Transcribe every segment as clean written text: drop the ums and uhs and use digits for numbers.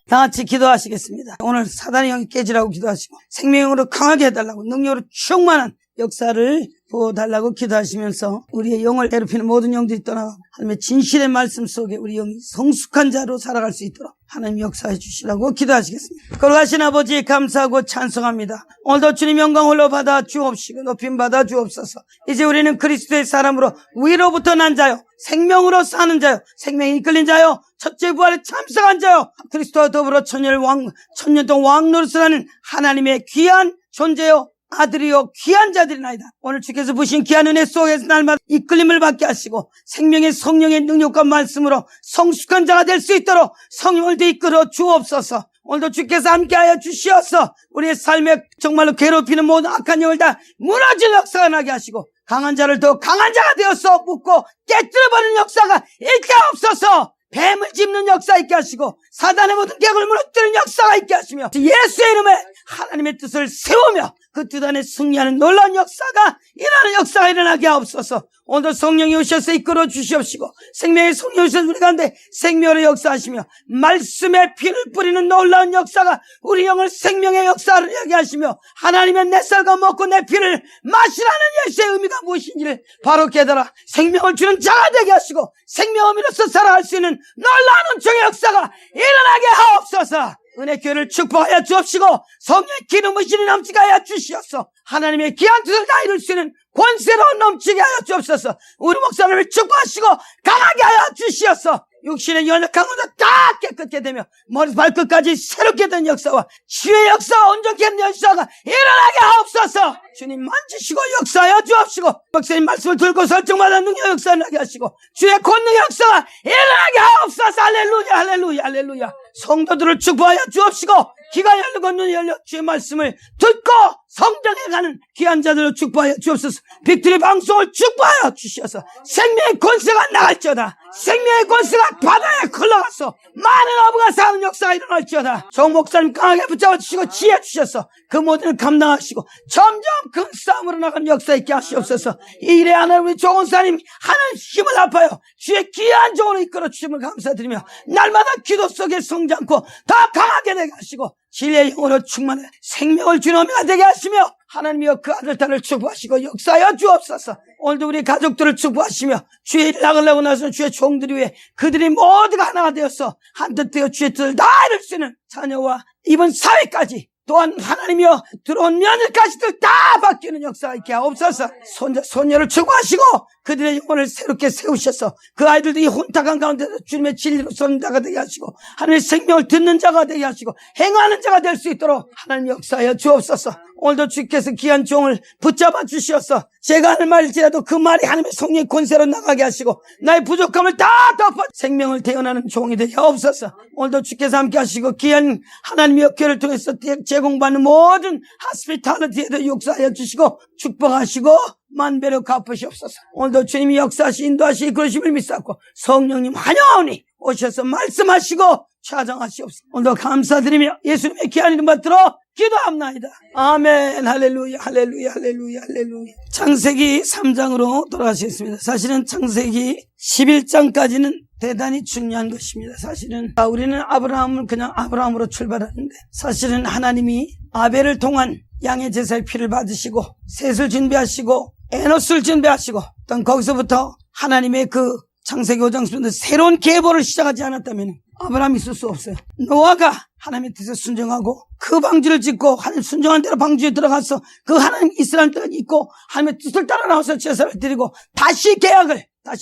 다 같이 기도하시겠습니다. 오늘 사단의 영이 깨지라고 기도하시고 생명으로 강하게 해달라고 능력으로 충만한 역사를 부어달라고 기도하시면서 우리의 영을 괴롭히는 모든 영들이 떠나가고 하나님의 진실의 말씀 속에 우리 영이 성숙한 자로 살아갈 수 있도록 하나님 역사해 주시라고 기도하시겠습니다. 거룩하신 아버지 감사하고 찬송합니다. 오늘도 주님 영광 홀로 받아 주옵시고 높임 받아 주옵소서. 이제 우리는 그리스도의 사람으로 위로부터 난 자요 생명으로 사는 자요 생명이 이끌린 자요 첫째 부활에 참석한 자요 그리스도와 더불어 천년 동안 왕노릇을 하는 하나님의 귀한 존재요 아들이요 귀한 자들이나이다. 오늘 주께서 부신 귀한 은혜 속에서 날마다 이끌림을 받게 하시고 생명의 성령의 능력과 말씀으로 성숙한 자가 될 수 있도록 성령을 더 이끌어 주옵소서. 오늘도 주께서 함께하여 주시어서 우리의 삶에 정말로 괴롭히는 모든 악한 영을 다 무너질 역사가 나게 하시고 강한 자를 더 강한 자가 되어서 묶고 깨뜨려버리는 역사가 있게 없어서 뱀을 짚는 역사 있게 하시고 사단의 모든 객을 무너뜨리는 역사가 있게 하시며 예수의 이름에 하나님의 뜻을 세우며 그 뜻 안에 승리하는 놀라운 역사가 일어나는 역사가 일어나게 하옵소서. 오늘도 성령이 오셔서 이끌어 주시옵시고 생명의 성령이 오셔서 우리 가운데 생명으로 역사하시며 말씀의 피를 뿌리는 놀라운 역사가 우리 영을 생명의 역사를 하게 하시며 하나님의 내 쌀과 먹고 내 피를 마시라는 예수의 의미가 무엇인지를 바로 깨달아 생명을 주는 자가 되게 하시고 생명의미로서 살아갈 수 있는 놀라운 은총의 역사가 일어나게 하옵소서. 은혜교회를 축복하여 주옵시고 성령의 기름 부으심이 넘치게 하여 주시옵소서. 하나님의 귀한 뜻을 다 이룰 수 있는 권세로 넘치게 하여 주옵소서. 우리 목사님을 축복하시고 강하게 하여 주시옵소서. 육신의 연약한 것도 다 깨끗게 되며 머리부터 발끝까지 새롭게 된 역사와 치유의 역사와 온전케 하는 역사가 일어나게 하옵소서. 주님 만지시고 역사하여 주옵시고 목사님 말씀을 들고 설정마다 능력 역사하게 하시고 주의 권능의 역사가 일어나게 하옵소서. 할렐루야 할렐루야 할렐루야. 성도들을 축복하여 주옵시고 귀가 열리고 눈이 열려 주의 말씀을 듣고 성장해가는 귀한 자들을 축복하여 주옵소서. 빅토리 방송을 축복하여 주시어서 생명의 권세가 나갈지어다. 생명의 권세가 바다에 흘러가서 많은 어부가 사는 역사가 일어날지어다. 정 목사님 강하게 붙잡아 주시고 지혜 주셔서 그 모든 을 감당하시고 점점 큰 싸움으로 나가는 역사 있게 하시옵소서. 이 일에 하나님 우리 조은사님 하나님 힘을 합하여 주의 귀한 종으로 이끌어 주심을 감사드리며 날마다 기도 속에 성장코 더 강하게 되게 하시고 진리의 영으로 충만해 생명을 주는 어미가 되게 하시며 하나님이여 그 아들 딸을 축복하시고 역사하여 주옵소서. 오늘도 우리 가족들을 축복하시며 주의 일을 나가려고 나서는 주의 종들이 위해 그들이 모두가 하나가 되어서 한뜻 되어 주의 뜻을 다 이룰 수 있는 자녀와 이번 사회까지 또한 하나님이여 들어온 며느리까지도 다 바뀌는 역사가 있게 하옵소서. 손자 손녀를 축복하시고 그들의 영혼을 새롭게 세우셔서 그 아이들도 이 혼탁한 가운데서 주님의 진리로 서는 자가 되게 하시고 하나님의 생명을 듣는 자가 되게 하시고 행하는 자가 될 수 있도록 하나님 역사하여 주옵소서. 오늘도 주께서 귀한 종을 붙잡아 주시어서 제가 하는 말일지라도 그 말이 하나님의 성령의 권세로 나가게 하시고 나의 부족함을 다 덮어 생명을 태어나는 종이 되게 하옵소서. 오늘도 주께서 함께 하시고 귀한 하나님의 교회를 통해서 제공받는 모든 하스피탈리티에도 역사하여 주시고 축복하시고 만배로 갚으시옵소서. 오늘도 주님이 역사하시 인도하시 그러심을 믿사옵고 성령님 환영하오니 오셔서 말씀하시고 차정하시옵소서. 오늘도 감사드리며 예수님의 귀한 이름 받들어 기도합나이다. 아멘. 할렐루야 할렐루야 할렐루야 할렐루야. 창세기 3장으로 돌아가시겠습니다. 사실은 창세기 11장까지는 대단히 중요한 것입니다. 사실은 우리는 아브라함을 그냥 아브라함으로 출발하는데 사실은 하나님이 아벨을 통한 양의 제사의 피를 받으시고 셋을 준비하시고 에노스를 준비하시고 또 거기서부터 하나님의 그 창세기 5장 속에서 새로운 계보를 시작하지 않았다면 아브라함이 있을 수 없어요. 노아가 하나님의 뜻에 순종하고 그 방주를 짓고 하나님 순종한 대로 방주에 들어가서 그 하나님 이스라엘 땅을 잊고 하나님의 뜻을 따라 나와서 제사를 드리고 다시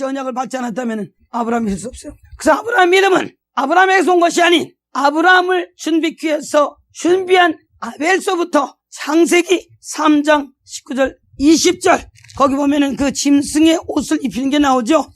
언약을 받지 않았다면 아브라함이 있을 수 없어요. 그래서 아브라함 이름은 아브라함에게서 온 것이 아닌 아브라함을 준비하기 위해서 준비한 아벨서부터 창세기 3장 19절 20절 거기 보면은 그 짐승의 옷을 입히는 게 나오죠.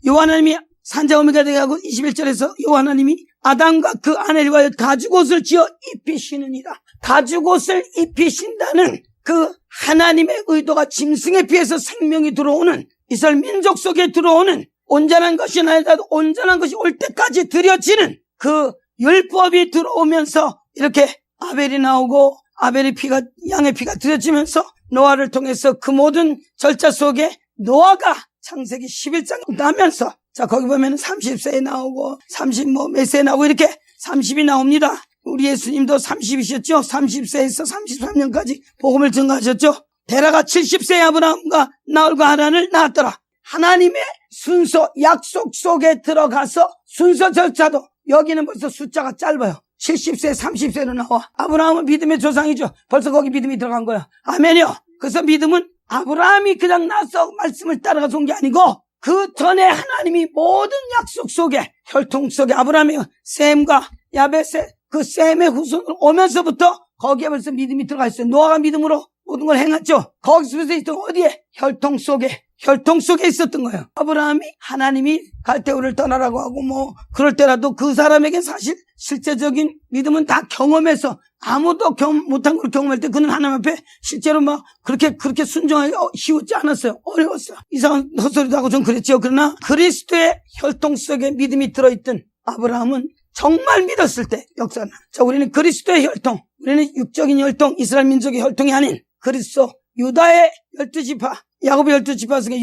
여호와 하나님이 산자오미가 되게 하고 21절에서 여호와 하나님이 아담과 그 아내를 위하여 가죽옷을 지어 입히시느니라. 가죽옷을 입히신다는 그 하나님의 의도가 짐승의 피에서 생명이 들어오는 이스라엘 민족 속에 들어오는 온전한 것이 아니라도 온전한 것이 올 때까지 드려지는 그 율법이 들어오면서 이렇게 아벨이 나오고 아벨의 피가 양의 피가 드려지면서 노아를 통해서 그 모든 절차 속에 노아가 창세기 11장 나면서 자 거기 보면 30세에 나오고 30 몇 세에 나오고 이렇게 30이 나옵니다. 우리 예수님도 30이셨죠? 30세에서 33년까지 복음을 증거하셨죠? 데라가 70세의 아브라함과 나홀과 하란을 낳았더라. 하나님의 순서, 약속 속에 들어가서 순서조차도 여기는 벌써 숫자가 짧아요. 70세, 30세로 나와. 아브라함은 믿음의 조상이죠. 벌써 거기 믿음이 들어간 거야. 아멘이요. 그래서 믿음은 아브라함이 그냥 나서 말씀을 따라가서 온 게 아니고 그 전에 하나님이 모든 약속 속에, 혈통 속에 아브라함이 셈과 야벳의 그 셈의 후손으로 오면서부터 거기에 벌써 믿음이 들어가 있어요. 노아가 믿음으로 모든 걸 행했죠. 거기서부터 있던 어디에? 혈통 속에 있었던 거예요. 아브라함이 하나님이 갈대우를 떠나라고 하고 뭐 그럴 때라도 그 사람에게 사실 실제적인 믿음은 다 경험해서 아무도 못한 걸 경험할 때 그는 하나님 앞에 실제로 막 그렇게 순종하기 쉬웠지 않았어요. 어려웠어요. 이상한 헛소리도 하고 좀 그랬죠. 그러나 그리스도의 혈통 속에 믿음이 들어있던 아브라함은 정말 믿었을 때 역사는. 자, 우리는 그리스도의 혈통, 우리는 육적인 혈통, 이스라엘 민족의 혈통이 아닌 그리스도, 유다의 12지파, 야곱의 12지파 속에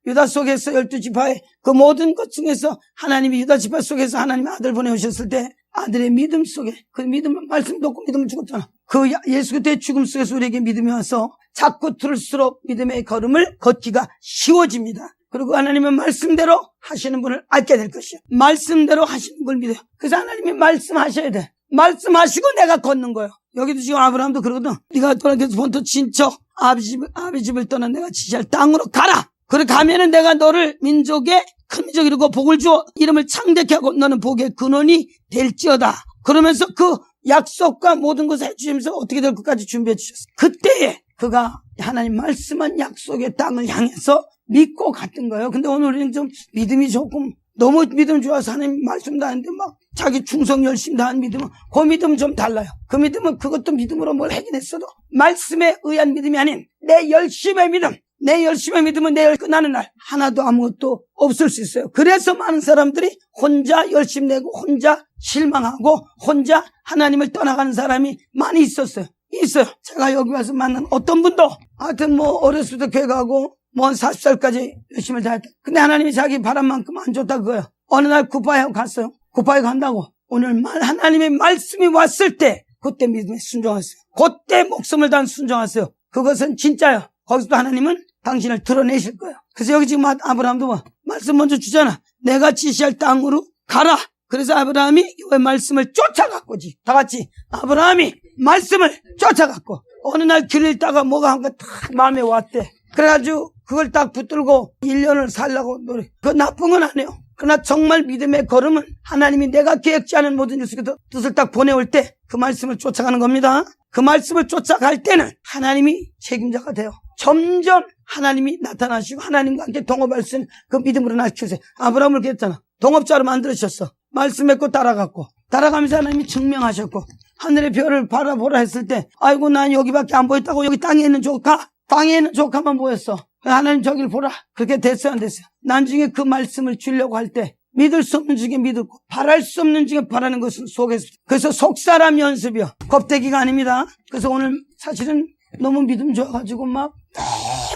유다 속에서 12지파의 그 모든 것 중에서 하나님이 유다 지파 속에서 하나님의 아들 보내오셨을 때 아들의 믿음 속에 그 믿음을 말씀 듣고 믿음을 죽었잖아. 그 예수 그리스도의 죽음 속에서 우리에게 믿음이 와서 자꾸 들을수록 믿음의 걸음을 걷기가 쉬워집니다. 그리고 하나님의 말씀대로 하시는 분을 알게 될 것이야. 말씀대로 하시는 걸 믿어요. 그래서 하나님이 말씀하셔야 돼. 말씀하시고 내가 걷는 거예요. 여기도 지금 아브라함도 그러거든. 네가 떠나서 본토 친척 아비 집을 떠나 내가 지시할 땅으로 가라. 그래 가면은 내가 너를 민족의 큰 민족 이루고 복을 주어 이름을 창대케 하고 너는 복의 근원이 될지어다. 그러면서 그 약속과 모든 것을 해주시면서 어떻게 될 것까지 준비해 주셨어요. 그때에 그가 하나님 말씀한 약속의 땅을 향해서 믿고 갔던 거예요. 근데 오늘 우리는 좀 믿음이 조금 너무 믿음 좋아서 하나님 말씀도 하는데 막 자기 충성 열심히 다한 믿음은 그 믿음은 좀 달라요. 그 믿음은 그것도 믿음으로 뭘 하긴 했어도 말씀에 의한 믿음이 아닌 내 열심의 믿음. 내 열심의 믿음은 내일 끝나는 날 하나도 아무것도 없을 수 있어요. 그래서 많은 사람들이 혼자 열심 내고 혼자 실망하고 혼자 하나님을 떠나가는 사람이 많이 있어요. 제가 여기 와서 만난 어떤 분도 하여튼 뭐 어렸을 때 교회 가고 뭐 40살까지 열심히 다했다. 근데 하나님이 자기 바람만큼 안 줬다 그거예요. 어느 날 굿바이 하고 갔어요. 굿바이 간다고 오늘 하나님의 말씀이 왔을 때 그때 믿음에 순종하세요. 그때 목숨을 단 순종하세요. 그것은 진짜요. 거기서도 하나님은 당신을 드러내실 거예요. 그래서 여기 지금 아브라함도 뭐 말씀 먼저 주잖아. 내가 지시할 땅으로 가라. 그래서 아브라함이 이 말씀을 쫓아갔고지. 다 같이 아브라함이 말씀을 쫓아갔고 어느 날 길을 있다가 뭐가 한 거 딱 마음에 왔대. 그래가지고 그걸 딱 붙들고 1년을 살려고 노래. 그거 나쁜 건 아니에요. 그러나 정말 믿음의 걸음은 하나님이 내가 계획지 않은 모든 일을 뜻을 딱 보내올 때 그 말씀을 쫓아가는 겁니다. 그 말씀을 쫓아갈 때는 하나님이 책임자가 돼요. 점점 하나님이 나타나시고 하나님과 함께 동업할 수 있는 그 믿음으로 날 키우세요. 아브라함을 그랬잖아. 동업자로 만들으셨어. 말씀 맺고 따라가면서 하나님이 증명하셨고 하늘의 별을 바라보라 했을 때 아이고 난 여기밖에 안 보였다고. 여기 땅에 있는 조카만 보였어. 하나님 저길 보라. 그렇게 됐어요 안 됐어요? 나중에 그 말씀을 주려고 할 때 믿을 수 없는 중에 믿고 바랄 수 없는 중에 바라는 것은 속에서. 그래서 속사람 연습이요. 겁대기가 아닙니다. 그래서 오늘 사실은 너무 믿음 좋아가지고 막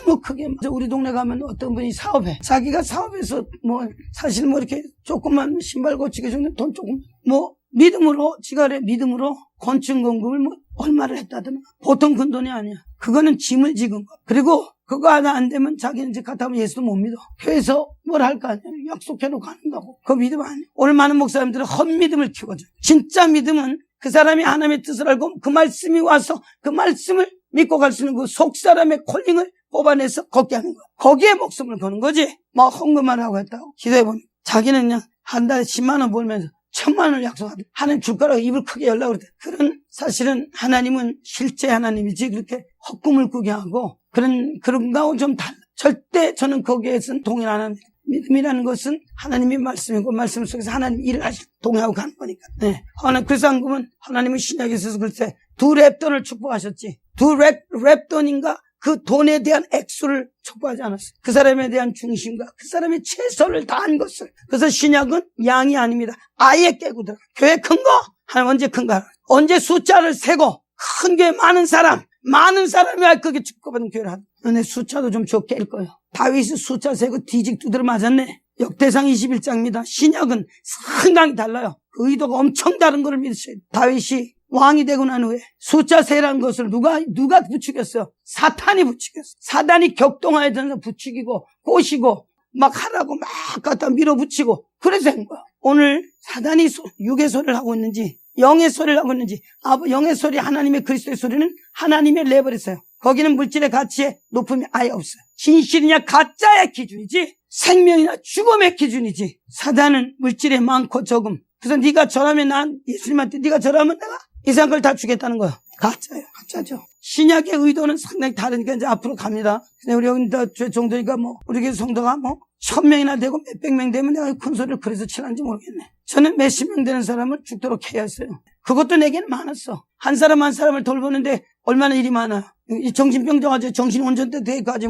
너무 크게 우리 동네 가면 어떤 분이 사업해. 자기가 사업해서 뭐 사실 뭐 이렇게 조금만 신발 고치기 전에 돈 조금 뭐 믿음으로 지가래 믿음으로 건축 공급을 뭐 얼마를 했다더나. 보통 큰 돈이 아니야. 그거는 짐을 지은 거. 그리고 그거 하나 안 되면 자기는 이제 갔다 오면 예수도 못 믿어. 교회에서 뭘 할까? 약속해놓고 한다고. 그 믿음 아니야. 오늘 많은 목사님들은 헛믿음을 키워줘. 진짜 믿음은 그 사람이 하나님의 뜻을 알고 그 말씀이 와서 그 말씀을 믿고 갈 수 있는 그 속사람의 콜링을 뽑아내서 걷게 하는 거야. 거기에 목숨을 거는 거지. 막 헌금만 하고 했다고. 기도해보니 자기는 그냥 한 달에 10만 원 벌면서 1000만 원을 약속하대. 하나님 줄 거라고 입을 크게 열라고 그러대. 그런 사실은 하나님은 실제 하나님이지 그렇게 헛꿈을 꾸게 하고 그런 거하고 좀 달라. 절대 저는 거기에서는 동의 안 합니다. 믿음이라는 것은 하나님의 말씀이고 말씀 속에서 하나님 일을 동의하고 가는 거니까. 네. 그래서 안 그러면 하나님은 신약에 있어서 글쎄 두 랩돈을 축복하셨지. 두 랩돈인가 그 돈에 대한 액수를 촉구하지 않았어요. 그 사람에 대한 중심과 그 사람의 최선을 다한 것을. 그래서 신약은 양이 아닙니다. 아예 깨고 들어가. 교회 큰 거? 하나님 언제 큰가? 언제 숫자를 세고 큰 교회 많은 사람이 알 그게 축복받은 교회를 하다. 너네 숫자도 좀 적게 일 거예요. 다윗이 숫자 세고 뒤직 두드려 맞았네. 역대상 21장입니다. 신약은 상당히 달라요. 그 의도가 엄청 다른 것을 믿으셔야 돼요. 다윗이 왕이 되고 난 후에 숫자 세라는 것을 누가 부추겼어요? 사탄이 부추겼어요. 사단이 격동하여 들어서 부추기고 꼬시고 막 하라고 막 갖다 밀어붙이고 그래서 한 거야. 오늘 사단이 육의 소리를 하고 있는지 영의 소리를 하고 있는지 영의 소리 하나님의 그리스도의 소리는 하나님의 내버렸어요. 거기는 물질의 가치에 높음이 아예 없어요. 진실이냐 가짜의 기준이지 생명이나 죽음의 기준이지. 사단은 물질의 많고 적음. 그래서 네가 절하면 난 예수님한테 네가 절하면 내가 이상한 걸 다 주겠다는 거예요. 가짜예요. 가짜죠. 신약의 의도는 상당히 다르니까 이제 앞으로 갑니다. 근데 우리 여기 다 정도니까 우리 교회 성도가 1000명이나 되고 몇백 명 되면 내가 큰 소리를 그래서 치는지 모르겠네. 저는 몇십 명 되는 사람을 죽도록 해야 했어요. 그것도 내게는 많았어. 한 사람 한 사람을 돌보는데 얼마나 일이 많아요. 이 정신병자가 정신운전대 돼가지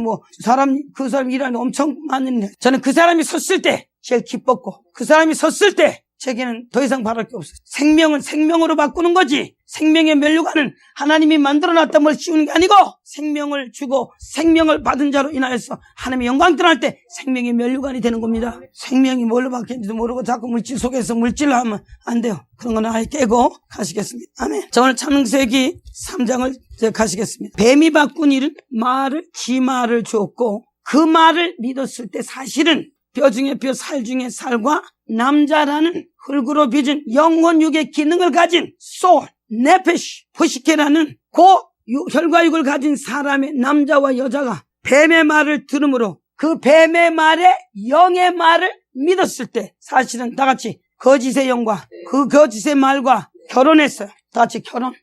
그 사람 일하는 엄청 많은데 저는 그 사람이 섰을 때 제일 기뻤고 그 사람이 섰을 때 제게는 더 이상 바랄 게 없어요. 생명은 생명으로 바꾸는 거지. 생명의 면류관은 하나님이 만들어놨던 걸 씌우는 게 아니고 생명을 주고 생명을 받은 자로 인하여서 하나님의 영광 드러날 때 생명의 면류관이 되는 겁니다. 생명이 뭘로 바뀌는지도 모르고 자꾸 물질 속에서 물질을 하면 안 돼요. 그런 거는 아예 깨고 가시겠습니다. 아멘. 자, 오늘 창세기 3장을 가시겠습니다. 뱀이 바꾼 일은 지 말을 주었고 그 말을 믿었을 때 사실은 뼈 중에 뼈, 살 중에 살과 남자라는 흙으로 빚은 영혼육의 기능을 가진 소울, 네페시, 포시케라는 혈과육을 가진 사람의 남자와 여자가 뱀의 말을 들으므로 그 뱀의 말에 영의 말을 믿었을 때 사실은 다 같이 거짓의 영과 그 거짓의 말과 결혼했어요. 다 같이 결혼한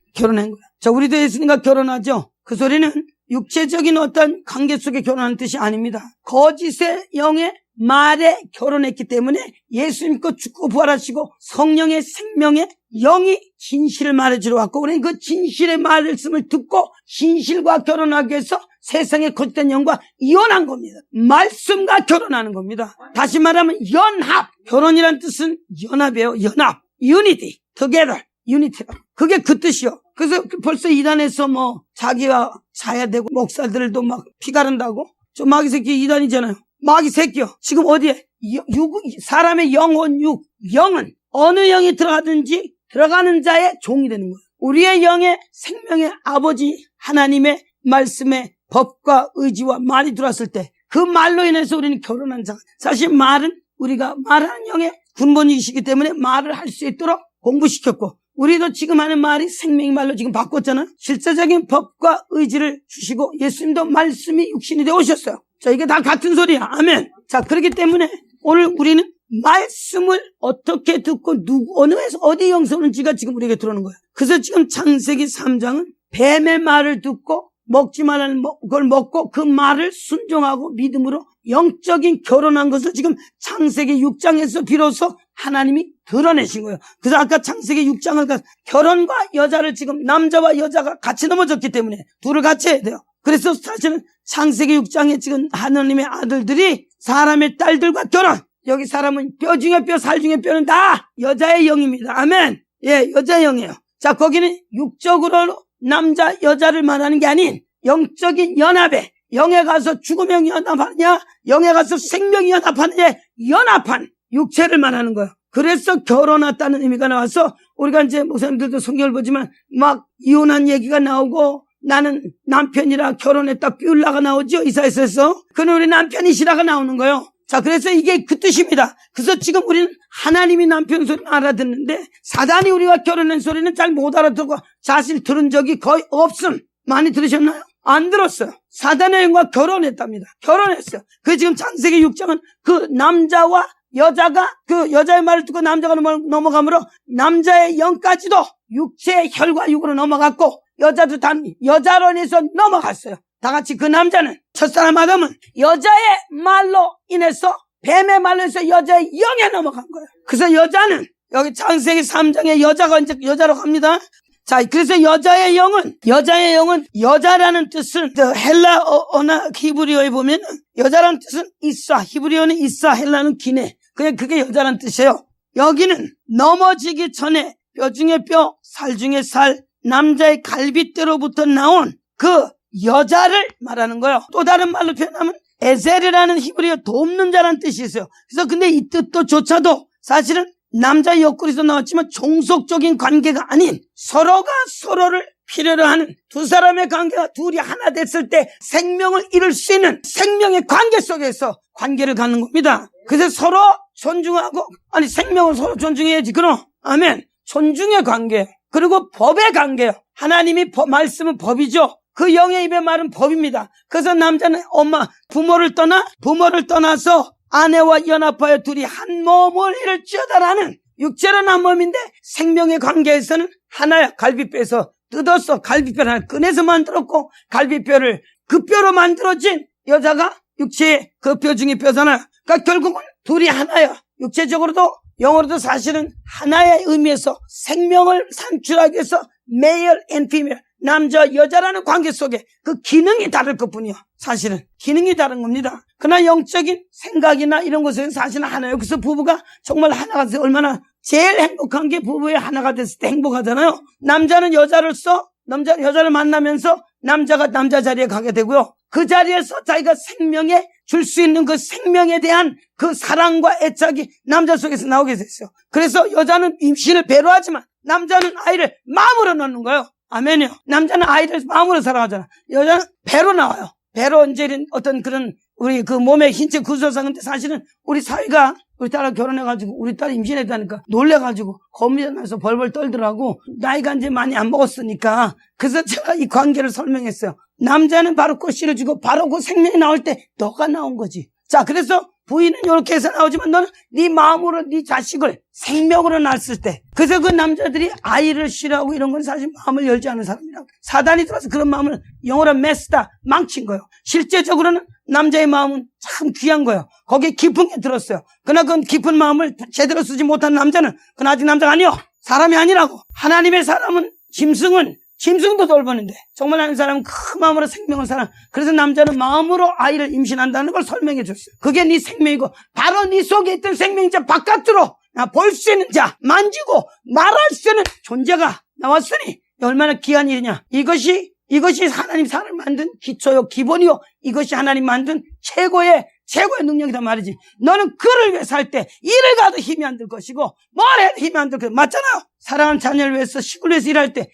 거예요. 자, 우리도 예수님과 결혼하죠. 그 소리는 육체적인 어떤 관계 속에 결혼하는 뜻이 아닙니다. 거짓의 영의 말에 결혼했기 때문에 예수 믿고 죽고 부활하시고 성령의 생명의 영이 진실을 말해주러 왔고 우리는 그 진실의 말씀을 듣고 진실과 결혼하기 위해서 세상의 거짓된 영과 이혼한 겁니다. 말씀과 결혼하는 겁니다. 다시 말하면 연합. 결혼이란 뜻은 연합이에요. 연합. unity. together. unity라. 그게 그 뜻이요. 그래서 벌써 이단에서 자기가 자야 되고 목사들도 막 피 가른다고 저 마귀 새끼 이단이잖아요. 마귀 새끼요. 지금 어디에? 사람의 영혼, 영은 어느 영이 들어가든지 들어가는 자의 종이 되는 거예요. 우리의 영의 생명의 아버지 하나님의 말씀의 법과 의지와 말이 들어왔을 때 그 말로 인해서 우리는 결혼한 자. 사실 말은 우리가 말하는 영의 군번이시기 때문에 말을 할 수 있도록 공부시켰고 우리도 지금 하는 말이 생명의 말로 지금 바꿨잖아요. 실제적인 법과 의지를 주시고 예수님도 말씀이 육신이 되어 오셨어요. 자, 이게 다 같은 소리야. 아멘. 자, 그렇기 때문에 오늘 우리는 말씀을 어떻게 듣고 어디 영서 오는지가 지금 우리에게 들어오는 거예요. 그래서 지금 창세기 3장은 뱀의 말을 듣고 먹지 말라는 걸 먹고 그 말을 순종하고 믿음으로 영적인 결혼한 것을 지금 창세기 6장에서 비로소 하나님이 드러내신 거예요. 그래서 아까 창세기 6장을 결혼과 여자를 지금 남자와 여자가 같이 넘어졌기 때문에 둘을 같이 해야 돼요. 그래서 사실은 창세기 6장에 지금 하나님의 아들들이 사람의 딸들과 결혼. 여기 사람은 뼈 중에 뼈, 살 중에 뼈는 다 여자의 영입니다. 아멘. 예, 여자의 영이에요. 자, 거기는 육적으로 남자, 여자를 말하는 게 아닌 영적인 연합에 영에 가서 죽음이 연합하느냐, 영에 가서 생명이 연합하느냐, 연합한 육체를 말하는 거예요. 그래서 결혼했다는 의미가 나와서 우리가 이제 목사님들도 성경을 보지만 막 이혼한 얘기가 나오고 나는 남편이라 결혼했다 삐울라가 나오죠. 이사야서에서. 그는 우리 남편이시라가 나오는 거예요. 자, 그래서 이게 그 뜻입니다. 그래서 지금 우리는 하나님이 남편 소리는 알아듣는데 사단이 우리와 결혼한 소리는 잘 못 알아듣고 사실 들은 적이 거의 없음. 많이 들으셨나요? 안 들었어요. 사단의 영과 결혼했답니다. 결혼했어요. 그 지금 창세기 6장은 그 남자와 여자가 그 여자의 말을 듣고 남자가 넘어가므로 남자의 영까지도 육체의 혈과 육으로 넘어갔고 여자도 단 여자로 인해서 넘어갔어요. 다 같이 그 남자는 첫사람 아담은 여자의 말로 인해서 뱀의 말로 해서 여자의 영에 넘어간 거예요. 그래서 여자는 여기 창세기 3장에 여자가 이제 여자로 갑니다. 자, 그래서 여자의 영은 여자라는 뜻은 헬라어나 히브리어에 보면 여자라는 뜻은 이사, 히브리어는 이사, 헬라는 기네. 그냥 그게 여자라는 뜻이에요. 여기는 넘어지기 전에 뼈 중에 뼈, 살 중에 살, 남자의 갈빗대로부터 나온 그 여자를 말하는 거예요. 또 다른 말로 표현하면 에셀이라는 히브리어 돕는 자라는 뜻이 있어요. 그래서 근데 이 뜻도조차도 사실은 남자 옆구리에서 나왔지만 종속적인 관계가 아닌 서로가 서로를 필요로 하는 두 사람의 관계가 둘이 하나 됐을 때 생명을 이룰 수 있는 생명의 관계 속에서 관계를 갖는 겁니다. 그래서 서로 존중하고, 아니 생명을 서로 존중해야지. 그럼 아멘. 존중의 관계, 그리고 법의 관계요. 하나님이 말씀은 법이죠. 그 영의 입의 말은 법입니다. 그래서 남자는 부모를 떠나서 아내와 연합하여 둘이 한 몸을 이룰지어다라는 육체는 한 몸인데 생명의 관계에서는 하나야. 갈비뼈에서 뜯어서 갈비뼈를 하나 꺼내서 만들었고, 갈비뼈를 그 뼈로 만들어진 여자가 육체의 그 뼈 중에 뼈잖아요. 그러니까 결국은 둘이 하나야. 육체적으로도 영어로도 사실은 하나의 의미에서 생명을 산출하기 위해서 male and female, 남자 여자라는 관계 속에 그 기능이 다를 것뿐이요. 사실은 기능이 다른 겁니다. 그러나 영적인 생각이나 이런 것은 사실은 하나예요. 그래서 부부가 정말 하나가 돼서 얼마나 제일 행복한 게 부부의 하나가 됐을 때 행복하잖아요. 남자는 여자를 만나면서 남자가 남자 자리에 가게 되고요. 그 자리에서 자기가 생명에 줄 수 있는 그 생명에 대한 그 사랑과 애착이 남자 속에서 나오게 됐어요. 그래서 여자는 임신을 배로하지만 남자는 아이를 마음으로 낳는 거예요. 아멘이요. 남자는 아이를 마음으로 사랑하잖아. 여자는 배로 나와요. 배로 이제 어떤 그런 우리 그 몸의 신체 구조상. 근데 사실은 우리 사위가 우리 딸하고 결혼해가지고 우리 딸이 임신했다니까 놀래가지고 겁이 나서 벌벌 떨더라고. 나이가 이제 많이 안 먹었으니까. 그래서 제가 이 관계를 설명했어요. 남자는 바로 꽃씨를 주고 바로 그 생명이 나올 때 너가 나온 거지. 자, 그래서 부인은 이렇게 해서 나오지만 너는 네 마음으로 네 자식을 생명으로 낳았을 때, 그래서 그 남자들이 아이를 싫어하고 이런 건 사실 마음을 열지 않은 사람이라고. 사단이 들어와서 그런 마음을 영어로 메스다, 망친 거예요. 실제적으로는 남자의 마음은 참 귀한 거예요. 거기에 깊은 게 들었어요. 그러나 그 깊은 마음을 제대로 쓰지 못한 남자는 그건 아직 남자가 아니요, 사람이 아니라고. 하나님의 사람은 짐승도 돌보는데 정말 하는 사람은 큰 마음으로 생명을 사랑. 그래서 남자는 마음으로 아이를 임신한다는 걸 설명해 줬어요. 그게 네 생명이고 바로 네 속에 있던 생명이 자 바깥으로 볼 수 있는 자, 만지고 말할 수 있는 존재가 나왔으니 얼마나 귀한 일이냐. 이것이 하나님 사람을 만든 기초요, 기본이요. 이것이 하나님 만든 최고의 능력이다 말이지. 너는 그를 위해 살 때 일을 가도 힘이 안 들 것이고 뭘 해도 힘이 안 들 것이고, 맞잖아요. 사랑하는 자녀를 위해서 시골 위해서 일할 때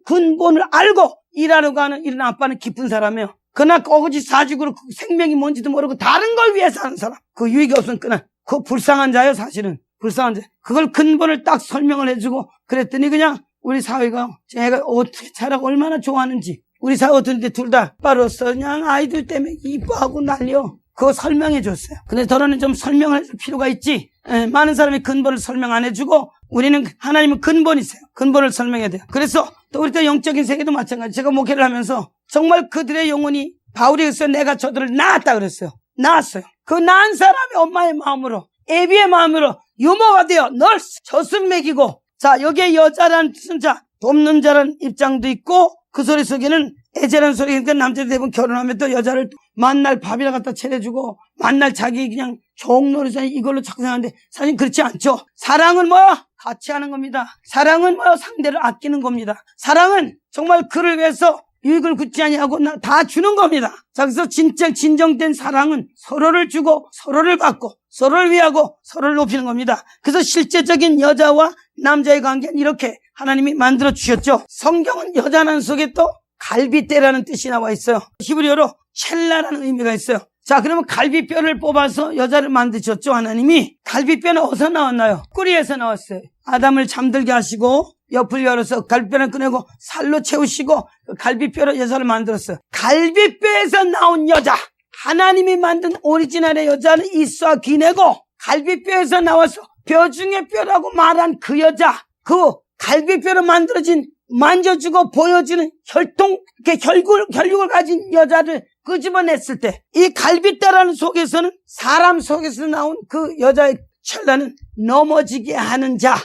근본을 알고 일하러 가는 이런 아빠는 기쁜 사람이에요. 그러나 거지 사직으로 그 생명이 뭔지도 모르고 다른 걸 위해서 하는 사람, 그 유익이 없으면 그 불쌍한 자예요. 사실은 불쌍한 자. 그걸 근본을 딱 설명을 해주고 그랬더니 그냥 우리 사위가 제가 어떻게 자라고 얼마나 좋아하는지, 우리 사위 어떤데 둘 다 빠로서 그냥 아이들 때문에 이뻐하고 난리요. 그거 설명해 줬어요. 근데 더러는 좀 설명을 해줄 필요가 있지. 많은 사람이 근본을 설명 안 해주고, 우리는 하나님은 근본이세요. 근본을 설명해야 돼요. 그래서 또 우리 때 영적인 세계도 마찬가지. 제가 목회를 하면서 정말 그들의 영혼이, 바울이 그랬어요. 내가 저들을 낳았다 그랬어요. 낳았어요. 그 낳은 사람이 엄마의 마음으로, 애비의 마음으로 유모가 되어 널 젖을 먹이고. 자, 여기에 여자라는 뜻은 자, 돕는 자라는 입장도 있고, 그 소리 속에는 애제라는 소리. 그러니까 남자들 대부분 결혼하면 또 여자를 만날 밥이나 갖다 차려주고, 만날 자기 그냥 종놀이서 이걸로 착상하는데 사실 그렇지 않죠. 사랑은 뭐야? 같이 하는 겁니다. 사랑은 뭐야? 상대를 아끼는 겁니다. 사랑은 정말 그를 위해서 유익을 굳지 아니하고 다 주는 겁니다. 자, 그래서 진정된 사랑은 서로를 주고 서로를 받고 서로를 위하고 서로를 높이는 겁니다. 그래서 실제적인 여자와 남자의 관계는 이렇게 하나님이 만들어 주셨죠. 성경은 여자라는 속에 또 갈비뼈라는 뜻이 나와 있어요. 히브리어로 첼라라는 의미가 있어요. 자, 그러면 갈비뼈를 뽑아서 여자를 만드셨죠. 하나님이. 갈비뼈는 어디서 나왔나요? 꼬리에서 나왔어요. 아담을 잠들게 하시고 옆을 열어서 갈비뼈를 꺼내고 살로 채우시고 갈비뼈로 여자를 만들었어요. 갈비뼈에서 나온 여자, 하나님이 만든 오리지널의 여자는 이스와 기네고, 갈비뼈에서 나와서 뼈 중에 뼈라고 말한 그 여자, 그 갈비뼈로 만들어진, 만져주고 보여주는 혈육을 가진 여자를 끄집어냈을 때, 이 갈비뼈라는 속에서는, 사람 속에서 나온 그 여자의 찰나는 넘어지게 하는 자,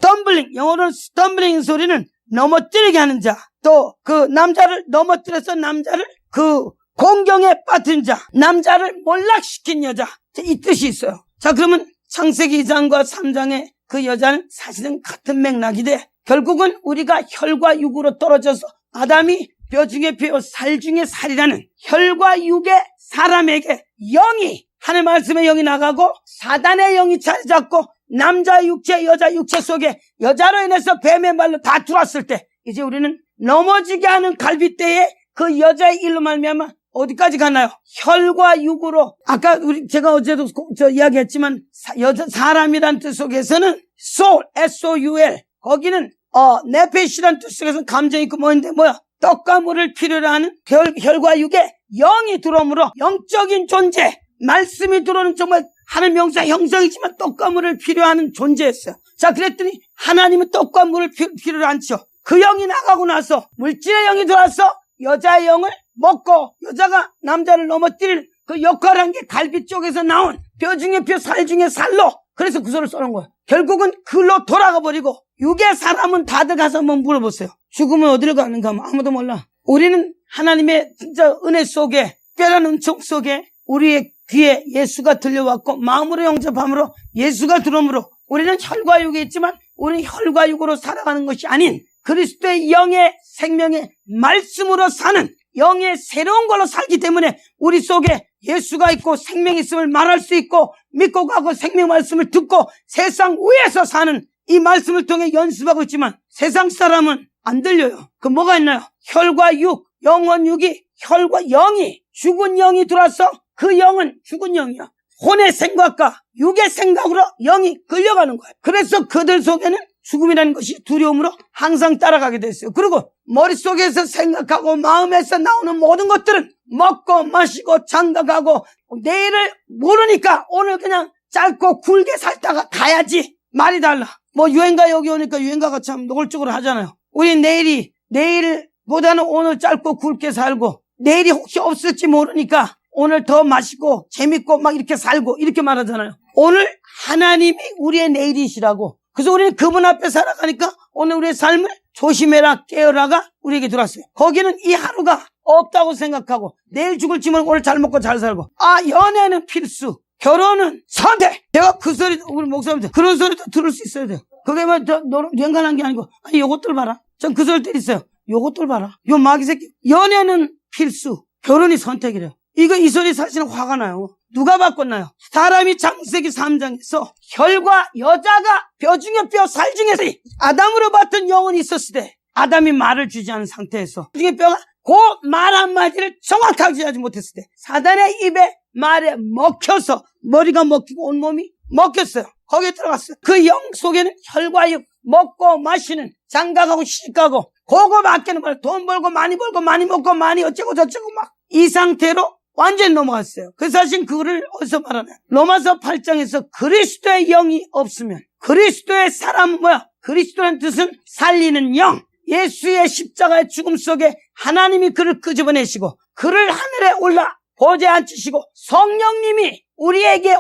스텀블링, 영어로는 스텀블링 소리는 넘어뜨리게 하는 자, 또 그 남자를 넘어뜨려서 남자를 그 공경에 빠뜨린 자, 남자를 몰락시킨 여자, 이 뜻이 있어요. 자, 그러면 창세기 2장과 3장의 그 여자는 사실은 같은 맥락이 돼. 결국은 우리가 혈과 육으로 떨어져서 아담이 뼈 중에 뼈, 살 중에 살이라는 혈과 육의 사람에게 영이, 하나님 말씀의 영이 나가고 사단의 영이 자리 잡고 남자 육체, 여자 육체 속에 여자로 인해서 뱀의 말로 다 들어왔을 때 이제 우리는 넘어지게 하는 갈빗대에 그 여자의 일로 말미암아 어디까지 가나요? 혈과 육으로, 아까 제가 어제도 이야기했지만 사람이란 뜻 속에서는 soul, S-O-U-L, 거기는 네페시란 뜻 속에서는 감정이 있고 뭐인데 뭐야? 떡과 물을 필요로 하는 혈과 육에 영이 들어오므로 영적인 존재, 말씀이 들어오는 정말 하나님 명사 형성이지만 떡과 물을 필요하는 존재였어요. 자, 그랬더니 하나님은 떡과 물을 필요로 않죠. 그 영이 나가고 나서 물질의 영이 들어와서 여자의 영을 먹고 여자가 남자를 넘어뜨릴 그 역할을 한 게 갈비 쪽에서 나온 뼈 중에 뼈, 살 중에 살로. 그래서 구설을 써놓은 거예요. 결국은 글로 돌아가 버리고 육의 사람은 다들 가서 한번 물어보세요. 죽으면 어디로 가는가 하면 아무도 몰라. 우리는 하나님의 진짜 은혜 속에, 뼈란 은총 속에 우리의 귀에 예수가 들려왔고 마음으로 영접함으로 예수가 들어오므로 우리는 혈과 육이 있지만 우리는 혈과 육으로 살아가는 것이 아닌 그리스도의 영의 생명의 말씀으로 사는 영의 새로운 걸로 살기 때문에 우리 속에 예수가 있고 생명이 있음을 말할 수 있고 믿고 가고 생명 말씀을 듣고 세상 위에서 사는 이 말씀을 통해 연습하고 있지만 세상 사람은 안 들려요. 그 뭐가 있나요? 혈과 육, 영원 육이 혈과 영이, 죽은 영이 들어와서 그 영은 죽은 영이야. 혼의 생각과 육의 생각으로 영이 끌려가는 거예요. 그래서 그들 속에는 죽음이라는 것이 두려움으로 항상 따라가게 됐어요. 그리고 머릿속에서 생각하고 마음에서 나오는 모든 것들은 먹고 마시고 장가가고 내일을 모르니까 오늘 그냥 짧고 굵게 살다가 가야지. 말이 달라. 뭐 유행가 여기 오니까 유행가가 참 노골적으로 하잖아요. 우리 내일보다는 오늘 짧고 굵게 살고 내일이 혹시 없을지 모르니까 오늘 더 맛있고 재밌고 막 이렇게 살고 이렇게 말하잖아요. 오늘 하나님이 우리의 내일이시라고. 그래서 우리는 그분 앞에 살아가니까 오늘 우리의 삶을 조심해라 깨어라가 우리에게 들어왔어요. 거기는 이 하루가 없다고 생각하고 내일 죽을지 모르고 오늘 잘 먹고 잘 살고, 연애는 필수, 결혼은 선택. 제가 그 소리, 우리 목사님들 그런 소리도 들을 수 있어야 돼요. 그게 뭐 연관한 게 아니고 아니 요것들 봐라. 전 그 소리 때 있어요. 요것들 봐라. 요 마귀 새끼. 연애는 필수, 결혼이 선택이래요. 이 소리 사실은 화가 나요. 누가 바꿨나요? 사람이 창세기 3장에서 혈과 여자가 뼈 중에 뼈, 살 중에 살, 아담으로 봤던 영혼이 있었을 때 아담이 말을 주지 않은 상태에서 그 중에 뼈가 그 말 한마디를 정확하게 하지 못했을 때 사단의 입에 말에 먹혀서 머리가 먹히고 온몸이 먹혔어요. 거기에 들어갔어요. 그 영 속에는 혈과 육, 먹고 마시는, 장가가고 시집가고 그거 맡기는 말, 돈 벌고 많이 먹고 많이 어쩌고 저쩌고 막 이 상태로 완전히 넘어갔어요. 그래서 사실 그거를 어디서 말하나요? 로마서 8장에서 그리스도의 영이 없으면, 그리스도의 사람은 뭐야? 그리스도라는 뜻은 살리는 영. 예수의 십자가의 죽음 속에 하나님이 그를 끄집어내시고 그를 하늘에 올라 보좌에 앉히시고 성령님이 우리에게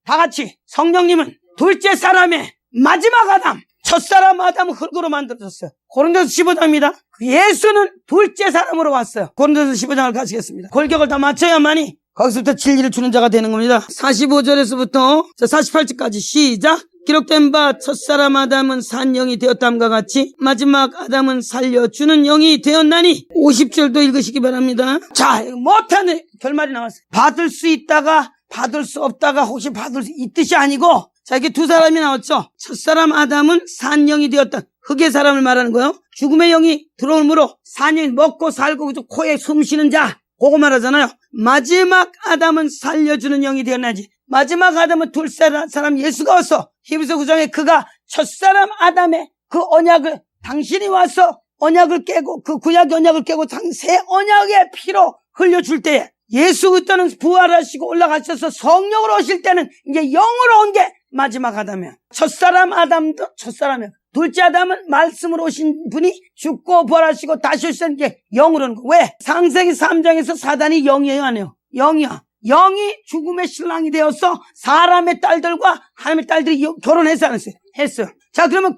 다 같이 성령님은 둘째 사람의 마지막 아담, 첫사람 아담은 흙으로 만들어졌어요. 고린도서 15장입니다. 예수는 둘째 사람으로 왔어요. 고린도서 15장을 가시겠습니다. 골격을 다 맞춰야만이 거기서부터 진리를 주는 자가 되는 겁니다. 45절에서부터 48절까지 시작. 기록된 바 첫사람 아담은 산 영이 되었담과 같이 마지막 아담은 살려주는 영이 되었나니 50절도 읽으시기 바랍니다. 자, 못하는 결말이 나왔어요. 받을 수 있다가 받을 수 없다가 혹시 받을 수 있듯이 아니고, 자, 이렇게 두 사람이 나왔죠. 첫사람 아담은 산 영이 되었다. 흙의 사람을 말하는 거예요. 죽음의 영이 들어오므로 산 영이 먹고 살고 코에 숨 쉬는 자, 그거 말하잖아요. 마지막 아담은 살려주는 영이 되었나지. 마지막 아담은 둘째 사람 예수가 와서 히브리서 9장에 그가 첫사람 아담의 그 언약을, 당신이 와서 언약을 깨고 그 구약의 언약을 깨고 새 언약의 피로 흘려줄 때에 예수 그때는 부활하시고 올라가셔서 성령으로 오실 때는 이제 영으로 온 게 마지막 아담이에요. 첫사람 아담도 첫사람이에요. 둘째 아담은 말씀으로 오신 분이 죽고 부활하시고 다시 오시는 게 영으로 오는 거예요. 왜? 창세기 3장에서 사단이 영이에요, 아니에요? 영이야. 영이 죽음의 신랑이 되어서 사람의 딸들과 하나님의 딸들이 결혼해서 안 했어요. 했어요. 자, 그러면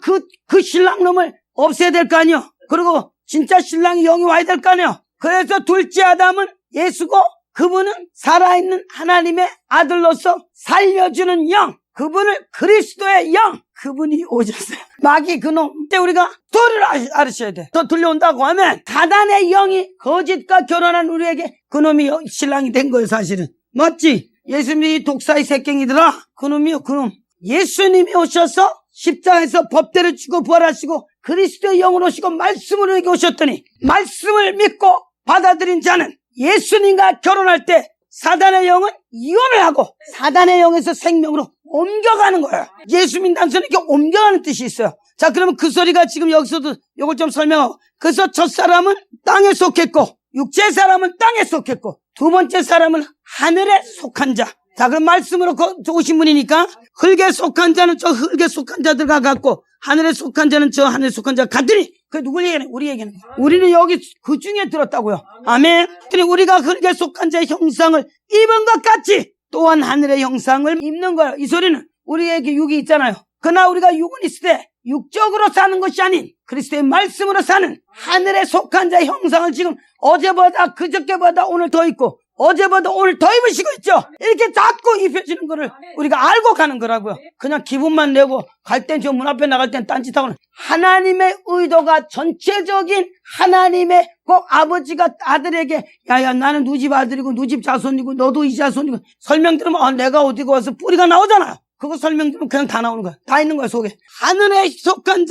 그 신랑놈을 없애야 될 거 아니에요? 그리고 진짜 신랑이 영이 와야 될 거 아니에요? 그래서 둘째 아담은 예수고 그분은 살아있는 하나님의 아들로서 살려주는 영. 그분을 그리스도의 영, 그분이 오셨어요. 마귀 그놈. 그때 우리가 스토리를 알으셔야 돼. 더 들려온다고 하면 사단의 영이 거짓과 결혼한 우리에게 그놈이 신랑이 된 거예요, 사실은. 맞지? 예수님이 독사의 새끼이더라. 그놈이요, 그놈. 예수님이 오셔서 십자가에서 법대로 죽어 부활하시고 그리스도의 영으로 오시고 말씀으로 우리에게 오셨더니 말씀을 믿고 받아들인 자는 예수님과 결혼할 때 사단의 영은 이혼을 하고 사단의 영에서 생명으로 옮겨가는 거예요. 예수 믿는 소리는 이렇게 옮겨가는 뜻이 있어요. 자, 그러면 그 소리가 지금 여기서도 이걸 좀 설명하고, 그래서 첫 사람은 땅에 속했고 육체 사람은 땅에 속했고 두 번째 사람은 하늘에 속한 자. 자, 그럼 말씀으로 오신 분이니까 흙에 속한 자는 저 흙에 속한 자들과 같고 하늘에 속한 자는 저 하늘에 속한 자가 같으니, 그게 누구 얘기는? 우리 얘기는. 우리는 여기 그 중에 들었다고요. 아멘. 그러니 우리가 흙에 속한 자의 형상을 입은 것 같이 또한 하늘의 형상을 입는 거예요. 이 소리는 우리에게 육이 있잖아요. 그러나 우리가 육은 있을 때 육적으로 사는 것이 아닌 그리스도의 말씀으로 사는 하늘에 속한 자의 형상을 지금 어제보다 그저께보다 오늘 더 있고 어제보다 오늘 더 입으시고 있죠. 이렇게 자꾸 입혀지는 거를 우리가 알고 가는 거라고요. 그냥 기분만 내고 갈 땐 저 문 앞에 나갈 땐 딴짓하고는, 하나님의 의도가 전체적인 하나님의 꼭 아버지가 아들에게 야야 나는 누집 아들이고 누집 자손이고 너도 이 자손이고 설명 들으면 내가 어디고 와서 뿌리가 나오잖아요. 그거 설명 들으면 그냥 다 나오는 거야. 다 있는 거야 속에. 하늘에 속한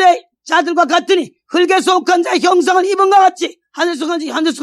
자들과 같으니 흙에 속한 자의 형상을 입은 것 같이 하늘에 속한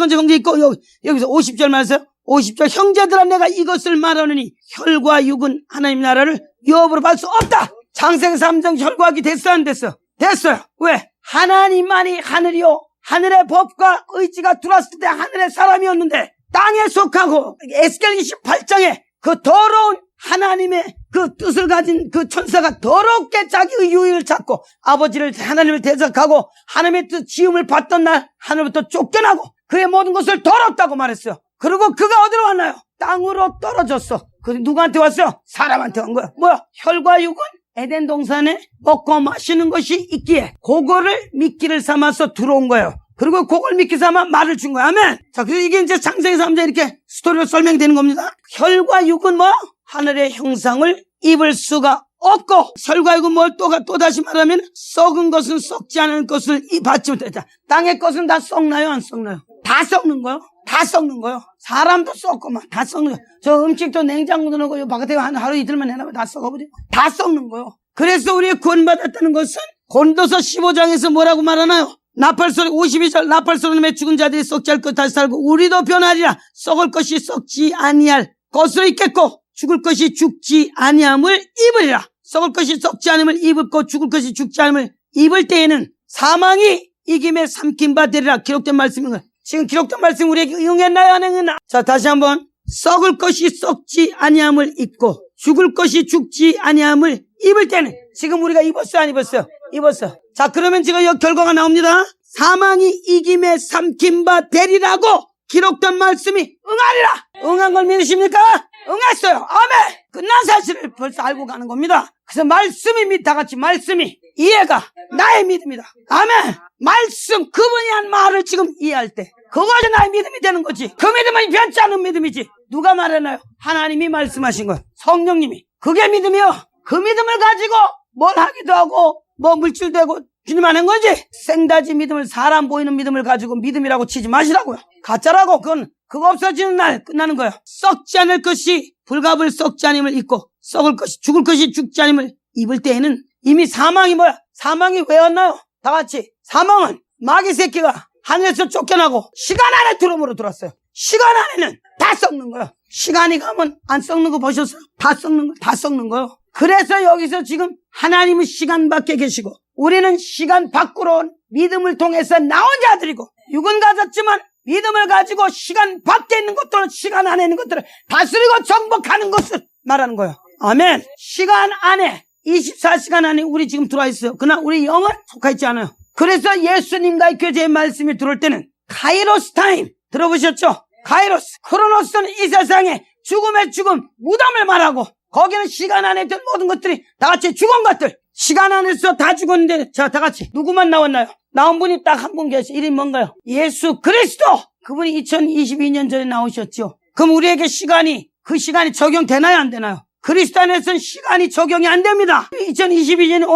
자 형제 있고, 여기서 50절 말씀 50절 형제들아 내가 이것을 말하느니 혈과 육은 하나님 나라를 유업으로 받을 수 없다. 창세기 3장 혈과학이 됐어 안 됐어? 됐어요. 왜? 하나님만이 하늘이요 하늘의 법과 의지가 들어왔을 때 하늘의 사람이었는데 땅에 속하고 에스겔 28장에 그 더러운 하나님의 그 뜻을 가진 그 천사가 더럽게 자기의 유익을 찾고 아버지를 하나님을 대적하고 하나님의 뜻 지음을 받던 날 하늘부터 쫓겨나고 그의 모든 것을 더럽다고 말했어요. 그리고 그가 어디로 왔나요? 땅으로 떨어졌어. 그 누구한테 왔어요? 사람한테 온 거야. 뭐야? 혈과 육은 에덴 동산에 먹고 마시는 것이 있기에 그거를 미끼를 삼아서 들어온 거예요. 그리고 그걸 미끼 삼아 말을 준 거야. 아멘. 자, 그래서 이게 이제 창세기 3장 이렇게 스토리로 설명되는 겁니다. 혈과 육은 뭐? 하늘의 형상을 입을 수가 없고, 혈과 육은 뭘 또 다시 말하면 썩은 것은 썩지 않은 것을 받지 못했다. 땅의 것은 다 썩나요? 안 썩나요? 다 썩는 거요. 다 썩는 거요. 사람도 썩고만 다 썩는 거요. 저 음식도 냉장고도 넣고 바깥에 하루 이틀만 해놔면 다 썩어버려. 다 썩는 거요. 그래서 우리가 구원받았다는 것은 고린도서 15장에서 뭐라고 말하나요? 나팔소리 52절 나팔소리에 죽은 자들이 썩지 않을 것 다시 살고 우리도 변하리라. 썩을 것이 썩지 아니할 것으로 있겠고 죽을 것이 죽지 아니함을 입으리라. 썩을 것이 썩지 않음을 입고 죽을 것이 죽지 않음을 입을 때에는 사망이 이김에 삼킨 바 되리라. 기록된 말씀인 거예요. 지금 기록된 말씀 우리에게 응했나요? 안 응했나? 자, 다시 한번. 썩을 것이 썩지 아니함을 입고 죽을 것이 죽지 아니함을 입을 때는, 지금 우리가 입었어요? 안 입었어요? 입었어요. 자, 그러면 지금 여기 결과가 나옵니다. 사망이 이김에 삼킨 바 되리라고 기록된 말씀이 응하리라. 응한 걸 믿으십니까? 응했어요. 아멘. 끝난 사실을 벌써 알고 가는 겁니다. 그래서 말씀이 다 같이 말씀이 이해가 나의 믿음이다. 아멘. 말씀, 그분이 한 말을 지금 이해할 때 그것이 나의 믿음이 되는 거지. 그 믿음은 변치 않은 믿음이지. 누가 말했나요? 하나님이 말씀하신 거예요. 성령님이. 그게 믿음이요. 그 믿음을 가지고 뭘 하기도 하고 뭐 물질도 하고 주님 하는 거지. 생다지 믿음을, 사람 보이는 믿음을 가지고 믿음이라고 치지 마시라고요. 가짜라고. 그거 없어지는 날 끝나는 거예요. 썩지 않을 것이 불갑을 썩지 않음을 입고 썩을 것이 죽을 것이 죽지 않음을 입을 때에는 이미 사망이 뭐야? 사망이 왜 왔나요? 다 같이. 사망은 마귀 새끼가 하늘에서 쫓겨나고 시간 안에 들어옴으로 들어왔어요. 시간 안에는 다 썩는 거예요. 시간이 가면 안 썩는 거 보셨어요? 다 썩는 거예요. 그래서 여기서 지금 하나님은 시간 밖에 계시고 우리는 시간 밖으로 믿음을 통해서 나온 자들이고, 육은 가졌지만 믿음을 가지고 시간 밖에 있는 것들은 시간 안에 있는 것들을 다스리고 정복하는 것을 말하는 거예요. 아멘. 시간 안에 24시간 안에 우리 지금 들어와 있어요. 그러나 우리 영은 속하 있지 않아요. 그래서 예수님과의 교제의 말씀이 들어올 때는 카이로스 타임 들어보셨죠? 카이로스. 크로노스는 이 세상에 죽음의 죽음, 무덤을 말하고 거기는 시간 안에 있던 모든 것들이 다 같이 죽은 것들. 시간 안에서 다 죽었는데, 자, 다 같이 누구만 나왔나요? 나온 분이 딱 한 분 계세요. 이름이 뭔가요? 예수 그리스도. 그분이 2022년 전에 나오셨죠. 그럼 우리에게 그 시간이 적용되나요? 안 되나요? 그리스도 안에서는 시간이 적용이 안 됩니다. 2022년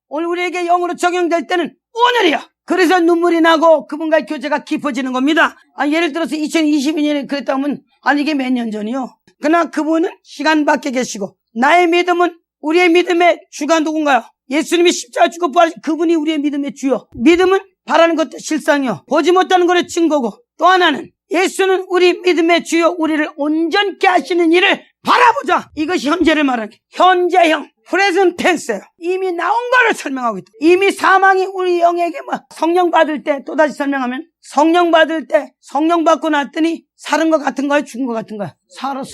오늘 우리에게 영으로 적용될 때는 오늘이야. 그래서 눈물이 나고 그분과의 교제가 깊어지는 겁니다. 예를 들어서 2022년에 그랬다면 이게 몇 년 전이요. 그러나 그분은 시간 밖에 계시고 나의 믿음은 우리의 믿음의 주가 누군가요? 예수님이 십자가 죽고 부활하신 그분이 우리의 믿음의 주요. 믿음은 바라는 것도 실상이요. 보지 못하는 것의 증거고 또 하나는 예수는 우리 믿음의 주요 우리를 온전케 하시는 일을 바라보자. 이것이 현재를 말하는 현재형 프레젠트 텐스예요. 이미 나온 거를 설명하고 있다. 이미 사망이 우리 영에게 성령 받을 때 또다시 설명하면 성령 받을 때 성령 받고 났더니 살은 것 같은가요? 죽은 것 같은가요? 살았어.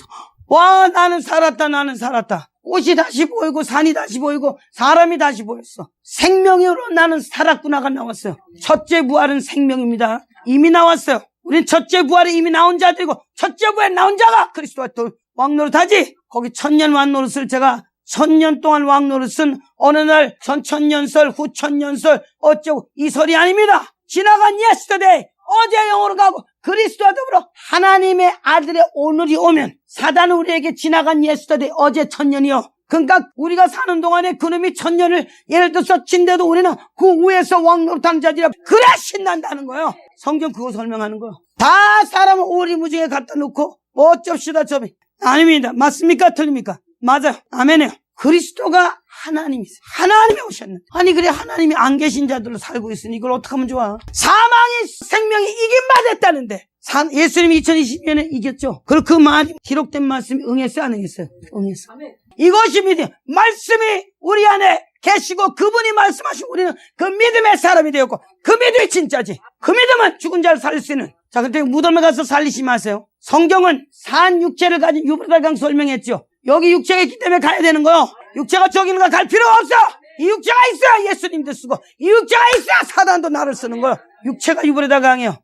와 나는 살았다. 나는 살았다. 꽃이 다시 보이고 산이 다시 보이고 사람이 다시 보였어. 생명으로 나는 살았구나가 나왔어요. 첫째 부활은 생명입니다. 이미 나왔어요. 우린 첫째 부활이 이미 나온 자들이고 첫째 부활에 나온 자가 그리스도와 또 왕노릇하지. 거기 천년 왕노릇을 제가 1000년 동안 왕노릇은 어느 날 전천년설 후천년설 어쩌고 이 설이 아닙니다. 지나간 yesterday 어제 영으로 가고 그리스도와 더불어 하나님의 아들의 오늘이 오면 사단은 우리에게 지나간 yesterday 어제 1000년이요. 그러니까 우리가 사는 동안에 그놈이 1000년을 예를 들어서 친데도 우리는 그 위에서 왕노릇한 자들이라 그래 신난다는 거예요. 성경 그거 설명하는 거예요. 다 사람을 오리무중에 갖다 놓고 어쩝시다 저비. 아닙니다. 맞습니까? 틀립니까? 맞아요. 아멘이요. 그리스도가 하나님이세요. 하나님이 오셨는데 그래 하나님이 안 계신 자들로 살고 있으니 이걸 어떻게 하면 좋아? 사망이 생명이 이김받았다는데 예수님이 2020년에 이겼죠. 그리고 그 말이 기록된 말씀이 응했어요? 안 응했어요? 응했어요. 이것이 믿음. 말씀이 우리 안에 계시고 그분이 말씀하시고 우리는 그 믿음의 사람이 되었고 그 믿음이 진짜지. 그 믿음은 죽은 자를 살릴 수 있는. 자, 근데 무덤에 가서 살리지 마세요. 성경은 산 육체를 가진 유브라강 설명했죠. 여기 육체가 있기 때문에 가야 되는 거요. 육체가 저기 있는 거 갈 필요가 없어. 이 육체가 있어야 예수님도 쓰고 이 육체가 있어야 사단도 나를 쓰는 거요. 육체가 유브라강이에요.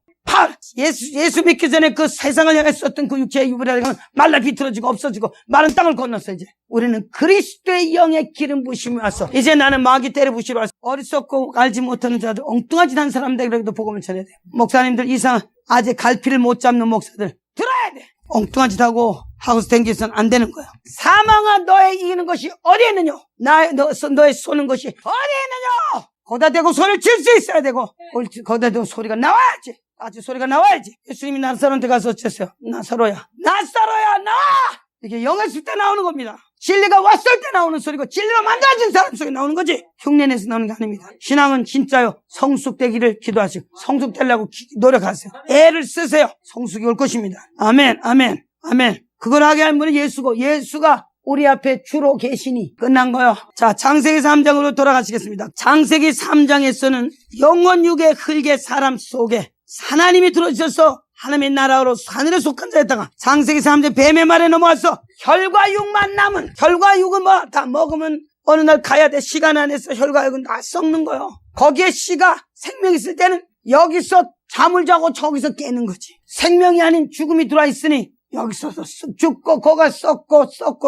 예수 믿기 전에 그 세상을 향해 썼던 그 육체의 유브라강은 말라 비틀어지고 없어지고 마른 땅을 건넜어. 이제 우리는 그리스도의 영의 기름 부심이 왔어. 이제 나는 마귀 때려 부시러 왔어. 어리석고 알지 못하는 자들 엉뚱한 짓 한 사람들에게도 복음을 전해야 돼. 목사님들 이상 아직 갈피를 못 잡는 목사들 들어야 돼. 엉뚱한 짓 하고 하우스 댕기서는 안 되는 거야. 사망아 너의 이기는 것이 어디에 있느냐? 너의 쏘는 것이 어디에 있느냐? 거기다 대고 소리를 칠 수 있어야 되고 거기다 대고 소리가 나와야지. 아주 소리가 나와야지. 예수님이 나사로한테 가서 어쨌어요? 나사로야 나와! 이게 영했을 때 나오는 겁니다. 진리가 왔을 때 나오는 소리고 진리가 만들어진 사람 속에 나오는 거지. 흉내내서 나오는 게 아닙니다. 신앙은 진짜요. 성숙되기를 기도하시고 성숙되려고 노력하세요. 애를 쓰세요. 성숙이 올 것입니다. 아멘. 그걸 하게 한 분은 예수고 예수가 우리 앞에 주로 계시니 끝난 거요. 자, 창세기 3장으로 돌아가시겠습니다. 창세기 3장에서는 영원 육의 흙의 사람 속에 하나님이 들어주셔서 하나님의 나라로 하늘에 속한 자였다가 창세기 3장 뱀의 말에 넘어와서 혈과 육만 남은 혈과 육은 다 먹으면 어느 날 가야 돼. 시간 안에서 혈과 육은 다 썩는 거요. 거기에 씨가 생명이 있을 때는 여기서 잠을 자고 저기서 깨는 거지. 생명이 아닌 죽음이 들어와 있으니 여기서 죽고 거가 썩고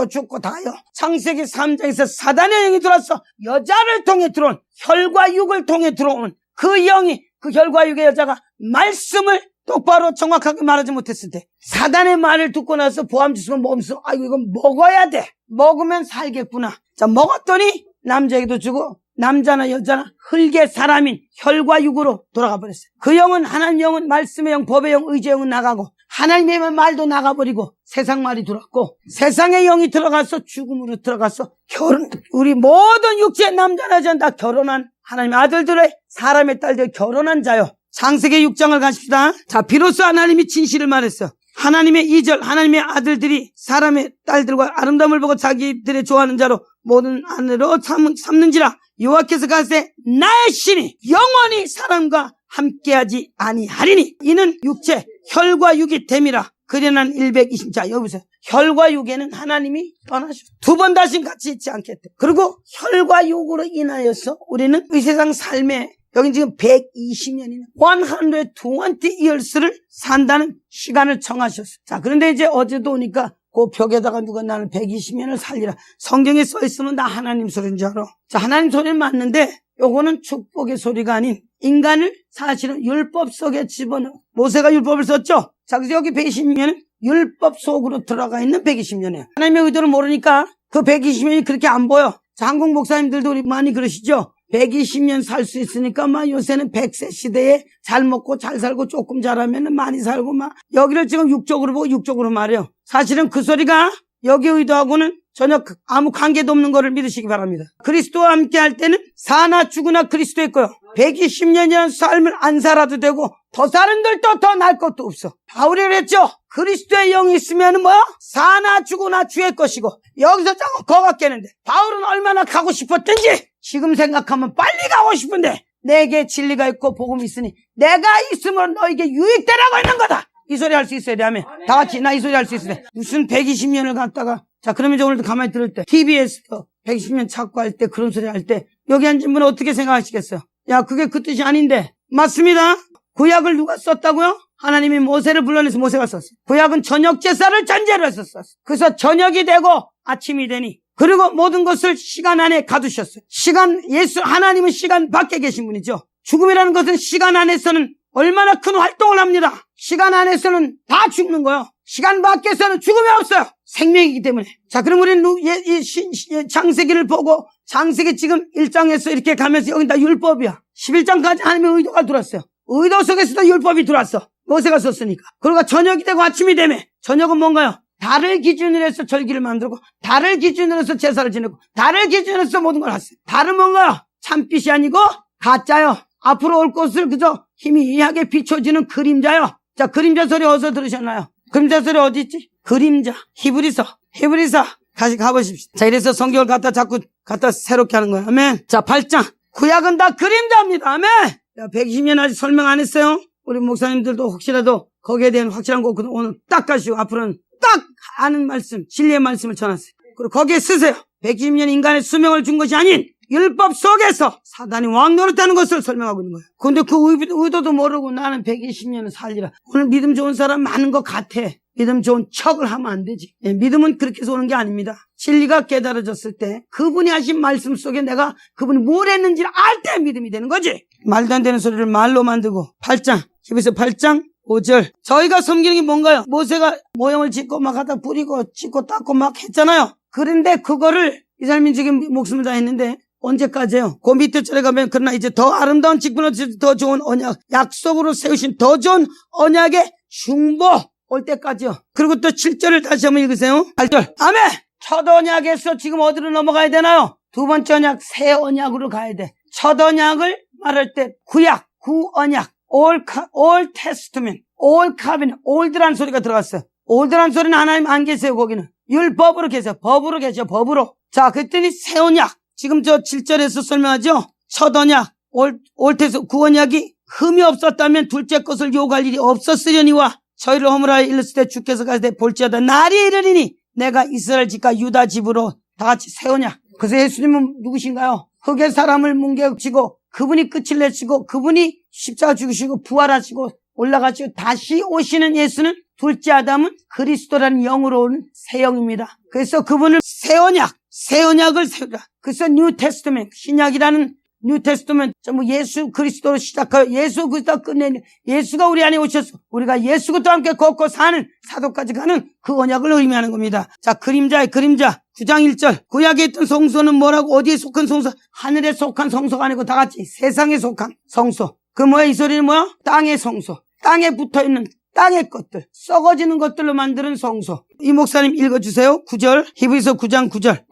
죽고 다요. 창세기 3장에서 사단의 영이 들어와서 여자를 통해 들어온 혈과 육을 통해 들어온 그 영이 그 혈과 육의 여자가 말씀을 똑바로 정확하게 말하지 못했을 때 사단의 말을 듣고 나서 보암지수가 몸소 아이고 이건 먹어야 돼. 먹으면 살겠구나. 자, 먹었더니 남자에게도 주고 남자나 여자나 흙의 사람인 혈과 육으로 돌아가 버렸어요. 그 영은 하나님 영은 말씀의 영, 법의 영, 의지의 영은 나가고 하나님의 말도 나가버리고 세상 말이 들어왔고 세상의 영이 들어가서 죽음으로 들어가서 우리 모든 육체의 남자나 여자는 다 결혼한 하나님의 아들들의 사람의 딸들 결혼한 자요. 창세기 6장을 가십시다. 자, 비로소 하나님이 진실을 말했어요. 하나님의 2절 하나님의 아들들이 사람의 딸들과 아름다움을 보고 자기들의 좋아하는 자로 모든 아내로 삼는지라. 여호와께서 가시되 나의 신이 영원히 사람과 함께하지 아니하리니 이는 육체 혈과 육이 됨이라. 그려난 120. 자, 여기 보세요. 혈과 육에는 하나님이 떠나셔. 두 번 다시 같이 있지 않겠대. 그리고 혈과 육으로 인하여서 우리는 이 세상 삶에 여기 지금 120년이나 120 years를 산다는 시간을 정하셨어요. 자, 그런데 이제 어제도 오니까 그 벽에다가 누가 나는 120년을 살리라. 성경에 써 있으면 나 하나님 소리인 줄 알아. 자, 하나님 소리는 맞는데 요거는 축복의 소리가 아닌 인간을 사실은 율법 속에 집어넣어. 모세가 율법을 썼죠. 자, 그래서 여기 120년은 율법 속으로 들어가 있는 120년이에요. 하나님의 의도를 모르니까 그 120년이 그렇게 안 보여. 자, 한국 목사님들도 우리 많이 그러시죠? 120년 살 수 있으니까 막 요새는 100세 시대에 잘 먹고 잘 살고 조금 잘하면 많이 살고 막 여기를 지금 육적으로 보고 육적으로 말해요. 사실은 그 소리가 여기 의도하고는 전혀 아무 관계도 없는 거를 믿으시기 바랍니다. 그리스도와 함께 할 때는 사나 죽으나 그리스도의 거요. 120년이라는 삶을 안 살아도 되고 더 사는 들도 더 날 것도 없어. 바울이 그랬죠. 그리스도의 영이 있으면 뭐야? 사나 죽으나 주의 것이고 여기서 자꾸 거각겠는데 바울은 얼마나 가고 싶었던지 지금 생각하면 빨리 가고 싶은데 내게 진리가 있고 복음이 있으니 내가 있으면 너에게 유익되라고 있는 거다. 이 소리 할 수 있어야 돼. 하면 다 같이 나 이 소리 할 수 있어야 돼. 무슨 120년을 갖다가 자 그러면 이제 오늘도 가만히 들을 때 TV에서 120년 찾고 할 때 그런 소리 할 때 여기 앉은 분은 어떻게 생각하시겠어요? 야 그게 그 뜻이 아닌데. 맞습니다. 구약을 누가 썼다고요? 하나님이 모세를 불러내서 모세가 썼어요. 구약은 저녁 제사를 전제로 해서 썼어요. 그래서 저녁이 되고 아침이 되니 그리고 모든 것을 시간 안에 가두셨어요. 하나님은 시간 밖에 계신 분이죠. 죽음이라는 것은 시간 안에서는 얼마나 큰 활동을 합니다. 시간 안에서는 다 죽는 거예요. 시간 밖에서는 죽음이 없어요. 생명이기 때문에. 자, 그럼 우리는 창세기를 보고 창세기 지금 1장에서 이렇게 가면서 여기 다 율법이야. 11장까지 하나님의 의도가 들어왔어요. 의도 속에서도 율법이 들어왔어. 모세가 썼으니까. 그러니까 저녁이 되고 아침이 되면 저녁은 뭔가요? 달을 기준으로 해서 절기를 만들고 달을 기준으로 해서 제사를 지내고 달을 기준으로 해서 모든 걸 했어요. 달은 뭔가요? 참빛이 아니고 가짜요. 앞으로 올 것을 그저 희미하게 비춰지는 그림자요. 자, 그림자 소리 어디서 들으셨나요? 그림자 소리 어디 있지? 그림자. 히브리서 다시 가보십시오. 자, 이래서 성경을 갖다 새롭게 하는 거예요. 아멘. 자, 8장. 구약은 다 그림자입니다. 아멘. 자, 120년 아직 설명 안 했어요. 우리 목사님들도 혹시라도 거기에 대한 확실한 거 오늘 딱 가시고 앞으로는 딱 아는 말씀, 진리의 말씀을 전하세요. 그리고 거기에 쓰세요. 120년 인간의 수명을 준 것이 아닌 율법 속에서 사단이 왕노릇하는 것을 설명하고 있는 거예요. 근데 그 의도도 모르고 나는 120년을 살리라. 오늘 믿음 좋은 사람 많은 것 같아. 믿음 좋은 척을 하면 안 되지. 믿음은 그렇게 해서 오는 게 아닙니다. 진리가 깨달아졌을 때 그분이 하신 말씀 속에 내가 그분이 뭘 했는지를 알 때 믿음이 되는 거지. 말도 안 되는 소리를 말로 만들고 8장, 히브리서 8장 5절. 저희가 섬기는 게 뭔가요? 모세가 모형을 짓고 막 하다 뿌리고 짓고 닦고 막 했잖아요. 그런데 그거를 이 사람이 지금 목숨을 다했는데 언제까지요? 그 밑에 절에 가면 그러나 이제 더 아름다운 직분을 더 좋은 언약, 약속으로 세우신 더 좋은 언약의 중보 올 때까지요. 그리고 또 7절을 다시 한번 읽으세요. 8절. 아멘! 첫 언약에서 지금 어디로 넘어가야 되나요? 두 번째 언약, 새 언약으로 가야 돼. 첫 언약을 말할 때 구약, 구언약, Old Testament, Old Covenant, Old란 소리가 들어갔어요. Old란 소리는 하나님 안 계세요, 거기는. 율법으로 계세요. 법으로 계셔, 법으로. 자, 그랬더니 새 언약. 지금 저 7절에서 설명하죠? 첫 언약, 올테서 구언약이 흠이 없었다면 둘째 것을 요구할 일이 없었으려니와 저희를 허물하여 일렀을 때 주께서 가시되 볼지어다 날이 이르리니 내가 이스라엘 집과 유다 집으로 다 같이 새 언약. 그래서 예수님은 누구신가요? 흙의 사람을 뭉개지고 그분이 끝을 내시고 그분이 십자가 죽으시고 부활하시고 올라가시고 다시 오시는 예수는 둘째 아담은 그리스도라는 영으로 오는 새 영입니다. 그래서 그분을 새 언약을 세우라. 그래서 뉴 테스트먼트, 신약이라는 뉴 테스트먼트, 전부 예수 그리스도로 시작하여 예수 그리스도 끝내는 예수가 우리 안에 오셔서 우리가 예수와 함께 걷고 사는 사도까지 가는 그 언약을 의미하는 겁니다. 자, 그림자의 그림자 9장 1절. 구약에 있던 성소는 뭐라고? 어디에 속한 성소? 하늘에 속한 성소가 아니고 다 같이 세상에 속한 성소. 그 뭐야? 이 소리는 뭐야? 땅의 성소. 땅에 붙어있는 땅의 것들, 썩어지는 것들로 만드는 성소. 이 목사님 읽어주세요. 9절, 히브리서 9장 9절.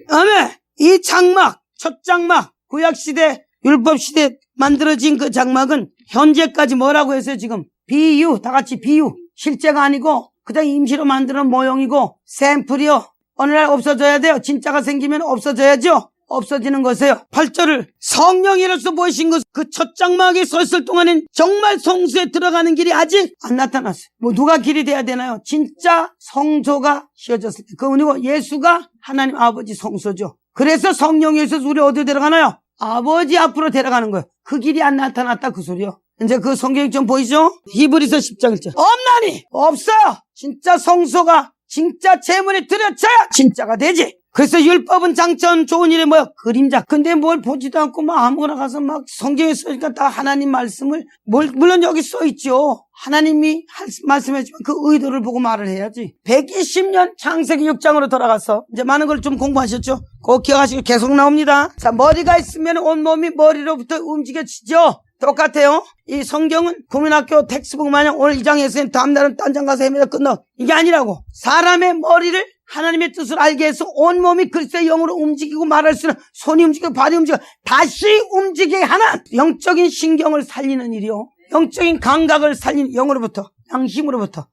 아멘. 이 장막, 첫 장막, 구약시대, 율법시대 만들어진 그 장막은 현재까지 뭐라고 했어요, 지금? 비유, 다 같이 비유. 실제가 아니고 그냥 임시로 만드는 모형이고 샘플이요. 어느 날 없어져야 돼요. 진짜가 생기면 없어져야죠. 없어지는 것이에요. 8절을 성령이로서 보이신 것, 그 첫 장막에 서 있을 동안엔 정말 성소에 들어가는 길이 아직 안 나타났어요. 뭐 누가 길이 돼야 되나요? 진짜 성소가 씌워졌을 때. 그리고 예수가 하나님 아버지 성소죠. 그래서 성령이 있어서 우리 어디로 데려가나요? 아버지 앞으로 데려가는 거예요. 그 길이 안 나타났다 그 소리요. 이제 그 성경이 좀 보이죠? 히브리서 10장 1절. 없나니? 없어요. 진짜 성소가 진짜 재물이 들여쳐야 진짜가 되지. 그래서 율법은 장점 좋은 일에 뭐야? 그림자. 근데 뭘 보지도 않고 막 아무거나 가서 막 성경에 써있으니까 다 하나님 말씀을 물론 여기 써있죠. 하나님이 말씀해주면 그 의도를 보고 말을 해야지. 120년 창세기 6장으로 돌아가서 이제 많은 걸 좀 공부하셨죠? 그거 기억하시고 계속 나옵니다. 자, 머리가 있으면 온몸이 머리로부터 움직여지죠. 똑같아요. 이 성경은 국민학교 텍스트북 마냥 오늘 이 장에서 다음날은 딴 장 가서 헤매다 끝나. 이게 아니라고. 사람의 머리를 하나님의 뜻을 알게 해서 온몸이 그리스도의 영으로 움직이고 말할 수 있는 손이 움직이고 발이 움직이고 다시 움직이게 하는 영적인 신경을 살리는 일이요. 영적인 감각을 살리는 영으로부터, 양심으로부터.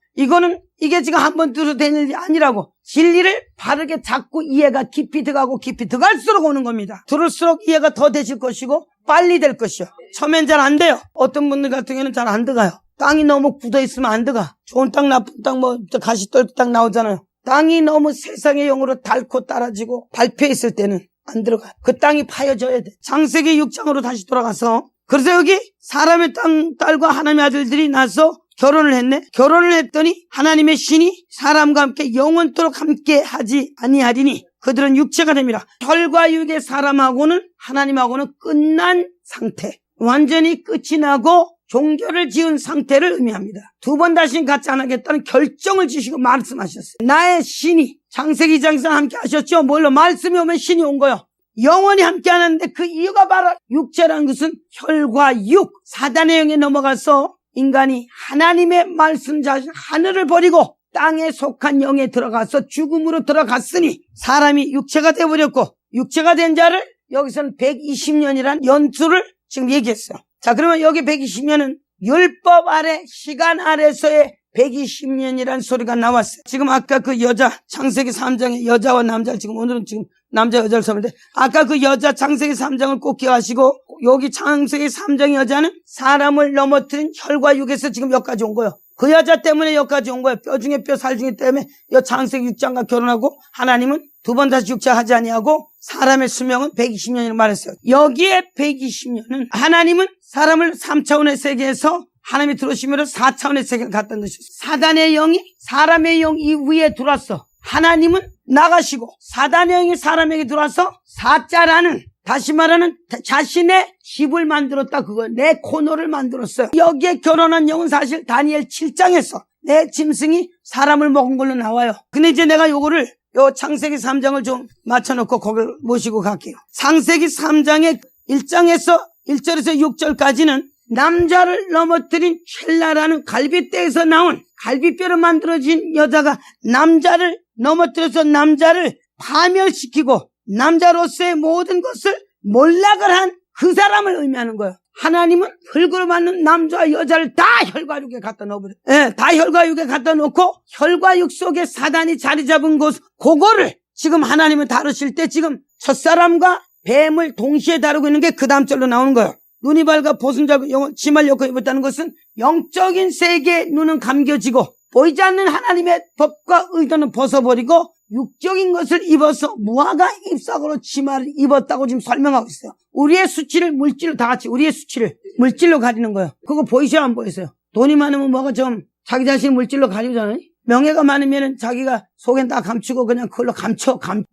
이게 지금 한 번 들어도 되는 일이 아니라고. 진리를 바르게 잡고 이해가 깊이 들어가고 깊이 들어갈수록 오는 겁니다. 들을수록 이해가 더 되실 것이고 빨리 될 것이요. 처음엔 잘 안 돼요. 어떤 분들 같은 경우는 잘 안 들어가요. 땅이 너무 굳어 있으면 안 들어가. 좋은 땅, 나쁜 땅, 가시떨기 땅 나오잖아요. 땅이 너무 세상의 영으로 닳고 따라지고 밟혀 있을 때는 안 들어가요. 그 땅이 파여져야 돼. 창세기 6장으로 다시 돌아가서 그래서 여기 사람의 딸과 하나님의 아들들이 나서 결혼을 했네. 결혼을 했더니 하나님의 신이 사람과 함께 영원토록 함께 하지 아니하리니 그들은 육체가 됩니다. 혈과 육의 사람하고는 하나님하고는 끝난 상태. 완전히 끝이 나고 종결을 지은 상태를 의미합니다. 두 번 다시는 같이 안 하겠다는 결정을 지시고 말씀하셨어요. 나의 신이 창세기 2장에서 함께 하셨죠. 뭘로? 말씀이 오면 신이 온 거예요. 영원히 함께 하는데 그 이유가 바로 육체라는 것은 혈과 육, 사단의 영에 넘어가서 인간이 하나님의 말씀 자신 하늘을 버리고 땅에 속한 영에 들어가서 죽음으로 들어갔으니 사람이 육체가 되어버렸고 육체가 된 자를 여기서는 120년이란 연수를 지금 얘기했어요. 자, 그러면 여기 120년은 율법 아래 시간 아래서의 120년이란 소리가 나왔어요. 지금 아까 그 여자 창세기 3장의 여자와 남자를 지금 오늘은 지금 남자 여자를 썼는데 아까 그 여자 창세기 3장을 꼭 기억하시고 여기 창세기 3장의 여자는 사람을 넘어뜨린 혈과 육에서 지금 여기까지 온 거예요. 그 여자 때문에 여기까지 온 거예요. 뼈 중에 뼈, 살 중에 때문에 여 창세기 6장과 결혼하고 하나님은 두 번 다시 육체하지 아니하고 사람의 수명은 120년이라고 말했어요. 여기에 120년은 하나님은 사람을 3차원의 세계에서 하나님이 들어오시면 4차원의 세계를 갖다 놓으셨어요. 사단의 영이 사람의 영 위에 들어왔어. 하나님은 나가시고 사단의 영이 사람에게 들어와서 사자라는 다시 말하는 자신의 집을 만들었다. 그거 내 코너를 만들었어요. 여기에 결혼한 영은 사실 다니엘 7장에서 내 짐승이 사람을 먹은 걸로 나와요. 근데 이제 내가 요거를 요 창세기 3장을 좀 맞춰놓고 거기를 모시고 갈게요. 창세기 3장의 1장에서 1절에서 6절까지는 남자를 넘어뜨린 첼라라는 갈빗대에서 나온 갈빗뼈로 만들어진 여자가 남자를 넘어뜨려서 남자를 파멸시키고 남자로서의 모든 것을 몰락을 한 그 사람을 의미하는 거예요. 하나님은 흙으로 만든 남자와 여자를 다 혈과 육에 갖다 넣어버려요. 예, 다 혈과 육에 갖다 놓고 혈과 육 속에 사단이 자리 잡은 곳 그거를 지금 하나님은 다루실 때 지금 첫사람과 뱀을 동시에 다루고 있는 게 그 다음 절로 나오는 거예요. 눈이 밝아 벗은 자고 치마를 엮어 입었다는 것은 영적인 세계의 눈은 감겨지고 보이지 않는 하나님의 법과 의도는 벗어버리고 육적인 것을 입어서 무화과 잎사귀로 치마를 입었다고 지금 설명하고 있어요. 우리의 수치를 물질로 다 같이 우리의 수치를 물질로 가리는 거예요. 그거 보이셔요 안 보이세요? 돈이 많으면 뭐가 좀 자기 자신 물질로 가리잖아요. 명예가 많으면 자기가 속엔 다 감추고 그냥 그걸로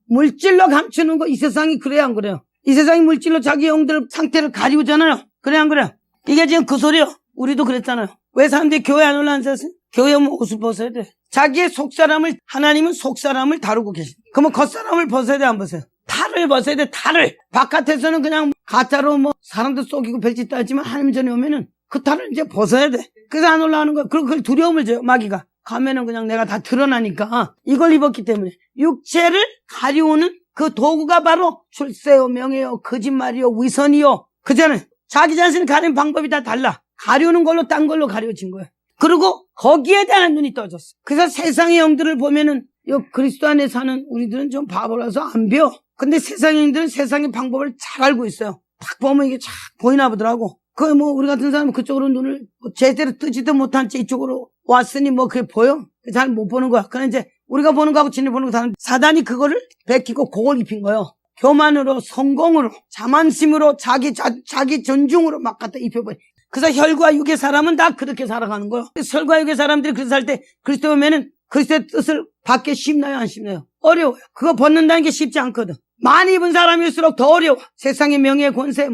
물질로 감추는 거 이 세상이 그래요 안 그래요? 이 세상이 물질로 자기 영들 상태를 가리우잖아요. 그래 안 그래요? 이게 지금 그 소리요. 우리도 그랬잖아요. 왜 사람들이 교회 안 올라앉았어요? 교회 오면 옷을 벗어야 돼. 자기의 속사람을 하나님은 속사람을 다루고 계십니다. 그러면 겉사람을 벗어야 돼 안 벗어요? 탈을 벗어야 돼. 탈을. 바깥에서는 그냥 가짜로 뭐 사람들 속이고 별짓 따지만 하나님 전에 오면은 그 탈을 이제 벗어야 돼. 그래서 안 올라오는 거야. 그리고 그걸 두려움을 줘요 마귀가. 가면은 그냥 내가 다 드러나니까 이걸 입었기 때문에 육체를 가리우는 그 도구가 바로 출세요, 명예요, 거짓말이요, 위선이요. 그잖아요. 자기 자신을 가리는 방법이 다 달라. 가리우는 걸로 딴 걸로 가려진 거예요. 그리고 거기에 대한 눈이 떠졌어. 그래서 세상의 영들을 보면은 요 그리스도 안에 사는 우리들은 좀 바보라서 안 배워. 근데 세상의 영들은 세상의 방법을 잘 알고 있어요. 딱 보면 이게 쫙 보이나 보더라고. 그 뭐 우리 같은 사람은 그쪽으로 눈을 제대로 뜨지도 못한 채 이쪽으로 왔으니 뭐 그게 보여? 잘 못 보는 거야. 그러나 이제 우리가 보는 거하고 진리 보는 거 다른 사단이 그거를 베끼고 그걸 입힌 거예요. 교만으로, 성공으로, 자만심으로, 자기 존중으로 막 갖다 입혀버려. 그래서 혈과 육의 사람은 다 그렇게 살아가는 거예요. 혈과 육의 사람들이 그렇게 살 때 그리스도 오면은 그리스도의 뜻을 받기 쉽나요? 안 쉽나요? 어려워요. 그거 벗는다는 게 쉽지 않거든. 많이 입은 사람일수록 더 어려워. 세상의 명예, 권세,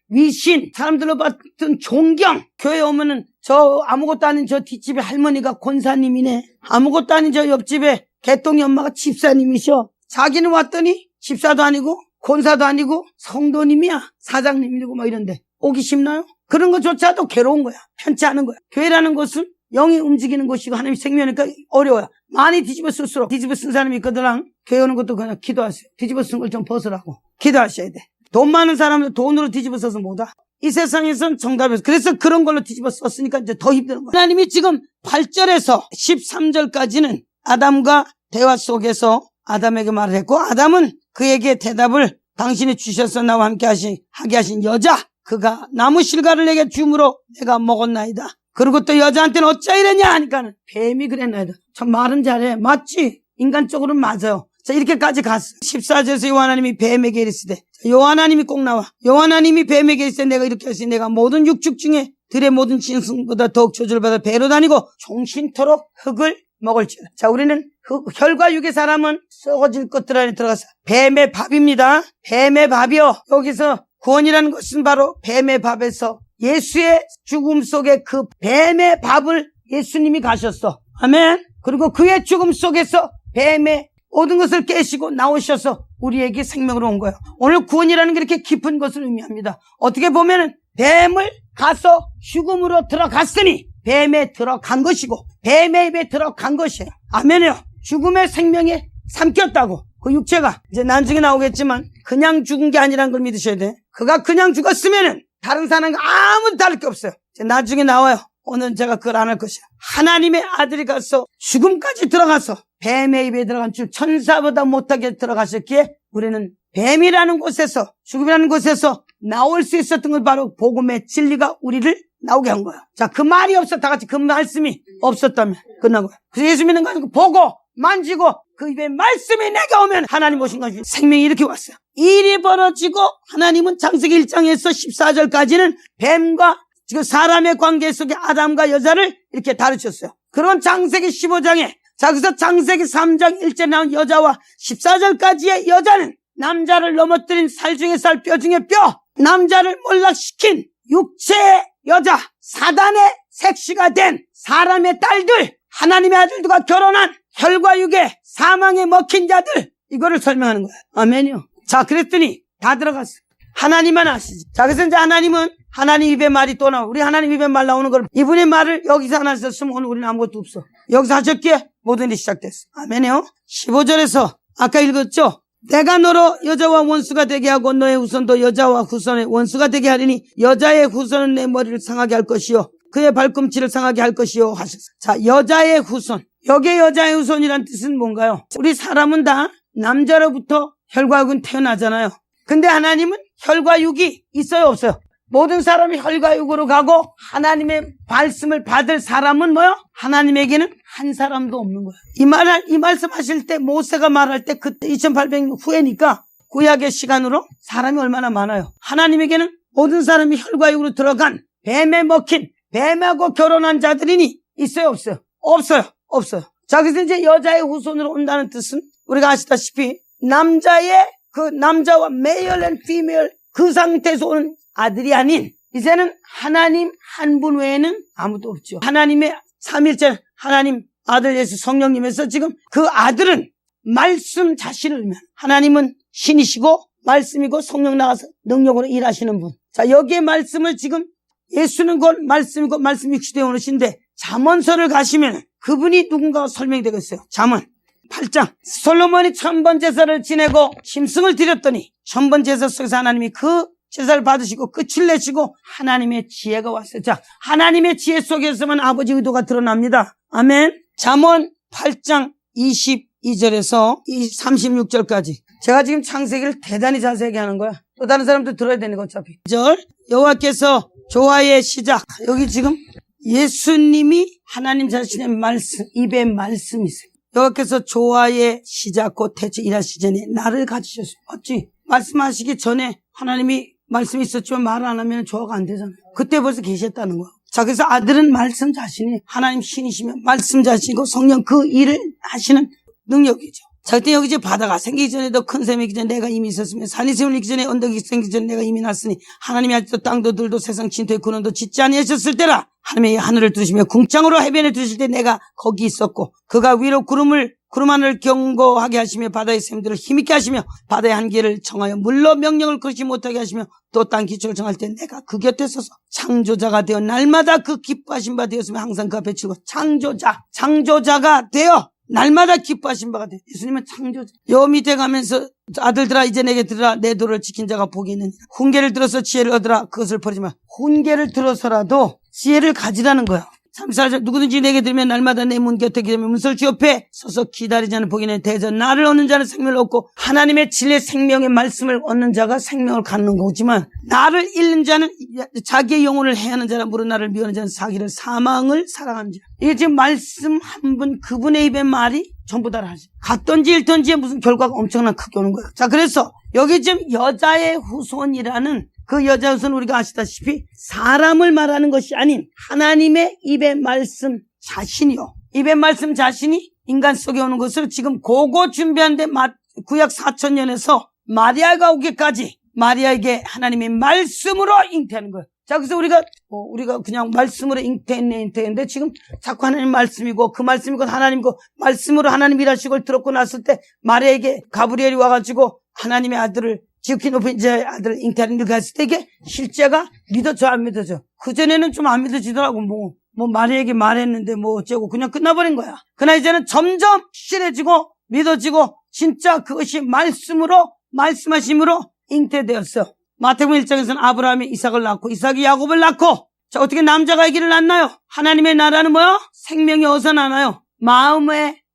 위신, 사람들로 받은 존경. 교회 오면은 저 아무것도 아닌 저 뒷집에 할머니가 권사님이네. 아무것도 아닌 저 옆집에 개똥이 엄마가 집사님이셔. 자기는 왔더니 집사도 아니고 권사도 아니고 성도님이야. 사장님이고 뭐 이런데 오기 쉽나요? 그런 것조차도 괴로운 거야. 편치 않은 거야. 교회라는 것은 영이 움직이는 곳이고 하나님이 생명이니까 어려워요. 많이 뒤집어 쓸수록 뒤집어 쓴 사람이 있거든. 교회 오는 것도 그냥 기도하세요. 뒤집어 쓴 걸 좀 벗으라고 기도하셔야 돼. 돈 많은 사람은 돈으로 뒤집어 써서 못와. 이 세상에선 정답이었어. 그래서 그런 걸로 뒤집어 썼으니까 이제 더 힘든 거야. 하나님이 지금 8절에서 13절까지는 아담과 대화 속에서 아담에게 말을 했고, 아담은 그에게 대답을 당신이 주셔서 나와 함께 하게 하신 여자, 그가 나무 실과를 내게 주므로 내가 먹었나이다. 그리고 또 여자한테는 어찌 이랬냐 하니까는 뱀이 그랬나이다. 참 말은 잘해. 맞지? 인간적으로는 맞아요. 자, 이렇게까지 갔어. 14절에서 여호와 하나님이 뱀에게 이르시되, 여호와 하나님이 꼭 나와. 여호와 하나님이 뱀에게 이르시되 내가 이렇게 하시니 내가 모든 육축 중에 들의 모든 짐승보다 더욱 저주를 받아 배로 다니고 종신토록 흙을 먹을지어다. 자, 우리는 혈과 육의 사람은 썩어질 것들 안에 들어가서 뱀의 밥입니다. 뱀의 밥이요. 여기서 구원이라는 것은 바로 뱀의 밥에서 예수의 죽음 속에 그 뱀의 밥을 예수님이 가셨어. 아멘. 그리고 그의 죽음 속에서 뱀의 모든 것을 깨시고 나오셔서 우리에게 생명으로 온 거예요. 오늘 구원이라는 게 이렇게 깊은 것을 의미합니다. 어떻게 보면은 뱀을 가서 죽음으로 들어갔으니 뱀에 들어간 것이고 뱀의 입에 들어간 것이에요. 아멘이요. 죽음의 생명에 삼켰다고. 그 육체가 이제 나중에 나오겠지만 그냥 죽은 게 아니라는 걸 믿으셔야 돼. 그가 그냥 죽었으면은 다른 사람과 아무도 다를 게 없어요. 이제 나중에 나와요. 오늘 제가 그걸 안 할 것이야. 하나님의 아들이 가서 죽음까지 들어가서 뱀의 입에 들어간 줄 천사보다 못하게 들어가셨기에 우리는 뱀이라는 곳에서, 죽음이라는 곳에서 나올 수 있었던 걸 바로 복음의 진리가 우리를 나오게 한 거야. 자, 그 말이 없어. 다 같이 그 말씀이 없었다면 끝난 거야. 그래서 예수 믿는 거 아니고 보고 만지고 그 입에 말씀이 내게 오면 하나님 오신 것이 생명이 이렇게 왔어요. 일이 벌어지고 하나님은 창세기 1장에서 14절까지는 뱀과 지금 사람의 관계 속에 아담과 여자를 이렇게 다루셨어요. 그런 창세기 15장에, 자, 그래서 창세기 3장 1절에 나온 여자와 14절까지의 여자는 남자를 넘어뜨린 살 중에 살, 뼈 중에 뼈, 남자를 몰락시킨 육체의 여자, 사단의 색시가 된 사람의 딸들, 하나님의 아들들과 결혼한 혈과 육의 사망에 먹힌 자들, 이거를 설명하는 거야. 아멘이요. 자, 그랬더니 다 들어갔어. 하나님만 아시지. 자, 그래서 이제 하나님은 하나님 입의 말이 또 나와. 우리 하나님 입의 말 나오는 걸 이분의 말을 여기서 하나 썼으면 오늘 우리는 아무것도 없어. 여기서 하셨기에 모든 일이 시작됐어. 아멘이요. 15절에서 아까 읽었죠? 내가 너로 여자와 원수가 되게 하고 너의 후손도 여자와 후손의 원수가 되게 하리니 여자의 후손은 내 머리를 상하게 할 것이요 그의 발꿈치를 상하게 할 것이요 하셨어요. 자, 여자의 후손. 여기에 여자의 후손이란 뜻은 뭔가요? 우리 사람은 다 남자로부터 혈과 육은 태어나잖아요. 근데 하나님은 혈과 육이 있어요, 없어요? 모든 사람이 혈과 육으로 가고 하나님의 말씀을 받을 사람은 뭐요? 하나님에게는 한 사람도 없는 거예요. 이 말씀하실 때 모세가 말할 때 그때 2800년 후에니까 구약의 시간으로 사람이 얼마나 많아요. 하나님에게는 모든 사람이 혈과 육으로 들어간 뱀에 먹힌 뱀하고 결혼한 자들이니 있어요, 없어요? 없어요. 자, 그래서 이제 여자의 후손으로 온다는 뜻은 우리가 아시다시피 남자의 그 남자와 male and female 그 상태에서 오는 아들이 아닌 이제는 하나님 한 분 외에는 아무도 없죠. 하나님의 삼일째 하나님 아들 예수 성령님에서 지금 그 아들은 말씀 자신을 의미합니다. 하나님은 신이시고 말씀이고 성령 나가서 능력으로 일하시는 분. 자, 여기에 말씀을 지금 예수는 곧 말씀이고 말씀 육시되어 오르신데 잠언서를 가시면 그분이 누군가가 설명이 되고 있어요. 잠언 8장. 솔로몬이 1000번 제사를 지내고 짐승을 드렸더니 1000번 제사 속에서 하나님이 그 제사를 받으시고 끝을 내시고 하나님의 지혜가 왔어요. 자, 하나님의 지혜 속에서만 아버지 의도가 드러납니다. 아멘. 잠언 8장 22절에서 36절까지. 제가 지금 창세기를 대단히 자세하게 하는 거야. 또 다른 사람도 들어야 되는 거 어차피. 1절. 여호와께서 조화의 시작. 여기 지금 예수님이 하나님 자신의 말씀, 입의 말씀이 있어요. 여호와께서 조화의 시작 곧 태초 일하시기 전에 나를 가지셨어요. 맞지? 말씀하시기 전에 하나님이 말씀이 있었지만 말 안 하면 조화가 안 되잖아요. 그때 벌써 계셨다는 거예요. 자, 그래서 아들은 말씀 자신이 하나님 신이시면 말씀 자신이고 성령 그 일을 하시는 능력이죠. 자, 그때 여기 이제 바다가 생기기 전에도 큰 샘이 있기 전에 내가 이미 있었으며 산이 세울 있기 전에 언덕이 생기기 전에 내가 이미 났으니 하나님이 아직도 땅도 들도 세상 진토의 근원도 짓지 아니하셨을 때라. 하나님이 하늘을 두시며 궁창으로 해변에 두실 때 내가 거기 있었고 그가 위로 구름 하늘을 경고하게 하시며 바다의 샘들을 힘있게 하시며 바다의 한계를 정하여 물로 명령을 그르지 못하게 하시며 또 땅 기초를 정할 때 내가 그 곁에 서서 창조자가 되어 날마다 그 기뻐하신 바 되었으며 항상 그 앞에 치고 창조자가 되어 날마다 기뻐하신 바가 돼. 예수님은 창조자. 요 밑에 가면서 아들들아 이제 내게 들으라. 내 도를 지킨 자가 복이 있느니라. 훈계를 들어서 지혜를 얻으라. 그것을 버리지 마. 훈계를 들어서라도 지혜를 가지라는 거야. 34절 누구든지 내게 들으면 날마다 내 문 곁에 기다리며 문설주 옆에 서서 기다리지 않는 복이 있는 대전 나를 얻는 자는 생명을 얻고 하나님의 진리의 생명의 말씀을 얻는 자가 생명을 갖는 거지만 나를 잃는 자는 자기의 영혼을 해하는 자라 무릇 나를 미워하는 자는 자기를 사망을 사랑하는 자. 이게 지금 말씀 한 분 그분의 입의 말이 전부 다라 하지. 갔던지 잃던지에 무슨 결과가 엄청난 크게 오는 거예요. 자, 그래서 여기 지금 여자의 후손이라는 그 여자 후손은 우리가 아시다시피 사람을 말하는 것이 아닌 하나님의 입의 말씀 자신이요. 입의 말씀 자신이 인간 속에 오는 것으로 지금 그거 준비하는데 구약 4000년에서 마리아가 오기까지 마리아에게 하나님의 말씀으로 잉태하는 거예요. 자, 그래서 우리가 그냥 말씀으로 잉태했는데 지금 자꾸 하나님 말씀이고 그 말씀이고 하나님이고 말씀으로 하나님 일하시고 걸 들었고 났을 때 마리아에게 가브리엘이 와가지고 하나님의 아들을 지극히 높은 제 아들을 잉태하는 일을 했을 때 이게 실제가 믿어져 안 믿어져? 그전에는 좀 안 믿어지더라고. 뭐 마리아에게 말했는데 뭐 어쩌고 그냥 끝나버린 거야. 그러나 이제는 점점 실해지고 믿어지고 진짜 그것이 말씀하심으로 잉태되었어. 마태복음 1장에서는 아브라함이 이삭을 낳고 이삭이 야곱을 낳고 자 어떻게 남자가 아기를 낳나요? 하나님의 나라는 뭐요? 생명이 어디서 나나요?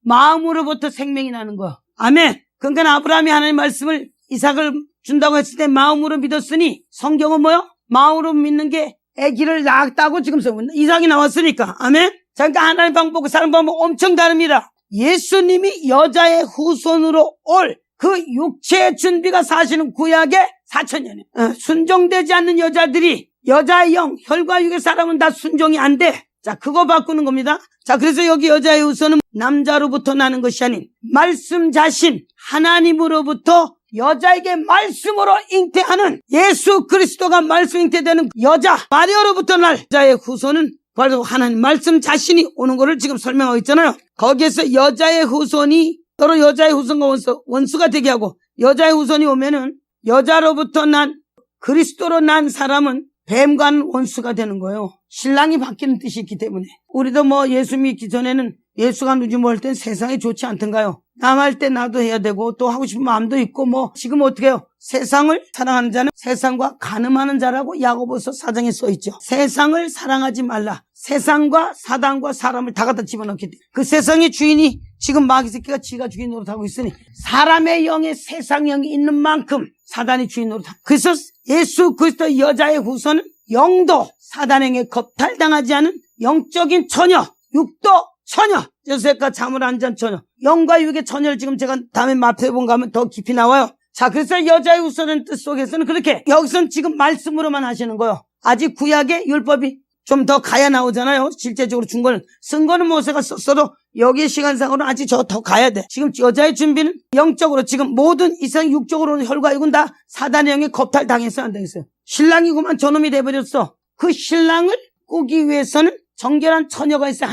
마음으로부터 생명이 나는 거야. 아멘. 그러니까 아브라함이 하나님의 말씀을 이삭을 준다고 했을 때 마음으로 믿었으니 성경은 뭐요? 마음으로 믿는 게 아기를 낳았다고 지금 써있는 이삭이 나왔으니까. 아멘. 자, 그러니까 하나님 방법, 사람 방법 엄청 다릅니다. 예수님이 여자의 후손으로 올 그 육체의 준비가 사실은 구약의 4000년에 순종되지 않는 여자들이 여자의 영, 혈과 육의 사람은 다 순종이 안 돼. 자, 그거 바꾸는 겁니다. 자, 그래서 여기 여자의 후손은 남자로부터 나는 것이 아닌 말씀 자신 하나님으로부터 여자에게 말씀으로 잉태하는 예수 그리스도가 말씀 잉태되는 여자 마리아로부터 날 여자의 후손은 바로 하나님 말씀 자신이 오는 거를 지금 설명하고 있잖아요. 거기에서 여자의 후손이 서로 여자의 후손과 원수가 되게 하고 여자의 후손이 오면은 여자로부터 난 그리스도로 난 사람은 뱀과는 원수가 되는 거예요. 신랑이 바뀌는 뜻이 있기 때문에. 우리도 뭐 예수 믿기 전에는 예수가 누지 뭐 할 땐 세상이 좋지 않던가요? 남할 때 나도 해야 되고 또 하고 싶은 마음도 있고 뭐 지금 어떻게 해요? 세상을 사랑하는 자는 세상과 간음하는 자라고 야고보서 4장에 써있죠. 세상을 사랑하지 말라. 세상과 사단과 사람을 다 갖다 집어넣기 때문에 그 세상의 주인이 지금 마귀 새끼가 지가 주인 노릇하고 있으니 사람의 영에 세상 영이 있는 만큼 사단이 주인 노릇하고 그래서 예수 그리스도 여자의 후손은 영도 사단에게 겁탈당하지 않은 영적인 처녀, 육도 처녀, 요셉과 잠을 안 잔 처녀, 영과 육의 처녀를 지금 제가 다음에 마태복음 가면 더 깊이 나와요. 자, 그래서 여자의 후손의 뜻 속에서는 그렇게 여기서는 지금 말씀으로만 하시는 거예요. 아직 구약의 율법이 좀 더 가야 나오잖아요. 실제적으로 준 거는 쓴 거는 모세가 썼어도 여기 시간상으로는 아직 더 가야 돼. 지금 여자의 준비는 영적으로 지금 모든 이상 육적으로는 혈과 육은 다 사단의 영에 겁탈 당했어요, 안 당했어요? 신랑이구만 저놈이 돼버렸어. 그 신랑을 꾸기 위해서는 정결한 처녀가 있어요.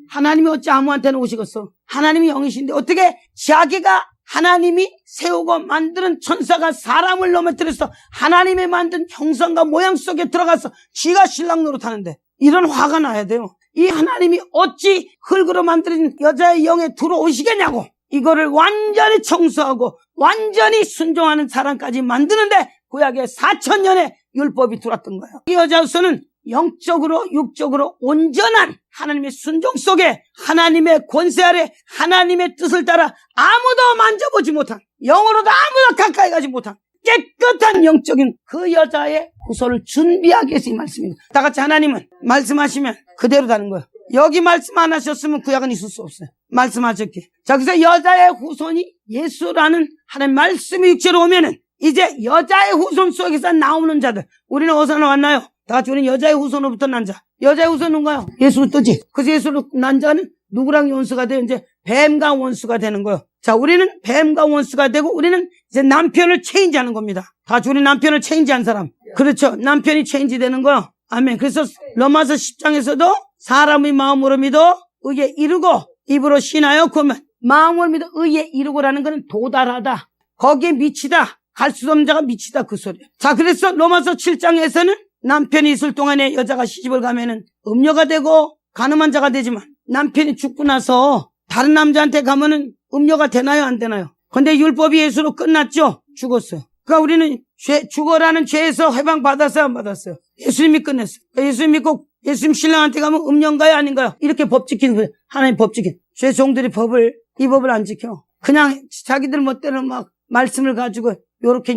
하나님이 어찌 아무한테는 오시겠어? 하나님이 영이신데 어떻게 자기가 하나님이 세우고 만드는 천사가 사람을 넘어뜨려서 하나님의 만든 형상과 모양 속에 들어가서 지가 신랑 노릇하는데 이런 화가 나야 돼요. 이 하나님이 어찌 흙으로 만든 여자의 영에 들어오시겠냐고. 이거를 완전히 청소하고 완전히 순종하는 사람까지 만드는데 구약의 4000년의 율법이 들어왔던 거예요. 이 여자로서는 영적으로 육적으로 온전한 하나님의 순종 속에 하나님의 권세 아래 하나님의 뜻을 따라 아무도 만져보지 못한 영으로도 아무도 가까이 가지 못한 깨끗한 영적인 그 여자의 후손을 준비하기 위해서 이 말씀입니다. 다 같이 하나님은 말씀하시면 그대로 다는 거예요. 여기 말씀 안 하셨으면 구약은 있을 수 없어요. 말씀하셨기에. 자, 그래서 여자의 후손이 예수라는 하나님 말씀이 육체로 오면은 이제 여자의 후손 속에서 나오는 자들 우리는 어디서 나왔나요? 다 같이 우리는 여자의 후손으로부터 난 자. 여자의 후손은 누가요? 예수로 뜨지. 그래서 예수로 난 자는 누구랑 원수가 돼요? 이제 뱀과 원수가 되는 거예요. 자, 우리는 뱀과 원수가 되고 우리는 이제 남편을 체인지하는 겁니다. 다 우리 남편을 체인지한 사람. 그렇죠. 남편이 체인지 되는 거예요. 아멘. 그래서 로마서 10장에서도 사람의 마음으로 믿어 의에 이르고 입으로 신하여 구하면 마음으로 믿어 의에 이르고라는 것은 도달하다. 거기에 미치다. 갈 수 없는 자가 미치다 그 소리예요. 자, 그래서 로마서 7장에서는 남편이 있을 동안에 여자가 시집을 가면은 음녀가 되고 가늠한 자가 되지만 남편이 죽고 나서 다른 남자한테 가면은 음녀가 되나요 안 되나요? 근데 율법이 예수로 끝났죠? 죽었어요. 그러니까 우리는 죽어라는 죄에서 해방받았어요 안 받았어요? 예수님이 끝냈어요. 그러니까 예수님 믿고 예수님 신랑한테 가면 음녀인가요 아닌가요? 이렇게 법 지키는 거예요. 하나님 법 지키는. 죄 종들이 이 법을 안 지켜. 그냥 자기들 멋대로 막 말씀을 가지고 요렇게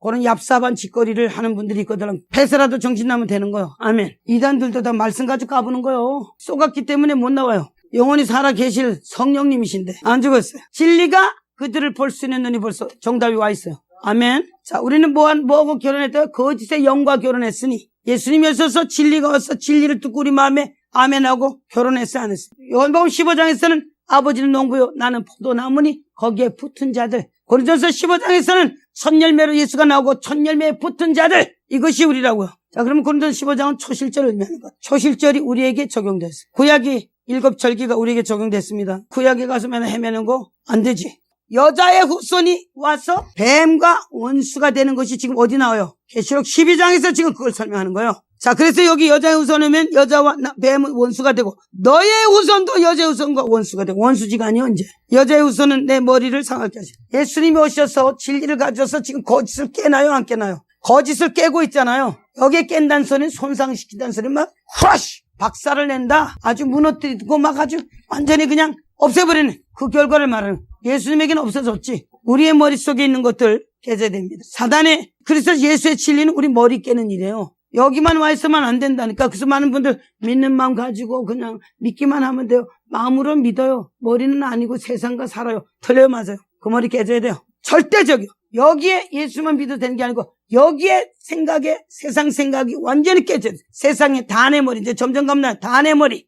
그런 얍삽한 짓거리를 하는 분들이 있거든. 패서라도 정신 나면 되는 거예요. 아멘. 이단들도 다 말씀 가지고 가보는 거예요. 쏘갔기 때문에 못 나와요. 영원히 살아 계실 성령님이신데 안 죽었어요. 진리가 그들을 볼 수 있는 눈이 벌써 정답이 와 있어요. 아멘. 자, 우리는 뭐하고 결혼했다고? 거짓의 영과 결혼했으니 예수님이 오셔서 진리가 와서 진리를 듣고 우리 마음에 아멘하고 결혼했어요 안 했어요? 요한복음 15장에서는 아버지는 농부요 나는 포도나무니 거기에 붙은 자들. 고린도서 15장에서는 첫 열매로 예수가 나오고 첫 열매에 붙은 자들, 이것이 우리라고요. 자, 그러면 고린도서 15장은 초실절을 의미하는 것. 초실절이 우리에게 적용됐어요. 구약이 7절기가 우리에게 적용됐습니다. 구약에 가서 맨날 헤매는 거 안 되지. 여자의 후손이 와서 뱀과 원수가 되는 것이 지금 어디 나와요? 계시록 12장에서 지금 그걸 설명하는 거예요. 자, 그래서 여기 여자의 후손이면 여자와 뱀은 원수가 되고 너의 후손도 여자의 후손과 원수가 되고 원수지간이 언제? 여자의 후손은 내 머리를 상하게 하시고 예수님이 오셔서 진리를 가져서 지금 거짓을 깨나요 안 깨나요? 거짓을 깨고 있잖아요. 여기에 깬다는 소리는 손상시킨다는 소리는 막 후라쉬 박살을 낸다. 아주 무너뜨리고 막 아주 완전히 그냥 없애버리는 그 결과를 말하는. 예수님에게는 없어졌지. 우리의 머릿속에 있는 것들 깨져야 됩니다. 사단의 그래서 예수의 진리는 우리 머리 깨는 일이에요. 여기만 와 있으면 안 된다니까. 그래서 많은 분들 믿는 마음 가지고 그냥 믿기만 하면 돼요. 마음으로 믿어요. 머리는 아니고 세상과 살아요. 틀려요 맞아요. 그 머리 깨져야 돼요. 절대적이요. 여기에 예수만 믿어도 되는 게 아니고 여기에 생각에 세상 생각이 완전히 깨져야 돼요. 세상에 단의 머리 이제 점점 가면 단의 머리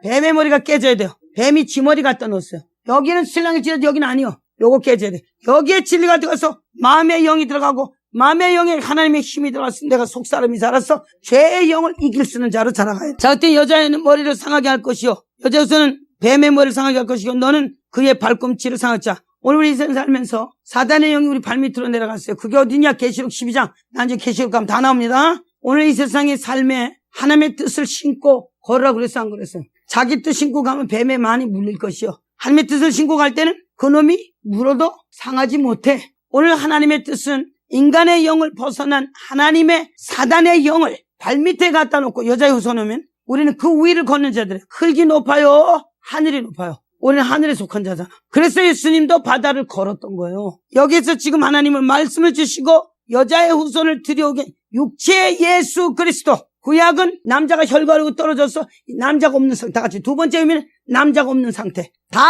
뱀의 머리가 깨져야 돼요. 뱀이 지 머리 갖다 놓았어요. 여기는 신랑이 찔러도 여기는 아니요. 요거 깨져야 돼. 여기에 진리가 들어가서 마음의 영이 들어가고 마음의 영에 하나님의 힘이 들어갔으면 내가 속사람이 살았어. 죄의 영을 이길 수 있는 자로 자라가야 돼. 자, 그때 여자는 머리를 상하게 할 것이요. 여자에서는 뱀의 머리를 상하게 할 것이고 너는 그의 발꿈치를 상할 자. 오늘 우리 인생 살면서 사단의 영이 우리 발밑으로 내려갔어요. 그게 어디냐? 계시록 12장. 난 이제 계시록 가면 다 나옵니다. 오늘 이 세상의 삶에 하나님의 뜻을 신고 걸으라고 그랬어 안 그랬어요? 자기 뜻 신고 가면 뱀에 많이 물릴 것이요. 하나님의 뜻을 신고 갈 때는 그놈이 물어도 상하지 못해. 오늘 하나님의 뜻은 인간의 영을 벗어난 하나님의 사단의 영을 발밑에 갖다 놓고 여자의 후손이면 우리는 그 위를 걷는 자들. 흙이 높아요? 하늘이 높아요? 우리는 하늘에 속한 자잖아. 그래서 예수님도 바다를 걸었던 거예요. 여기에서 지금 하나님은 말씀을 주시고 여자의 후손을 들여오게 육체의 예수 그리스도. 구약은 남자가 혈과로 떨어져서 남자가 없는 상태. 다 같이 두 번째 의미는 남자가 없는 상태. 다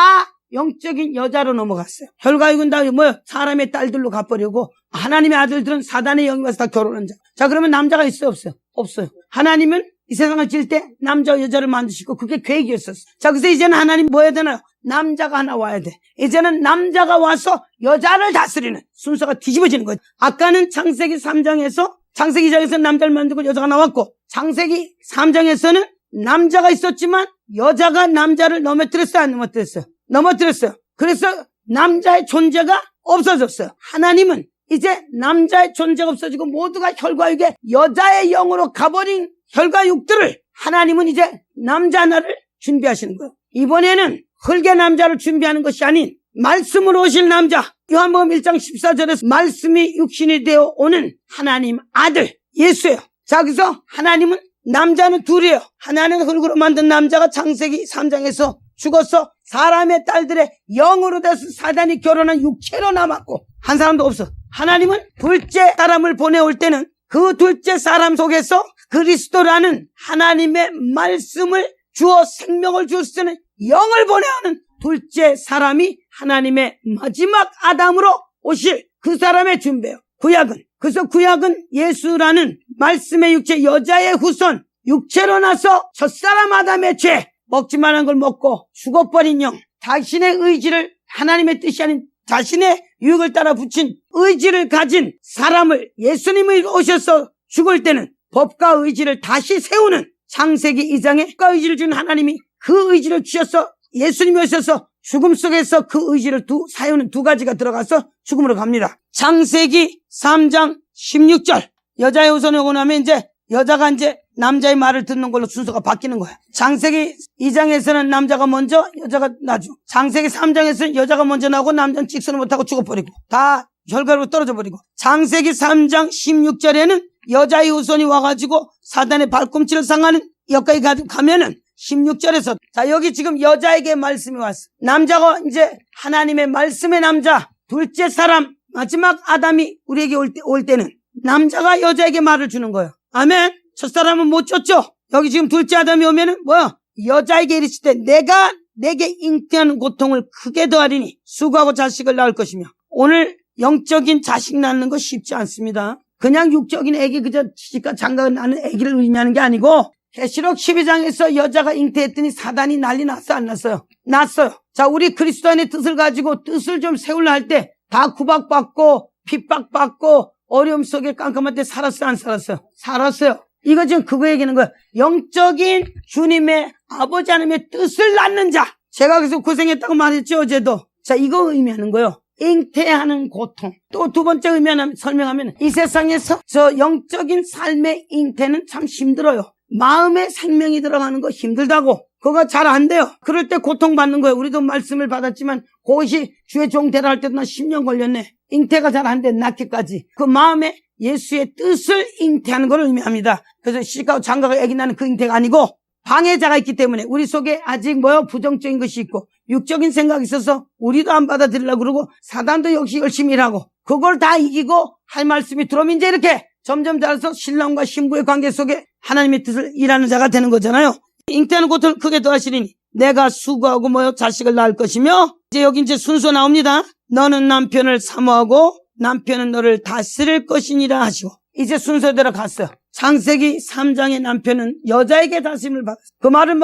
영적인 여자로 넘어갔어요. 혈과육은 다 사람의 딸들로 가버리고 하나님의 아들들은 사단의 영이 와서 다 결혼한 자. 자, 그러면 남자가 있어요 없어요? 없어요. 하나님은 이 세상을 지을 때 남자와 여자를 만드시고 그게 계획이었었어요. 자, 그래서 이제는 하나님 뭐 해야 되나요? 남자가 하나 와야 돼. 이제는 남자가 와서 여자를 다스리는 순서가 뒤집어지는 거예요. 아까는 창세기 3장에서 창세기 2장에서 남자를 만들고 여자가 나왔고 창세기 3장에서는 남자가 있었지만 여자가 남자를 넘어뜨렸어요 안 넘어뜨렸어요? 넘어뜨렸어요. 그래서 남자의 존재가 없어졌어요. 하나님은 이제 남자의 존재가 없어지고 모두가 혈과육에 여자의 영으로 가버린 혈과육들을 하나님은 이제 남자 하나를 준비하시는 거예요. 이번에는 흙의 남자를 준비하는 것이 아닌 말씀으로 오실 남자. 요한복음 1장 14절에서 말씀이 육신이 되어 오는 하나님 아들 예수예요. 자, 그래서 하나님은 남자는 둘이에요. 하나는 흙으로 만든 남자가 창세기 3장에서 죽어서 사람의 딸들의 영으로 돼서 사단이 결혼한 육체로 남았고 한 사람도 없어. 하나님은 둘째 사람을 보내올 때는 그 둘째 사람 속에서 그리스도라는 하나님의 말씀을 주어 생명을 줄 수 있는 영을 보내오는 둘째 사람이 하나님의 마지막 아담으로 오실 그 사람의 준비예요. 구약은. 그래서 구약은 예수라는 말씀의 육체 여자의 후손 육체로 나서 첫사람 아담의 죄 먹지 말한 걸 먹고 죽어버린 영, 자신의 의지를 하나님의 뜻이 아닌 자신의 유익을 따라 붙인 의지를 가진 사람을 예수님이 오셔서 죽을 때는 법과 의지를 다시 세우는 창세기 2장에 법과 의지를 준 하나님이 그 의지를 주셔서 예수님이 오셔서 죽음 속에서 그 의지를 사유는 두 가지가 들어가서 죽음으로 갑니다. 창세기 3장 16절. 여자의 후손이 오고 나면 이제 여자가 이제 남자의 말을 듣는 걸로 순서가 바뀌는 거예요. 창세기 2장에서는 남자가 먼저, 여자가 나중. 창세기 3장에서는 여자가 먼저 나오고 남자는 직선을 못하고 죽어버리고 다 혈관으로 떨어져 버리고. 창세기 3장 16절에는 여자의 후손이 와가지고 사단의 발꿈치를 상하는 여기까지 가면은 16절에서 자 여기 지금 여자에게 말씀이 왔어. 남자가 이제 하나님의 말씀의 남자 둘째 사람 마지막 아담이 우리에게 올 때는 남자가 여자에게 말을 주는 거예요. 아멘. 첫사람은 못 줬죠. 여기 지금 둘째 아담이 오면은 뭐야? 여자에게 이르실 때 내가 내게 잉태하는 고통을 크게 더하리니 수고하고 자식을 낳을 것이며. 오늘 영적인 자식 낳는 거 쉽지 않습니다. 그냥 육적인 애기 그저 시집가 장가가 나는 애기를 의미하는 게 아니고 계시록 12장에서 여자가 잉태했더니 사단이 난리 났어 안 났어요? 났어요. 자 우리 그리스도 안의 뜻을 가지고 뜻을 좀 세우려 할 때 다 구박받고 핍박받고 어려움 속에 깜깜할 때 살았어요 안 살았어요? 살았어요. 이거 지금 그거 얘기하는 거예요. 영적인 주님의 아버지 하나님의 뜻을 낳는 자. 제가 그래서 고생했다고 말했죠 어제도. 자 이거 의미하는 거예요. 잉태하는 고통. 또 두 번째 의미하면 설명하면 이 세상에서 저 영적인 삶의 잉태는 참 힘들어요. 마음의 생명이 들어가는 거 힘들다고. 그거 잘 안 돼요. 그럴 때 고통받는 거예요. 우리도 말씀을 받았지만 그것이 주의 종 되라 할 때도 나 10년 걸렸네. 잉태가 잘 안 돼. 낳기까지. 그 마음에 예수의 뜻을 잉태하는 걸 의미합니다. 그래서 시집가고 장가가 애기 낳는 그 잉태가 아니고 방해자가 있기 때문에 우리 속에 아직 부정적인 것이 있고 육적인 생각이 있어서 우리도 안 받아들이려고 그러고 사단도 역시 열심히 일하고 그걸 다 이기고 할 말씀이 들어오면 이제 이렇게 점점 자라서 신랑과 신부의 관계 속에 하나님의 뜻을 일하는 자가 되는 거잖아요. 잉태하는 고통을 크게 더하시리니 내가 수고하고 자식을 낳을 것이며 이제 여기 이제 순서 나옵니다. 너는 남편을 사모하고 남편은 너를 다스릴 것이니라 하시고 이제 순서대로 갔어요. 창세기 3장의 남편은 여자에게 다스림을 받았어요. 그 말을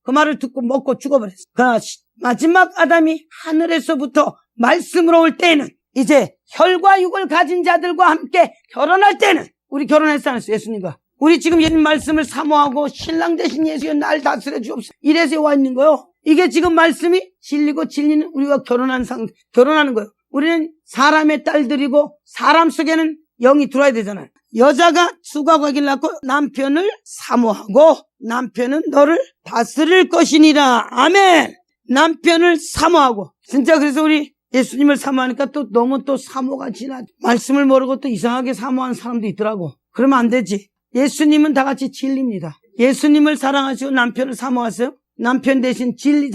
그 말을 듣고 먹고 죽어버렸어요. 그러나 마지막 아담이 하늘에서부터 말씀으로 올 때에는 이제 혈과 육을 가진 자들과 함께 결혼할 때는 우리 결혼했지 않았어요? 예수님과. 우리 지금 예수님 말씀을 사모하고 신랑 대신 예수여 날 다스려 주옵소서. 이래서 와 있는 거예요. 이게 지금 말씀이 진리고 진리는 우리가 결혼하는 거예요. 우리는 사람의 딸들이고 사람 속에는 영이 들어와야 되잖아요. 여자가 수고하고 아기를 낳고 남편을 사모하고 남편은 너를 다스릴 것이니라. 아멘. 남편을 사모하고. 진짜 그래서 우리 예수님을 사모하니까 또 너무 또 사모가 지나 말씀을 모르고 또 이상하게 사모하는 사람도 있더라고. 그러면 안 되지. 예수님은 다 같이 진리입니다. 예수님을 사랑하시고 남편을 사모하세요. 남편 대신 진리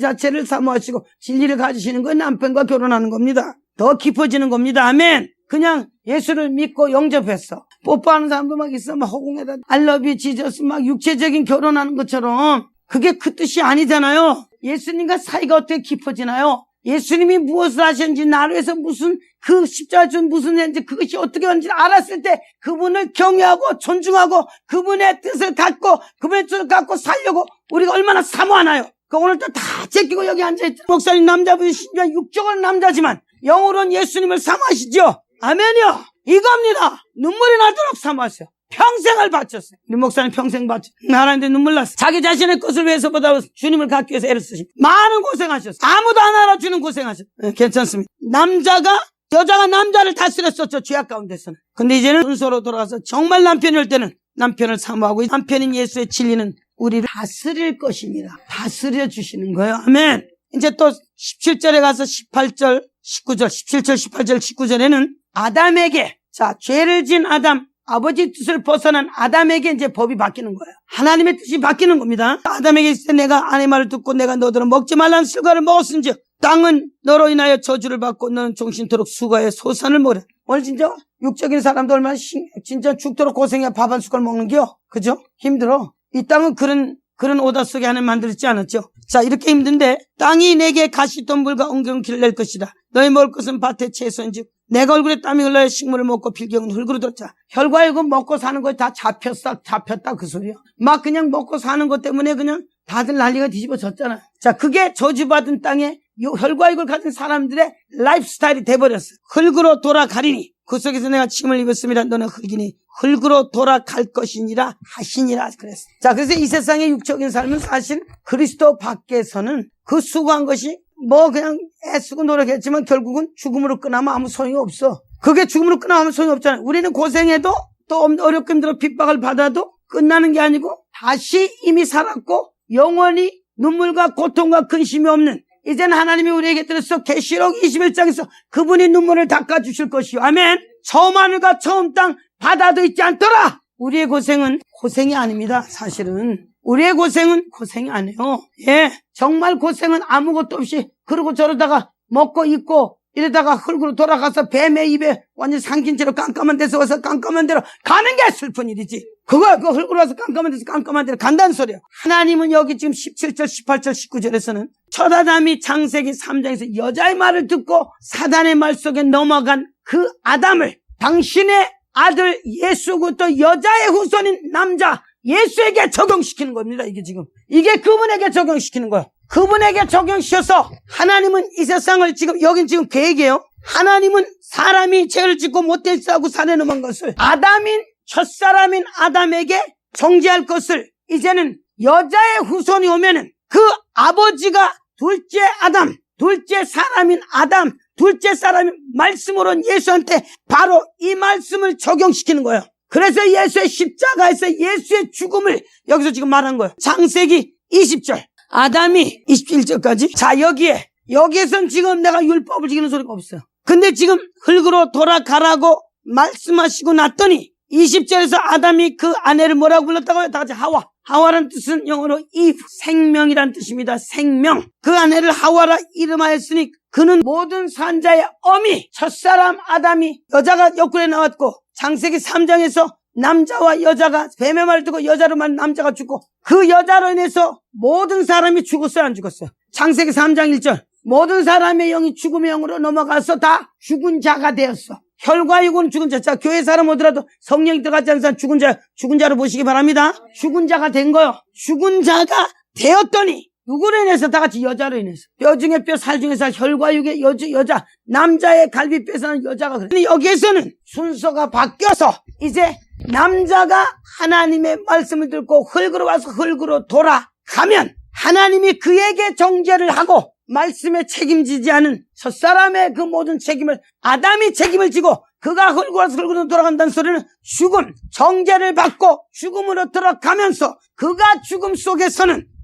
자체를 사모하시고 진리를 가지시는 건 남편과 결혼하는 겁니다. 더 깊어지는 겁니다. 아멘. 그냥 예수를 믿고 영접했어. 뽀뽀하는 사람도 막 있어. 막 허공에다 I love you Jesus 막 육체적인 결혼하는 것처럼 그게 그 뜻이 아니잖아요. 예수님과 사이가 어떻게 깊어지나요? 예수님이 무엇을 하셨는지 나를 위해서 무슨 그 십자가 준 무슨 했는지 그것이 어떻게 하는지 알았을 때 그분을 경외하고 존중하고 그분의 뜻을 갖고 그분의 뜻을 갖고 살려고 우리가 얼마나 사모하나요? 오늘도 다 제끼고 여기 앉아있죠. 목사님 남자분이 심지어 육적으로는 남자지만 영으로는 예수님을 사모하시죠. 아멘이요. 이겁니다. 눈물이 나도록 사모하세요. 평생을 바쳤어요. 우리 목사님 평생 바쳤어요. 하나님한테 눈물 났어요. 자기 자신의 것을 위해서보다 주님을 갖기 위해서 애를 쓰시고 많은 고생하셨어요. 아무도 안 알아주는 고생하셨어요. 괜찮습니다. 여자가 남자를 다스렸었죠. 죄악 가운데서는. 근데 이제는 순서로 돌아가서 정말 남편이 올 때는 남편을 사모하고 남편인 예수의 진리는 우리를 다스릴 것입니다. 다스려 주시는 거예요. 아멘. 이제 또 17절에 가서 18절, 19절, 17절, 18절, 19절에는 아담에게 죄를 지은 아담 아버지 뜻을 벗어난 아담에게 이제 법이 바뀌는 거예요. 하나님의 뜻이 바뀌는 겁니다. 아담에게 있을 때 내가 아내 말을 듣고 내가 너더러 먹지 말라는 실과를 먹었은즉 땅은 너로 인하여 저주를 받고 너는 종신토록 수고하여 소산을 먹으라. 오늘 진짜 육적인 사람도 얼마나 진짜 죽도록 고생해야 밥 한 숟갈 먹는겨. 그죠? 힘들어. 이 땅은 그런 오다 속에 하나님 만들었지 않았죠. 이렇게 힘든데 땅이 내게 가시덤불과 엉겅퀴를 낼 것이다. 너희 먹을 것은 밭의 채소인즉 내가 얼굴에 땀이 흘러야 식물을 먹고 필경은 흙으로 뒀자. 혈과 육은 먹고 사는 거 다 잡혔다 그 소리야. 막 그냥 먹고 사는 것 때문에 그냥 다들 난리가 뒤집어졌잖아. 자, 그게 저주받은 땅에 혈과육을 가진 사람들의 라이프 스타일이 돼버렸어. 흙으로 돌아가리니 그 속에서 내가 침을 입었습니다. 너는 흙이니 흙으로 돌아갈 것이니라 하시니라 그랬어. 자, 그래서 이 세상의 육적인 삶은 사실 그리스도 밖에서는 그 수고한 것이 뭐 그냥 애쓰고 노력했지만 결국은 죽음으로 끝나면 아무 소용이 없어. 그게 죽음으로 끝나면 아무 소용이 없잖아. 우리는 고생해도 또 어렵게 힘들어 핍박을 받아도 끝나는 게 아니고 다시 이미 살았고 영원히 눈물과 고통과 근심이 없는, 이제는 하나님이 우리에게 들어서 계시록 21장에서 그분이 눈물을 닦아주실 것이요. 아멘. 처음 하늘과 처음 땅 바다도 있지 않더라. 우리의 고생은 고생이 아닙니다. 사실은 우리의 고생은 고생이 아니에요. 예, 정말 고생은 아무것도 없이 그러고 저러다가 먹고 입고 이러다가 흙으로 돌아가서 뱀의 입에 완전 삼킨 채로 깜깜한 데서 와서 깜깜한 데로 가는 게 슬픈 일이지. 그 흙으로 와서 깜깜한 데서 깜깜한 데로 간다는 소리야. 하나님은 여기 지금 17절, 18절, 19절에서는 첫 아담이 창세기 3장에서 여자의 말을 듣고 사단의 말 속에 넘어간 그 아담을 당신의 아들 예수고 또 여자의 후손인 남자 예수에게 적용시키는 겁니다. 이게 그분에게 적용시키는 거야. 그분에게 적용시켜서 하나님은 이 세상을 여긴 지금 계획이에요. 하나님은 사람이 죄를 짓고 못된 싸고 산에 넘은 것을 첫사람인 아담에게 정죄할 것을 이제는 여자의 후손이 오면은 그 아버지가 둘째 아담, 둘째 사람인 아담, 둘째 사람인 말씀으로 예수한테 바로 이 말씀을 적용시키는 거예요. 그래서 예수의 십자가에서 예수의 죽음을 여기서 지금 말한 거예요. 창세기 20절. 아담이 21절까지. 자, 여기에선 지금 내가 율법을 지키는 소리가 없어요. 근데 지금 흙으로 돌아가라고 말씀하시고 났더니 20절에서 아담이 그 아내를 뭐라고 불렀다고요? 다 같이 하와. 하와라는 뜻은 영어로 eve, 생명이란 뜻입니다. 생명. 그 아내를 하와라 이름하였으니 그는 모든 산자의 어미. 첫사람 아담이 여자가 옆구리에 나왔고 창세기 3장에서 남자와 여자가 뱀의 말을 듣고 여자로 만 남자가 죽고 그 여자로 인해서 모든 사람이 죽었어요, 안 죽었어요? 창세기 3장 1절. 모든 사람의 영이 죽음의 영으로 넘어가서 다 죽은 자가 되었어. 혈과 육은 죽은 자. 자, 교회 사람 오더라도 성령이 들어가지 않는 사람 죽은 자로 보시기 바랍니다. 죽은 자가 된 거요. 죽은 자가 되었더니 누구로 인해서? 다 같이 여자로 인해서. 뼈 중에 뼈, 살 중에 살, 혈과 육의 여자, 남자의 갈비뼈에서는 여자가 그래. 근데 여기에서는 순서가 바뀌어서 이제 남자가 하나님의 말씀을 듣고 흙으로 와서 흙으로 돌아가면 하나님이 그에게 정죄를 하고 말씀에 책임지지 않은 첫사람의 그 모든 책임을 아담이 책임을 지고 그가 흙으로 와서 흙으로 돌아간다는 소리는 죽음, 정죄를 받고 죽음으로 들어가면서 그가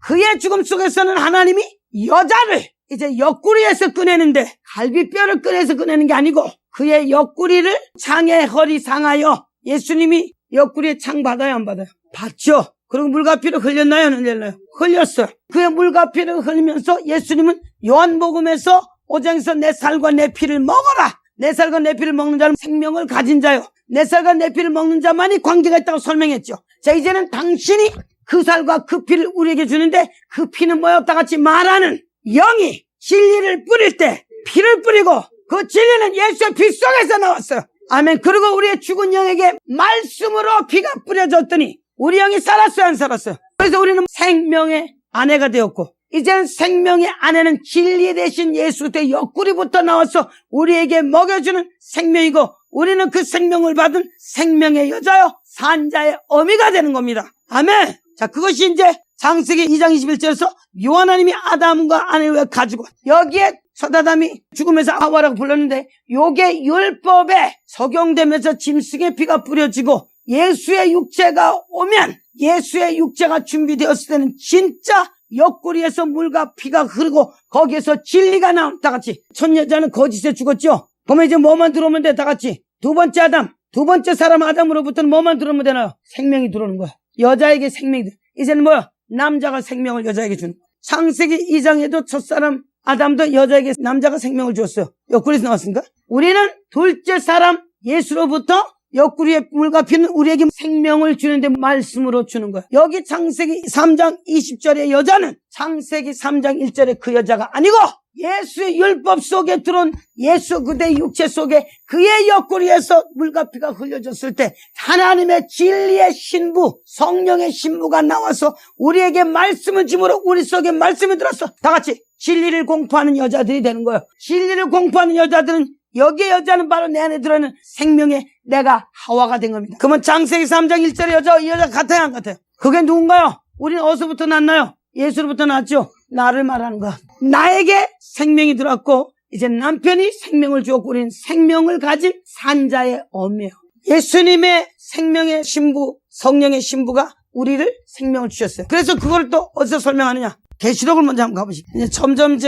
그의 죽음 속에서는 하나님이 여자를 이제 옆구리에서 꺼내는데 갈비뼈를 꺼내서 꺼내는 게 아니고 그의 옆구리를 창의 허리 상하여 예수님이 옆구리에 창 받아요, 안 받아요? 받죠. 그리고 물과 피를 흘렸나요, 안 흘렸나요? 흘렸어요. 그의 물과 피를 흘리면서 예수님은 요한복음에서 5장에서 내 살과 내 피를 먹어라. 내 살과 내 피를 먹는 자는 생명을 가진 자요. 내 살과 내 피를 먹는 자만이 관계가 있다고 설명했죠. 자, 이제는 당신이 그 살과 그 피를 우리에게 주는데 그 피는 뭐였다 같이 말하는 영이 진리를 뿌릴 때 피를 뿌리고 그 진리는 예수의 피 속에서 나왔어요. 아멘. 그리고 우리의 죽은 영에게 말씀으로 피가 뿌려졌더니 우리 영이 살았어요, 안 살았어요? 그래서 우리는 생명의 아내가 되었고 이제는 생명의 아내는 진리 대신 예수 때 옆구리부터 나와서 우리에게 먹여주는 생명이고 우리는 그 생명을 받은 생명의 여자요 산자의 어미가 되는 겁니다. 아멘. 자, 그것이 이제 창세기 2장 21절에서 요 하나님이 아담과 아내를 가지고 여기에 첫 아담이 죽으면서 하와라고 불렀는데 요게 율법에 적용되면서 짐승의 피가 뿌려지고 예수의 육체가 오면 예수의 육체가 준비되었을 때는 진짜 옆구리에서 물과 피가 흐르고 거기에서 진리가 나온 다 같이 첫 여자는 거짓에 죽었죠. 그러면 이제 뭐만 들어오면 돼? 다 같이 두 번째 아담, 두 번째 사람 아담으로부터는 뭐만 들어오면 되나요? 생명이 들어오는 거야. 여자에게 생명이 들어. 이제는 뭐야? 남자가 생명을 여자에게 주는 거야. 창세기 2장에도 첫사람 아담도 여자에게 남자가 생명을 주었어요. 옆구리에서 나왔습니까? 우리는 둘째 사람 예수로부터 옆구리의 물과 피는 우리에게 생명을 주는데 말씀으로 주는 거야. 여기 창세기 3장 20절의 여자는 창세기 3장 1절의 그 여자가 아니고 예수의 율법 속에 들어온 예수 그대의 육체 속에 그의 옆구리에서 물과 피가 흘려졌을 때 하나님의 진리의 신부, 성령의 신부가 나와서 우리에게 말씀을 주므로 우리 속에 말씀이 들었어. 다 같이 진리를 공포하는 여자들이 되는 거예요. 진리를 공포하는 여자들은, 여기에 여자는 바로 내 안에 들어있는 생명의 내가 하와가 된 겁니다. 그러면 창세기 3장 1절의 이 여자 같아요, 안 같아요? 그게 누군가요? 우리는 어디서부터 났나요? 예수로부터 났죠. 나를 말하는 것. 나에게 생명이 들어왔고 이제 남편이 생명을 주었고 우리는 생명을 가진 산자의 어미예요. 예수님의 생명의 신부, 성령의 신부가 우리를 생명을 주셨어요. 그래서 그걸 또 어디서 설명하느냐? 계시록을 먼저 한번 가보시죠. 이제 점점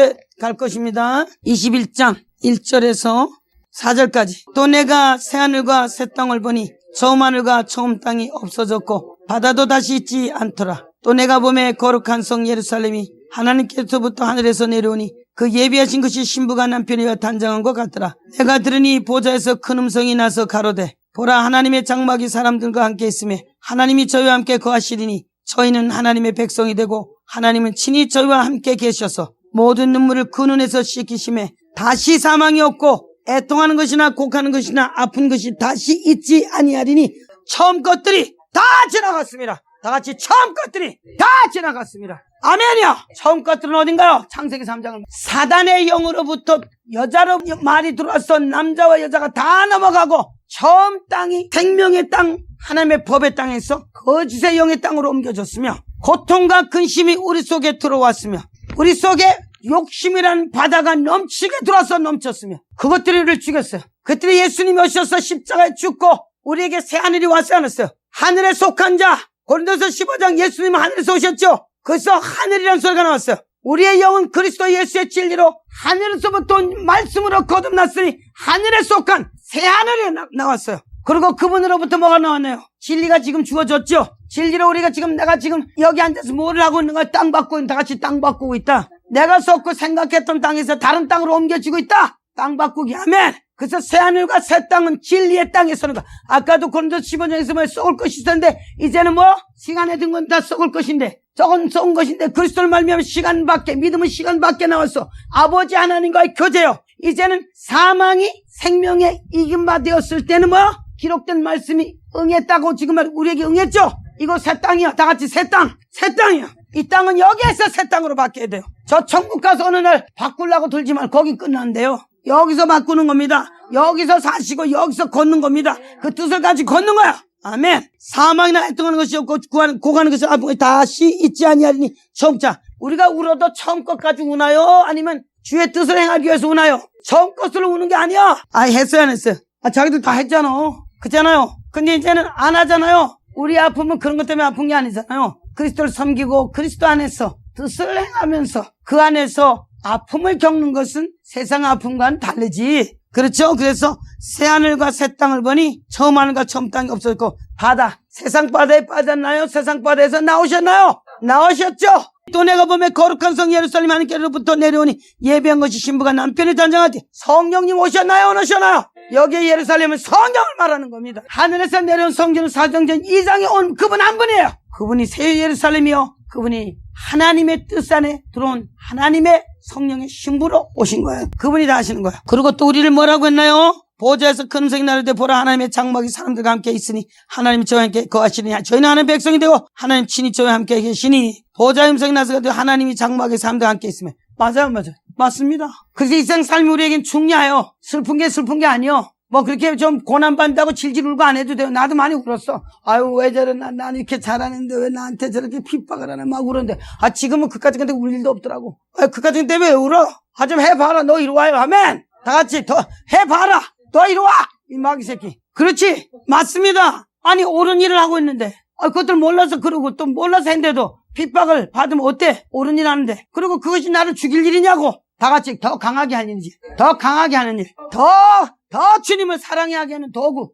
갈 것입니다. 21장 1절에서 4절까지. 또 내가 새하늘과 새 땅을 보니 처음 하늘과 처음 땅이 없어졌고 바다도 다시 있지 않더라. 또 내가 보매 거룩한 성 예루살렘이 하나님께서부터 하늘에서 내려오니 그 예비하신 것이 신부가 남편이와 단장한 것 같더라. 내가 들으니 보좌에서 큰 음성이 나서 가로되 보라, 하나님의 장막이 사람들과 함께 있으며 하나님이 저희와 함께 거하시리니 저희는 하나님의 백성이 되고 하나님은 친히 저희와 함께 계셔서 모든 눈물을 그 눈에서 씻기심에 다시 사망이 없고 애통하는 것이나 곡하는 것이나 아픈 것이 다시 있지 아니하리니 처음 것들이 다 지나갔습니다. 다 같이 처음 것들이 다 지나갔습니다. 아멘이요. 처음 것들은 어딘가요? 창세기 3장을 사단의 영으로부터 여자로 말이 들어와서 남자와 여자가 다 넘어가고 처음 땅이 생명의 땅, 하나님의 법의 땅에서 거짓의 영의 땅으로 옮겨졌으며 고통과 근심이 우리 속에 들어왔으며 우리 속에 욕심이라는 바다가 넘치게 들어와서 넘쳤으며 그것들이 우리를 죽였어요. 그들이 예수님이 오셔서 십자가에 죽고 우리에게 새하늘이 왔지 않았어요. 하늘에 속한 자, 고린도서 15장 예수님은 하늘에서 오셨죠. 그래서 하늘이라는 소리가 나왔어요. 우리의 영은 그리스도 예수의 진리로 하늘에서부터 말씀으로 거듭났으니 하늘에 속한 새하늘이 나왔어요. 그리고 그분으로부터 뭐가 나왔나요? 진리가 지금 주어졌죠. 진리로 우리가 내가 지금 여기 앉아서 뭐를 하고 있는 거야? 땅 바꾸고, 다 같이 땅 바꾸고 있다. 내가 썩고 생각했던 땅에서 다른 땅으로 옮겨지고 있다. 땅 바꾸기. 아멘. 그래서 새하늘과 새 땅은 진리의 땅에 서는 거. 아까도 고린도 15장에서 뭐 썩을 것이 있었는데 이제는 뭐 시간에 든 건 다 썩을 것인데 저건 썩은 것인데 그리스도를 말미암아 시간밖에, 믿음은 시간밖에 나왔어. 아버지 하나님과의 교제요. 이제는 사망이 생명에 이긴바 되었을 때는 뭐 기록된 말씀이 응했다고 지금 우리에게 응했죠. 이거 새 땅이야. 다 같이 새 땅, 새 땅이야. 이 땅은 여기에서 새 땅으로 바뀌어야 돼요. 저 천국 가서 어느 날 바꾸려고 들지만 거기 끝난대요. 여기서 바꾸는 겁니다. 여기서 사시고 여기서 걷는 겁니다. 그 뜻을 가지고 걷는 거야. 아멘. 사망이나 애통하는 것이 없고 고가는 것이 아프고 다시 있지 아니하리니 처음자. 우리가 울어도 처음 것 가지고 우나요? 아니면 주의 뜻을 행하기 위해서 우나요? 처음 것으로 우는 게 아니야. 했어요, 안 했어요? 자기들 다 했잖아. 그렇잖아요. 근데 이제는 안 하잖아요. 우리 아픔은 그런 것 때문에 아픈 게 아니잖아요. 그리스도를 섬기고 그리스도 안에서 뜻을 행하면서 그 안에서 아픔을 겪는 것은 세상 아픔과는 다르지. 그렇죠? 그래서 새하늘과 새 땅을 보니 처음 하늘과 처음 땅이 없어졌고 바다, 세상 바다에 빠졌나요? 세상 바다에서 나오셨나요? 나오셨죠? 또 내가 보면 거룩한 성 예루살렘 하나님께로부터 내려오니 예비한 것이 신부가 남편을 단장하되 성령님 오셨나요? 안 오셨나요? 여기에 예루살렘은 성령을 말하는 겁니다. 하늘에서 내려온 성전은 사정전 2장에 온 그분 한 분이에요. 그분이 새 예루살렘이요. 그분이 하나님의 뜻 안에 들어온 하나님의 성령의 신부로 오신 거예요. 그분이 다 하시는 거예요. 그리고 또 우리를 뭐라고 했나요? 보좌에서 큰 음성이 나를 때 보라, 하나님의 장막이 사람들과 함께 있으니 하나님이 저와 함께 거하시니 저희는 하나님의 백성이 되고 하나님 친히 저와 함께 계시니 보좌의 음성이 나서 하나님이 장막에 사람들과 함께 있으면 맞아요. 맞습니다. 그래서 이 세상 삶이 우리에겐 중요해요. 슬픈 게 아니요. 뭐 그렇게 좀 고난받는다고 질질 울고 안 해도 돼요. 나도 많이 울었어. 아유 왜 저러나, 난 이렇게 잘하는데 왜 나한테 저렇게 핍박을 하나 막 울었는데 지금은 그까짓 건데 울 일도 없더라고. 그까짓 건데 왜 울어? 좀 해봐라. 너 이리 와요. 아멘. 다 같이 더 해봐라. 너 이리 와. 이 마귀 새끼. 그렇지. 맞습니다. 아니 옳은 일을 하고 있는데 그것들 몰라서 그러고 또 몰라서 했는데도 핍박을 받으면 어때? 옳은 일 하는데. 그리고 그것이 나를 죽일 일이냐고. 다 같이 더 강하게 하는 일. 더 강하게 하는 일. 더 주님을 사랑하게 하는 도구.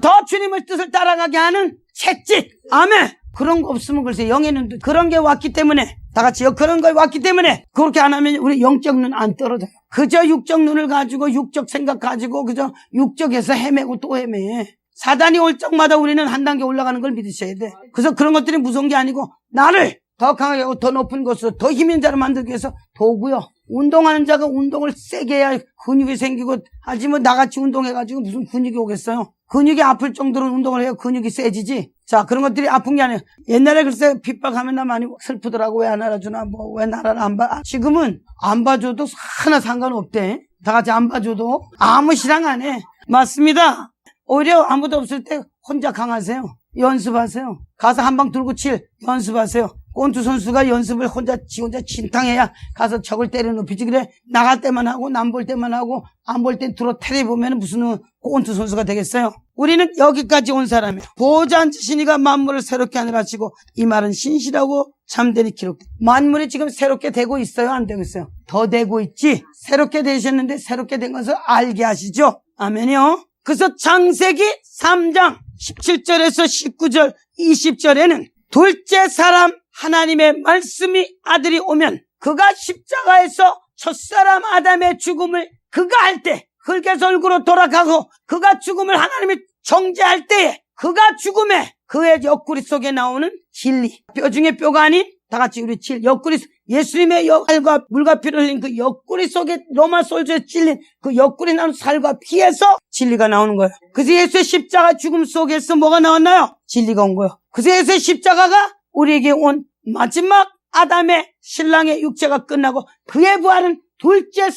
더 주님을 뜻을 따라가게 하는 채찍. 아멘. 그런 거 없으면 글쎄 영에는 그런 게 왔기 때문에 다 같이 그런 거 왔기 때문에 그렇게 안 하면 우리 영적 눈 안 떨어져요. 그저 육적 눈을 가지고 육적 생각 가지고 그저 육적에서 헤매고 또 헤매. 사단이 올 적마다 우리는 한 단계 올라가는 걸 믿으셔야 돼. 그래서 그런 것들이 무서운 게 아니고 나를 더 강하게 하고 더 높은 곳으로 더 힘 있는 자를 만들기 위해서 도구요. 운동하는 자가 운동을 세게 해야 근육이 생기고 하지 뭐 나같이 운동해가지고 무슨 근육이 오겠어요. 근육이 아플 정도로 운동을 해야 근육이 세지지. 자, 그런 것들이 아픈 게 아니에요. 옛날에 글쎄 핍박하면 나 많이 슬프더라고. 왜 안 알아주나 뭐 왜 나라를 안 봐. 지금은 안 봐줘도 하나 상관없대. 다 같이 안 봐줘도 아무 시랑 안 해. 맞습니다. 오히려 아무도 없을 때 혼자 강하세요. 연습하세요. 가서 한 방 들고 칠 연습하세요. 권투 선수가 연습을 지 혼자 진탕해야 가서 적을 때려 눕히지. 그래 나갈 때만 하고 남 볼 때만 하고 안 볼 때 들어 테레비 보면 무슨 권투 선수가 되겠어요. 우리는 여기까지 온 사람이에요. 보호자 앉으시니가 만물을 새롭게 하느라 하시고 이 말은 신실하고 참되니 기록돼. 만물이 지금 새롭게 되고 있어요? 안 되고 있어요? 더 되고 있지. 새롭게 되셨는데 새롭게 된 것을 알게 하시죠. 아멘이요. 그래서 창세기 3장 17절에서 19절 20절에는 둘째 사람 하나님의 말씀이 아들이 오면 그가 십자가에서 첫사람 아담의 죽음을 그가 할 때 흙에서 얼굴로 돌아가고 그가 죽음을 하나님이 정죄할 때에 그가 죽음에 그의 옆구리 속에 나오는 진리, 뼈 중에 뼈가 아닌 다 같이 우리 옆구리, 예수님의 살과 물과 피를 흘린 그 옆구리 속에 로마 솔저에 찔린 그 옆구리 나는 살과 피에서 진리가 나오는 거예요. 그래서 예수의 십자가 죽음 속에서 뭐가 나왔나요? 진리가 온 거예요. 그래서 예수의 십자가가 우리에게 온 마지막 아담의 신랑의 육체가 끝나고 그의 부활은 둘째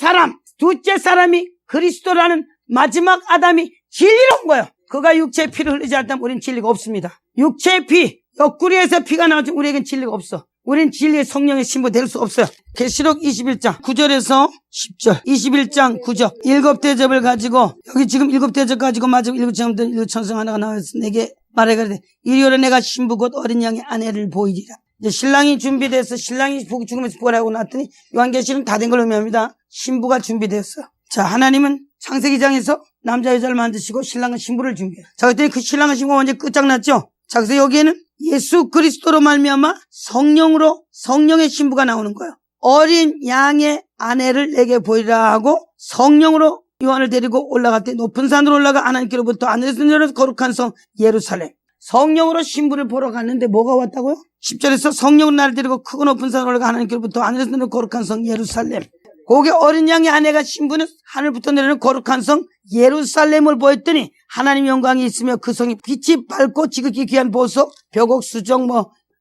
사람이 그리스도라는 마지막 아담이 진리로 온 거예요. 그가 육체의 피를 흘리지 않다면 우리는 진리가 없습니다. 육체의 피, 옆구리에서 피가 나오지 우리에겐 진리가 없어. 우린 진리의 성령의 신부 될 수 없어요. 계시록 21장 9절에서 10절 21장 9절 일곱 대접을 가지고 여기 지금 일곱 대접 가지고 마지막 일곱 천성 하나가 나와서 내게 말해가지고 이리 오라 내가 신부 곧 어린 양의 아내를 보이리라. 이제 신랑이 준비돼서 신랑이 죽으면서 부활하고 났더니 요한계시는 다 된 걸 의미합니다. 신부가 준비됐어요. 자, 하나님은 창세기장에서 남자 여자를 만드시고 신랑은 신부를 준비해요. 자, 그때 그 신랑은 신부가 완전 끝장났죠. 자, 그래서 여기에는 예수 그리스도로 말미암아 성령의 신부가 나오는 거예요. 어린 양의 아내를 내게 보이라 하고 성령으로 요한을 데리고 올라갈 때 높은 산으로 올라가 하나님께로부터 하늘에서 내려온 거룩한 성 예루살렘. 성령으로 신부를 보러 갔는데 뭐가 왔다고요? 10절에서 성령으로 나를 데리고 크고 높은 산으로 올라가 하나님께로부터 하늘에서 내려온 거룩한 성 예루살렘. 거기 어린 양의 아내가 신부는 하늘부터 내려오는 거룩한 성 예루살렘을 보였더니 하나님 영광이 있으며 그 성이 빛이 밝고 지극히 귀한 보석, 벽옥, 수정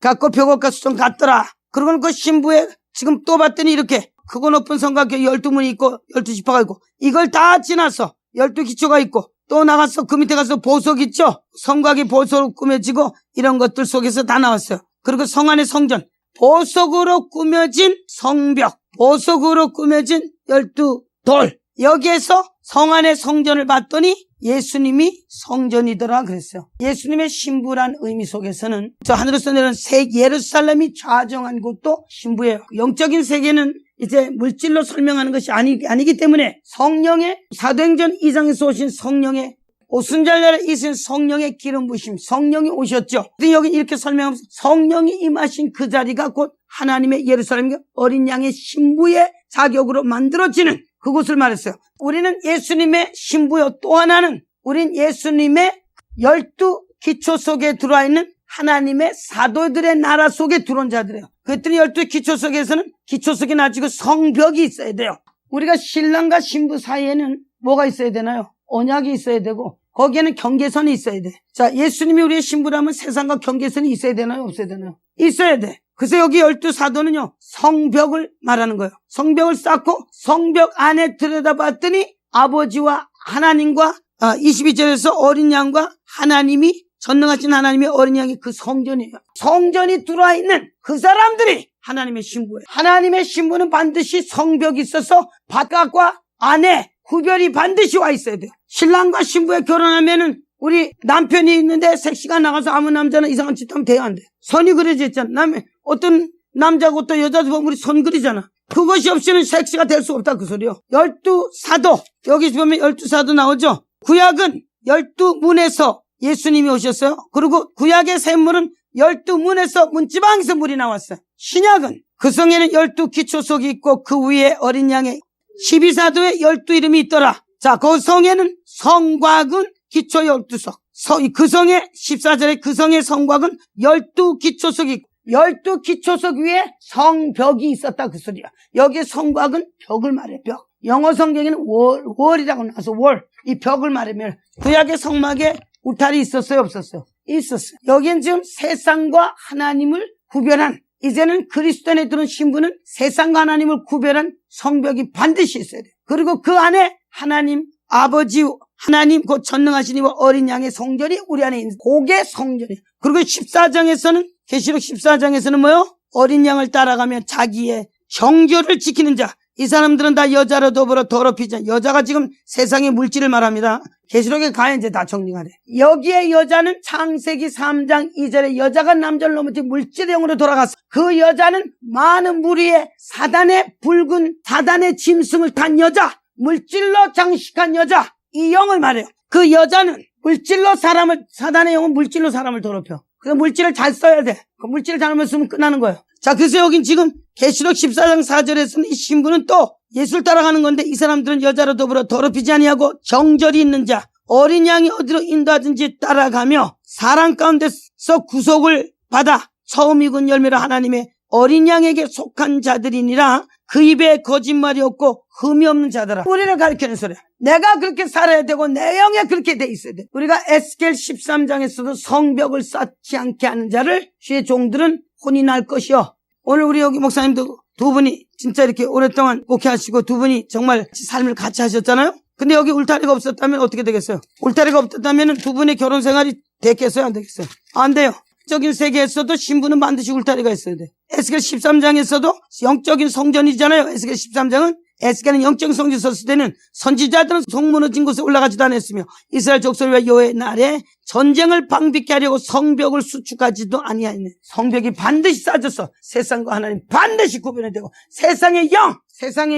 같고 벽옥과 수정 같더라. 그러고는 그 신부에 지금 또 봤더니 이렇게 크고 높은 성과 12문이 있고 12지파가 있고 이걸 다 지나서 12기초가 있고 또 나가서 그 밑에 가서 보석 있죠. 성곽이 보석으로 꾸며지고 이런 것들 속에서 다 나왔어요. 그리고 성 안의 성전, 보석으로 꾸며진 성벽, 보석으로 꾸며진 12돌. 여기에서 성 안의 성전을 봤더니 예수님이 성전이더라 그랬어요. 예수님의 신부란 의미 속에서는 저 하늘에서 내려온 새 예루살렘이 좌정한 곳도 신부예요. 영적인 세계는 이제 물질로 설명하는 것이 아니기 때문에 성령의 사도행전 2장에서 오신 성령의 오순절날에 있은 성령의 기름 부으심, 성령이 오셨죠. 여기 이렇게 설명하면서 성령이 임하신 그 자리가 곧 하나님의 예루살렘 어린 양의 신부의 자격으로 만들어지는 그곳을 말했어요. 우리는 예수님의 신부요. 또 하나는 우린 예수님의 12기초 속에 들어와 있는 하나님의 사도들의 나라 속에 들어온 자들이에요. 그랬더니 12기초 속에서는 기초 속에 놔지고 성벽이 있어야 돼요. 우리가 신랑과 신부 사이에는 뭐가 있어야 되나요? 언약이 있어야 되고 거기에는 경계선이 있어야 돼. 자, 예수님이 우리의 신부라면 세상과 경계선이 있어야 되나요? 없어야 되나요? 있어야 돼. 그래서 여기 12사도는요, 성벽을 말하는 거예요. 성벽을 쌓고 성벽 안에 들여다봤더니 아버지와 하나님과 22절에서 어린 양과 하나님이 전능하신 하나님의 어린 양이 그 성전이에요. 성전이 들어와 있는 그 사람들이 하나님의 신부예요. 하나님의 신부는 반드시 성벽이 있어서 바깥과 안에 구별이 반드시 와 있어야 돼요. 신랑과 신부에 결혼하면은 우리 남편이 있는데 섹시가 나가서 아무 남자는 이상한 짓 하면 돼야 안 돼. 선이 그려져 있잖아. 어떤 남자고 또 여자도 보면 우리 선 그리잖아. 그것이 없이는 섹시가 될 수 없다 그 소리요. 12사도 여기 보면 12사도 나오죠. 구약은 12문에서 예수님이 오셨어요. 그리고 구약의 샘물은 12문에서 문지방에서 물이 나왔어요. 신약은 그 성에는 12기초석이 있고 그 위에 어린 양의 12사도의 12이름이 있더라. 자, 그 성에는 성곽은 기초 12석. 그 성의 14절에 그 성의 성곽은 12기초석이 있고 12 기초석 위에 성벽이 있었다 그 소리야. 여기 성곽은 벽을 말해, 벽. 영어 성경에는 월이라고 나와서 월. 이 벽을 말하면 구약의 성막에 울타리 있었어요, 없었어요? 있었어요. 여기는 지금 세상과 하나님을 구별한, 이제는 그리스도 안에 들은 신부는 세상과 하나님을 구별한 성벽이 반드시 있어야 돼요. 그리고 그 안에 하나님 아버지, 하나님 곧 전능하신 이와 어린 양의 성전이 우리 안에 있는 그게 성전이에요. 그리고 14장에서는, 계시록 14장에서는 뭐요? 어린 양을 따라가며 자기의 정결을 지키는 자. 이 사람들은 다 여자로 더불어 더럽히지 않. 여자가 지금 세상의 물질을 말합니다. 계시록에 가야 이제 다 정리가 돼. 여기에 여자는 창세기 3장 2절에 여자가 남자를 넘어뜨린 물질의 영으로 돌아갔어. 그 여자는 많은 무리의 사단의 붉은 사단의 짐승을 탄 여자, 물질로 장식한 여자, 이 영을 말해요. 그 여자는 물질로 사단의 영은 물질로 사람을 더럽혀. 그래서 물질을 잘 써야 돼. 그 물질을 잘못 쓰면 끝나는 거예요. 자, 그래서 여긴 지금 계시록 14장 4절에서는 이 신부는 또 예수를 따라가는 건데, 이 사람들은 여자로 더불어 더럽히지 아니하고 정절이 있는 자, 어린 양이 어디로 인도하든지 따라가며 사람 가운데서 구속을 받아 처음 익은 열매로 하나님의 어린 양에게 속한 자들이니라. 그 입에 거짓말이 없고 흠이 없는 자들아. 우리를 가리키는 소리야. 내가 그렇게 살아야 되고 내 영에 그렇게 돼 있어야 돼. 우리가 에스겔 13장에서도 성벽을 쌓지 않게 하는 자를 주의 종들은 혼이 날 것이요. 오늘 우리 여기 목사님도 두 분이 진짜 이렇게 오랫동안 목회하시고 두 분이 정말 삶을 같이 하셨잖아요. 근데 여기 울타리가 없었다면 어떻게 되겠어요? 울타리가 없었다면 두 분의 결혼 생활이 됐겠어요? 안 되겠어요? 안 돼요. 영적인 세계에서도 신부는 반드시 울타리가 있어야 돼. 에스겔 13장에서도 영적인 성전이잖아요. 에스겔 13장은 에스겔은 영적인 성전에 섰을 때는 선지자들은 성 무너진 곳에 올라가지도 않았으며 이스라엘 족속과 여호와의 날에 전쟁을 방비케 하려고 성벽을 수축하지도 아니하였네. 성벽이 반드시 쌓아져서 세상과 하나님 반드시 구분해야 되고, 세상의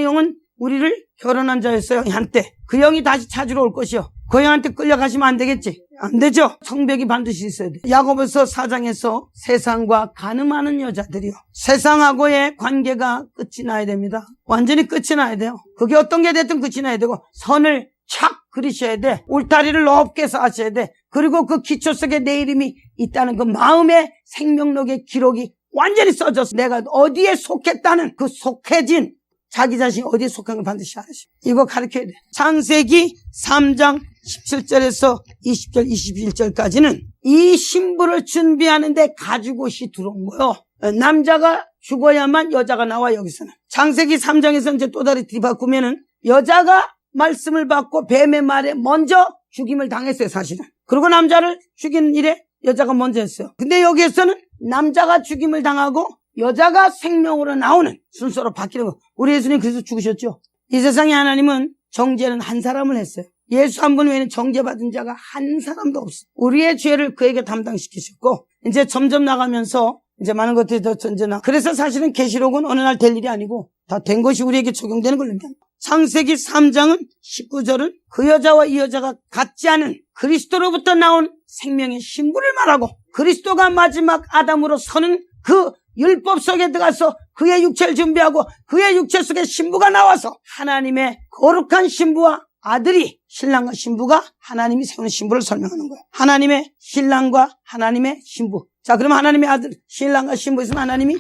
영은 우리를 결혼한 자였어요, 한때. 그 영이 다시 찾으러 올 것이요. 그 영한테 끌려가시면 안 되겠지? 안 되죠? 성벽이 반드시 있어야 돼. 야고보서 4장에서 세상과 간음하는 여자들이요, 세상하고의 관계가 끝이 나야 됩니다. 완전히 끝이 나야 돼요. 그게 어떤 게 됐든 끝이 나야 되고, 선을 착 그리셔야 돼. 울타리를 높게 쌓으셔야 돼. 그리고 그 기초 속에 내 이름이 있다는 그 마음의 생명록의 기록이 완전히 써져서 내가 어디에 속했다는 그 속해진 자기 자신이 어디에 속한 걸 반드시 알으시고, 이거 가르쳐야 돼. 창세기 3장 17절에서 20절, 21절까지는 이 신부를 준비하는데 가죽옷이 들어온 거예요. 남자가 죽어야만 여자가 나와, 여기서는. 창세기 3장에서 이제 또 다리 뒤바꾸면은 여자가 말씀을 받고 뱀의 말에 먼저 죽임을 당했어요, 사실은. 그리고 남자를 죽이는 일에 여자가 먼저 했어요. 근데 여기에서는 남자가 죽임을 당하고 여자가 생명으로 나오는 순서로 바뀌는 거. 우리 예수님 그래서 죽으셨죠. 이 세상에 하나님은 정죄는 한 사람을 했어요. 예수 한 분 외에는 정죄받은 자가 한 사람도 없어요. 우리의 죄를 그에게 담당시키셨고, 이제 점점 나가면서 이제 많은 것들이 더 전제나. 그래서 사실은 계시록은 어느 날 될 일이 아니고 다 된 것이 우리에게 적용되는 걸로. 창세기 3장은 19절은 그 여자와 이 여자가 같지 않은 그리스도로부터 나온 생명의 신부를 말하고, 그리스도가 마지막 아담으로 서는 그 율법 속에 들어가서 그의 육체를 준비하고 그의 육체 속에 신부가 나와서 하나님의 거룩한 신부와 아들이, 신랑과 신부가 하나님이 세우는 신부를 설명하는 거예요. 하나님의 신랑과 하나님의 신부. 자, 그럼 하나님의 아들, 신랑과 신부 있으면 하나님이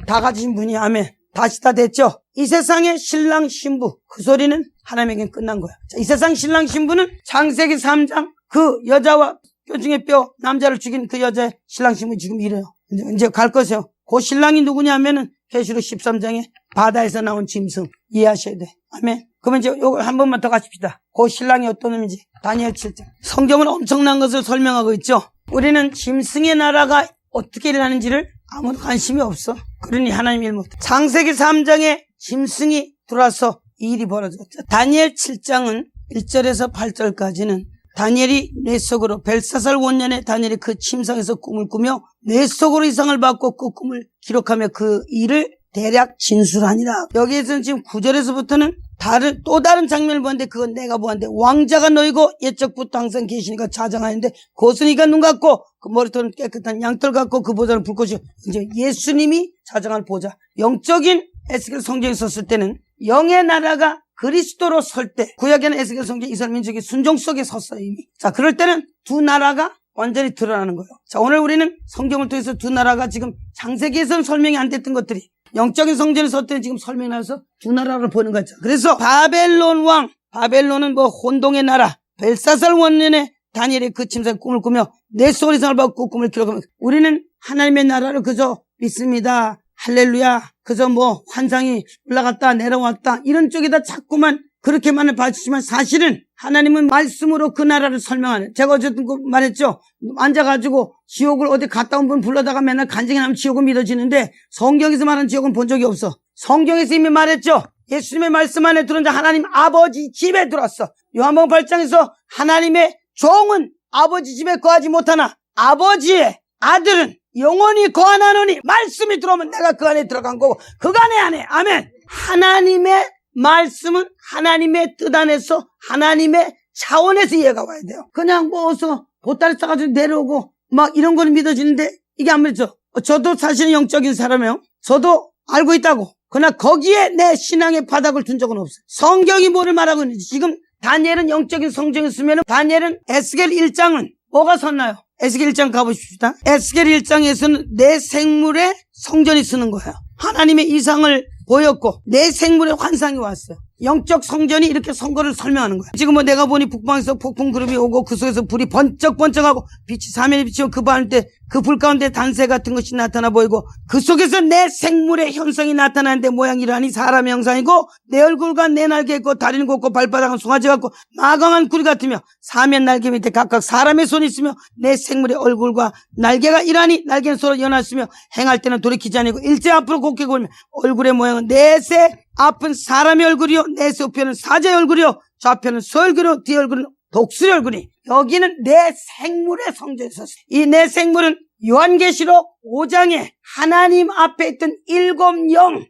다 가지신 분이, 아멘. 다시 다 됐죠? 이 세상의 신랑 신부, 그 소리는 하나님에겐 끝난 거야. 자, 이 세상 신랑 신부는 창세기 3장 그 여자와 뼈 중에 뼈, 남자를 죽인 그 여자의 신랑 신부 지금 이래요. 이제 갈 것이요. 그 신랑이 누구냐면은 계시록 13장에 바다에서 나온 짐승, 이해하셔야 돼. 아멘. 그러면 이제 요걸 한 번만 더 가십시다. 그 신랑이 어떤 놈인지 다니엘 7장. 성경은 엄청난 것을 설명하고 있죠. 우리는 짐승의 나라가 어떻게 일어나는지를 아무도 관심이 없어. 그러니 하나님 일 못해. 창세기 3장에 짐승이 들어와서 이 일이 벌어졌죠. 다니엘 7장은 1절에서 8절까지는 다니엘이 뇌 속으로 벨사살 원년에 다니엘이 그 침상에서 꿈을 꾸며 뇌 속으로 이상을 받고 그 꿈을 기록하며 그 일을 대략 진술하니라. 여기에서는 지금 9절에서부터는 또 다른 장면을 보는데, 그건 내가 보았는데 왕자가 너희고 옛적부터 항상 계시니까 자장하는데 그것은 이가 눈 같고 그 머리털은 깨끗한 양털 같고 그 보좌는 불꽃이. 이제 예수님이 자장할 보좌. 영적인 에스겔 성경에 썼을 때는 영의 나라가 그리스도로 설 때, 구약에는 에스겔 성경 이스라엘 민족이 순종 속에 섰어요, 이미. 자, 그럴 때는 두 나라가 완전히 드러나는 거예요. 자, 오늘 우리는 성경을 통해서 두 나라가 지금 창세기에서는 설명이 안 됐던 것들이 영적인 성전에서 어떤 지금 설명이 나서 두 나라를 보는 거죠. 그래서 바벨론 왕, 바벨론은 뭐 혼동의 나라, 벨사살 원년에 다니엘이 그 침상에 꿈을 꾸며 내 소리상을 받고 꿈을 기록하며 우리는 하나님의 나라를 그저 믿습니다. 할렐루야. 그저 뭐 환상이 올라갔다 내려왔다 이런 쪽에다 자꾸만 그렇게만을 봐주지만 사실은 하나님은 말씀으로 그 나라를 설명하는. 제가 어쨌든 말했죠. 앉아가지고 지옥을 어디 갔다 온 분 불러다가 맨날 간증이 나면 지옥은 믿어지는데 성경에서 말하는 지옥은 본 적이 없어. 성경에서 이미 말했죠. 예수님의 말씀 안에 들어온 자 하나님 아버지 집에 들어왔어. 요한복음 8장에서 하나님의 종은 아버지 집에 거하지 못하나 아버지의 아들은 영원히 거하나노니 말씀이 들어오면 내가 그 안에 들어간 거고 그가 내 안에. 아멘. 하나님의 말씀은 하나님의 뜻 안에서 하나님의 차원에서 이해가 와야 돼요. 그냥 뭐 어서 보따리 싸가지고 내려오고 막 이런 거는 믿어지는데 이게 안 믿죠. 저도 사실은 영적인 사람이에요. 저도 알고 있다고. 그러나 거기에 내 신앙의 바닥을 둔 적은 없어요. 성경이 뭐를 말하고 있는지. 지금 다니엘은 영적인 성경에 쓰면 다니엘은 에스겔 1장은 뭐가 섰나요? 에스겔 1장 가보십시다. 에스겔 1장에서는 내 생물의 성전이 쓰는 거예요. 하나님의 이상을 보였고 내 생물의 환상이 왔어요. 영적 성전이 이렇게 선거를 설명하는 거예요. 지금 뭐 내가 보니 북방에서 폭풍 그룹이 오고 그 속에서 불이 번쩍번쩍하고 빛이 사면에 비치고 그 반을 때 그 불 가운데 단새 같은 것이 나타나 보이고 그 속에서 내 생물의 현성이 나타나는데 모양이라니 사람의 형상이고 내 얼굴과 내 날개 있고 다리는 곱고 발바닥은 송아지 같고 마감한 구리 같으며 사면 날개 밑에 각각 사람의 손이 있으며 내 생물의 얼굴과 날개가 이라니 날개는 서로 연하였으며 행할 때는 돌이키지 아니고 일제 앞으로 곱게 굴며 얼굴의 모양은 내새 앞은 사람의 얼굴이요 내새 우편은 사자의 얼굴이요 좌편은 소 얼굴이요 뒤 얼굴은 독수리 얼굴이. 여기는 내 생물의 성전에 섰어요. 이 내 생물은 요한계시록 5장에 하나님 앞에 있던 일곱 영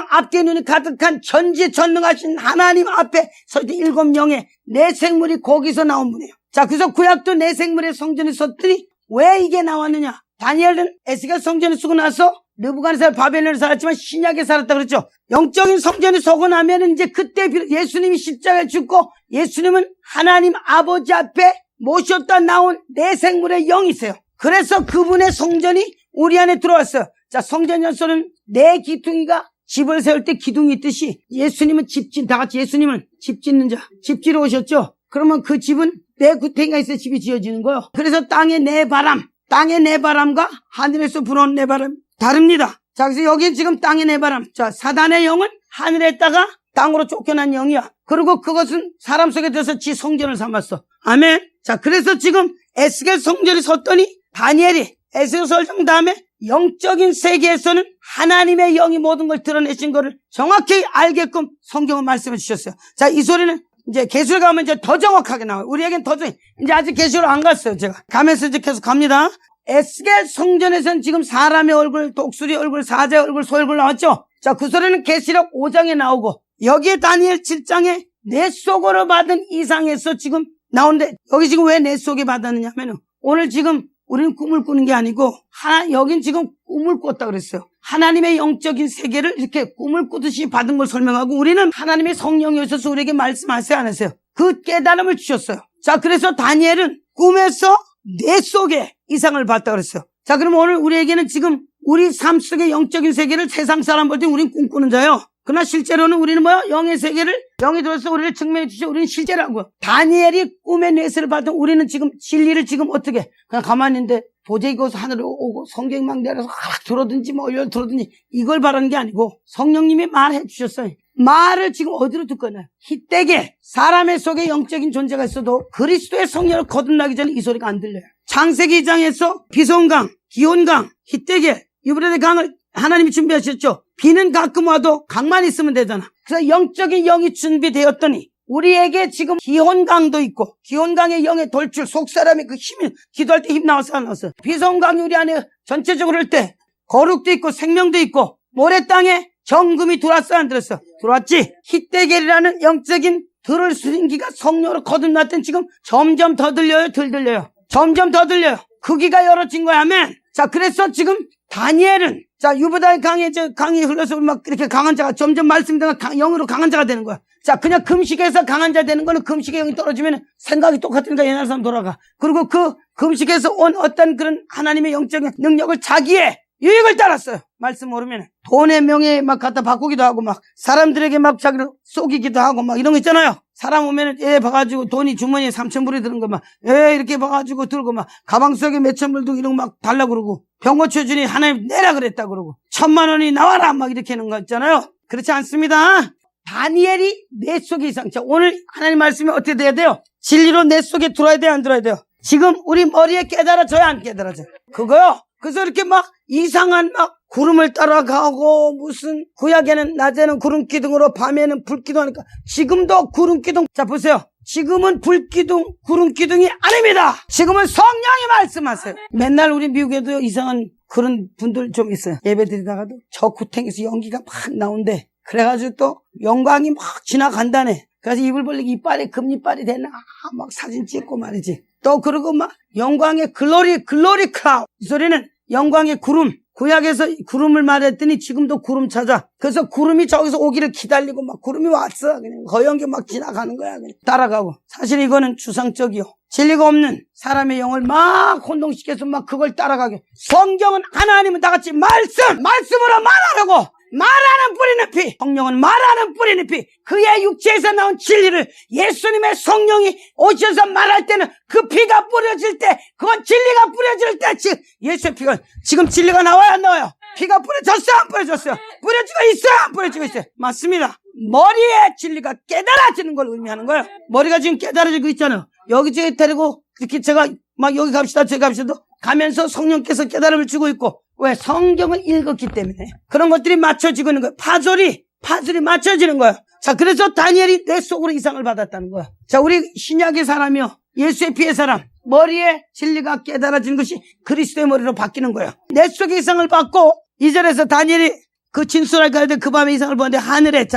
앞뒤에 눈이 가득한 전지전능하신 하나님 앞에 서 있던 일곱 영의 내 생물이 거기서 나온 분이에요. 자, 그래서 구약도 내 생물의 성전에 섰더니 왜 이게 나왔느냐? 다니엘은 에스겔 성전에 쓰고 나서 느부갓네살 바벨론에 살았지만 신약에 살았다 그랬죠. 영적인 성전에 서고 나면 이제 그때 예수님이 십자가에 죽고 예수님은 하나님 아버지 앞에 모셨다 나온 내 생물의 영이 있어요. 그래서 그분의 성전이 우리 안에 들어왔어요. 자, 성전 연소는 내 기둥이가 집을 세울 때 기둥이 있듯이 예수님은 다 같이 예수님은 집 짓는 자, 집 지러 오셨죠. 그러면 그 집은 내 구탱이가 있어야 집이 지어지는 거예요. 그래서 땅의 내 바람과 하늘에서 불어온 내 바람 다릅니다. 자, 그래서 여기는 지금 땅의 내 바람. 자, 사단의 영은 하늘에 있다가 땅으로 쫓겨난 영이야. 그리고 그것은 사람 속에 들어서 지 성전을 삼았어. 아멘. 자, 그래서 지금 에스겔 성전이 섰더니 다니엘이 에스겔 설정 다음에 영적인 세계에서는 하나님의 영이 모든 걸 드러내신 거를 정확히 알게끔 성경은 말씀해 주셨어요. 자, 이 소리는 이제 계시록 가면 이제 더 정확하게 나와요. 우리에겐 더 정확히. 이제 아직 계시록 안 갔어요, 제가. 가면서 이제 계속 갑니다. 에스겔 성전에서는 지금 사람의 얼굴, 독수리 얼굴, 사자의 얼굴, 소 얼굴 나왔죠? 자, 그 소리는 계시록 5장에 나오고, 여기에 다니엘 7장에 내 속으로 받은 이상에서 지금 나오는데, 여기 지금 왜 내 속에 받았느냐 하면은, 오늘 지금 우리는 꿈을 꾸는 게 아니고, 여긴 지금 꿈을 꿨다 그랬어요. 하나님의 영적인 세계를 이렇게 꿈을 꾸듯이 받은 걸 설명하고, 우리는 하나님의 성령이 오셔서 우리에게 말씀하세요, 안 하세요? 그 깨달음을 주셨어요. 자, 그래서 다니엘은 꿈에서 내 속에 이상을 봤다 그랬어요. 자, 그럼 오늘 우리에게는 지금 우리 삶 속의 영적인 세계를 세상 사람 볼 때 우리는 꿈꾸는 자요. 그러나 실제로는 우리는 뭐야? 영의 세계를 영이 들어서 우리를 증명해 주시죠. 우리는 실제라고요. 다니엘이 꿈의 뇌세를 받은 우리는 지금 진리를 지금 어떻게 그냥 가만히 있는데 도저히 거기서 하늘에 오고 성경이 막 내려서 들어든지 뭐 열려 들어든지 이걸 바라는 게 아니고 성령님이 말해 주셨어요. 말을 지금 어디로 듣거나요? 희대게 사람의 속에 영적인 존재가 있어도 그리스도의 성령을 거듭나기 전에 이 소리가 안 들려요. 창세기 2장에서 비손강, 기온강, 희대게 유브라데 강을 하나님이 준비하셨죠. 비는 가끔 와도 강만 있으면 되잖아. 그래서 영적인 영이 준비되었더니 우리에게 지금 기온강도 있고 기온강의 영의 돌출 속사람의 그 힘이 기도할 때 힘 나와서 안 나왔어요. 비손강이 우리 안에 전체적으로 할 때 거룩도 있고 생명도 있고 모래 땅에 정금이 들어왔어 안 들었어? 들어왔지. 히데겔이라는 영적인 들을 수인기가 성령으로 거듭났던 지금 점점 더 들려요 덜 들려요? 점점 더 들려요. 그 귀가 열어진 거야. 아멘. 자, 그래서 지금 다니엘은, 자, 유부다의 강이 흘러서 막 이렇게 강한 자가 점점 말씀대로 영으로 강한 자가 되는 거야. 자, 그냥 금식에서 강한 자 되는 거는 금식의 영이 떨어지면 생각이 똑같으니까 옛날 사람 돌아가. 그리고 그 금식에서 온 어떤 그런 하나님의 영적인 능력을 자기의 유익을 따랐어요. 말씀 모르면. 돈의 명예에 막 갖다 바꾸기도 하고 막 사람들에게 막 자기를 속이기도 하고 막 이런 거 있잖아요. 사람 오면은 봐가지고 돈이 주머니에 3,000불이 드는 거 막 이렇게 봐가지고 들고 막 가방 속에 몇천 불 들고 이런 거 막 달라 그러고 병고 쳐주니 하나님 내라 그랬다 그러고 1,000,000원이 나와라 막 이렇게 하는 거 있잖아요. 그렇지 않습니다. 다니엘이 내 속에 이상. 자, 오늘 하나님 말씀이 어떻게 돼야 돼요? 진리로 내 속에 들어야 돼요, 안 들어야 돼요? 지금 우리 머리에 깨달아져야 안 깨달아져요? 그거요. 그래서 이렇게 막 이상한 막 구름을 따라가고 무슨 구약에는 낮에는 구름 기둥으로 밤에는 불 기둥하니까 지금도 구름 기둥. 자, 보세요. 지금은 불 기둥, 구름 기둥이 아닙니다. 지금은 성령이 말씀하세요. 맨날 우리 미국에도 이상한 그런 분들 좀 있어요. 예배 드리다가도 저 구탱에서 연기가 막 나온대. 그래가지고 또 영광이 막 지나간다네. 그래서 입을 벌리고 이빨에 금이빨이 되나 막 사진 찍고 말이지. 또 그러고 막 영광의 글로리 클라우드. 이 소리는 영광의 구름. 구약에서 구름을 말했더니 지금도 구름 찾아. 그래서 구름이 저기서 오기를 기다리고 막 구름이 왔어. 그냥 거연게 막 지나가는 거야. 그냥 따라가고. 사실 이거는 추상적이요. 진리가 없는 사람의 영을 막 혼동시켜서 막 그걸 따라가게. 성경은 하나님은 다 같이 말씀으로 말하라고. 말하는 뿌리는 피. 성령은 말하는 뿌리는 피. 그의 육체에서 나온 진리를 예수님의 성령이 오셔서 말할 때는 그 피가 뿌려질 때, 그건 진리가 뿌려질 때, 즉 예수의 피가 지금 진리가 나와요, 안 나와요? 피가 뿌려졌어요, 안 뿌려졌어요? 뿌려지고 있어요, 안 뿌려지고 있어요? 맞습니다. 머리에 진리가 깨달아지는 걸 의미하는 거예요. 머리가 지금 깨달아지고 있잖아요. 여기저기 데리고 이렇게 제가 막 여기 갑시다 저기 갑시다 가면서 성령께서 깨달음을 주고 있고. 왜? 성경을 읽었기 때문에. 그런 것들이 맞춰지고 있는 거예요. 파절이 맞춰지는 거예요. 자, 그래서 다니엘이 내 속으로 이상을 받았다는 거예요. 자, 우리 신약의 사람이요, 예수의 피의 사람, 머리에 진리가 깨달아지는 것이 그리스도의 머리로 바뀌는 거예요. 내 속에 이상을 받고 2절에서 다니엘이 그 진술할 가야 돼. 그 밤에 이상을 보는데 하늘에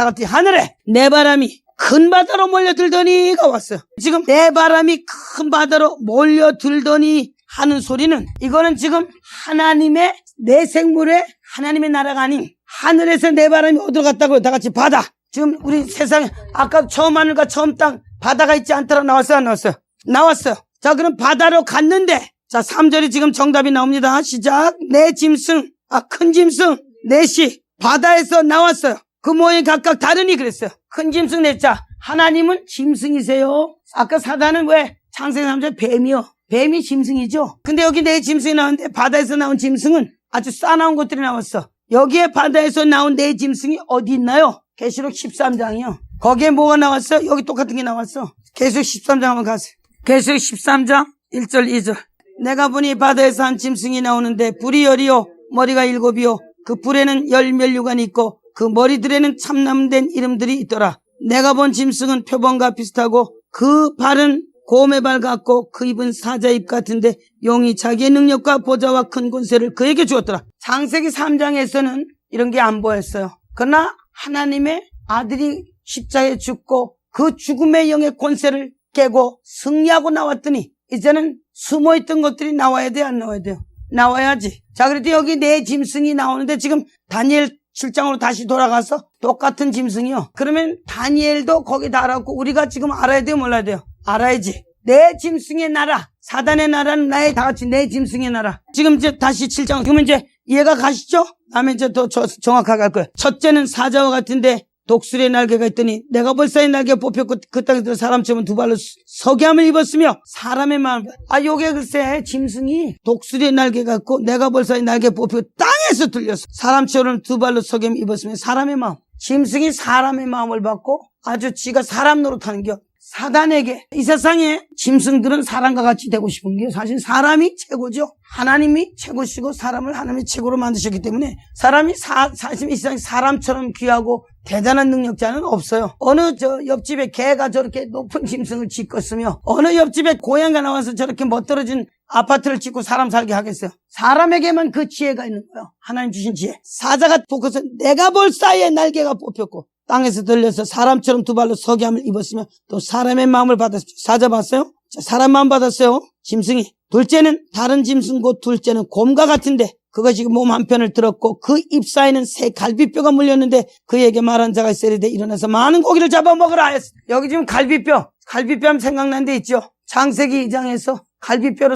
내 바람이 큰 바다로 몰려들더니가 왔어요. 지금 내 바람이 큰 바다로 몰려들더니 하는 소리는, 이거는 지금 하나님의 내 생물의 하나님의 나라가 아닌 하늘에서 내 바람이 어디로 갔다고요? 다 같이 바다. 지금 우리 세상에 아까 처음 하늘과 처음 땅 바다가 있지 않더라. 나왔어요, 안 나왔어요? 나왔어요. 자, 그럼 바다로 갔는데, 자, 3절이 지금 정답이 나옵니다. 시작. 내 짐승, 큰 짐승 넷이 바다에서 나왔어요. 그 모양이 각각 다르니 그랬어요. 큰 짐승 넷. 자, 하나님은 짐승이세요. 아까 사단은 왜? 창세기 3절 뱀이요. 뱀이 짐승이죠. 근데 여기 내 짐승이 나오는데 바다에서 나온 짐승은 아주 싸나운 것들이 나왔어. 여기에 바다에서 나온 내 짐승이 어디 있나요? 계시록 13장이요. 거기에 뭐가 나왔어? 여기 똑같은 게 나왔어. 계시록 13장 한번 가세요. 계시록 13장 1절 2절. 내가 보니 바다에서 한 짐승이 나오는데 불이 열이요 머리가 7이요 그 불에는 10면류관이 있고 그 머리들에는 참남된 이름들이 있더라. 내가 본 짐승은 표범과 비슷하고 그 발은 곰의 발 같고 그 입은 사자의 입 같은데 용이 자기의 능력과 보좌와 큰 권세를 그에게 주었더라. 창세기 3장에서는 이런 게 안 보였어요. 그러나 하나님의 아들이 십자가에 죽고 그 죽음의 영의 권세를 깨고 승리하고 나왔더니 이제는 숨어있던 것들이 나와야 돼요, 안 나와야 돼요? 나와야지. 자, 그래도 여기 내 짐승이 나오는데 지금 다니엘 7장으로 다시 돌아가서 똑같은 짐승이요. 그러면 다니엘도 거기 다 알았고 우리가 지금 알아야 돼요, 몰라야 돼요? 알아야지. 내 짐승의 나라, 사단의 나라는 나의 다 같이 내 짐승의 나라. 지금 이제 다시 7장. 그러면 이제 이해가 가시죠? 다음에 이제 더 정확하게 할 거예요. 첫째는 사자와 같은데 독수리의 날개가 있더니 내가 벌사의 날개 뽑혔고 그 땅에서 사람처럼 두 발로 석양을 입었으며 사람의 마음. 요게 글쎄 짐승이 독수리의 날개가 있고 내가 벌사의 날개 뽑히고 땅에서 들렸어. 사람처럼 두 발로 석양을 입었으며 사람의 마음. 짐승이 사람의 마음을 받고 아주 지가 사람 노릇하는 겨. 사단에게 이 세상에 짐승들은 사람과 같이 되고 싶은 게 사실 사람이 최고죠. 하나님이 최고시고 사람을 하나님이 최고로 만드셨기 때문에 사람이 사실 이 세상에 사람처럼 귀하고 대단한 능력자는 없어요. 어느 옆집에 개가 저렇게 높은 짐승을 짓겠으며 어느 옆집에 고양이가 나와서 저렇게 멋들어진 아파트를 짓고 사람 살게 하겠어요. 사람에게만 그 지혜가 있는 거예요. 하나님 주신 지혜. 사자가 독해서 내가 볼 사이에 날개가 뽑혔고 땅에서 들려서 사람처럼 두 발로 석양을 입었으며 또 사람의 마음을 받았습니다. 사자 봤어요? 자, 사람만 받았어요. 짐승이. 둘째는 다른 짐승 곧 둘째는 곰과 같은데 그것이 몸 한편을 들었고 그 입 사이에는 새 갈비뼈가 물렸는데 그에게 말한 자가 있으리되 일어나서 많은 고기를 잡아먹으라 하였어. 여기 지금 갈비뼈 하면 생각난 데 있죠. 창세기 2장에서 갈비뼈로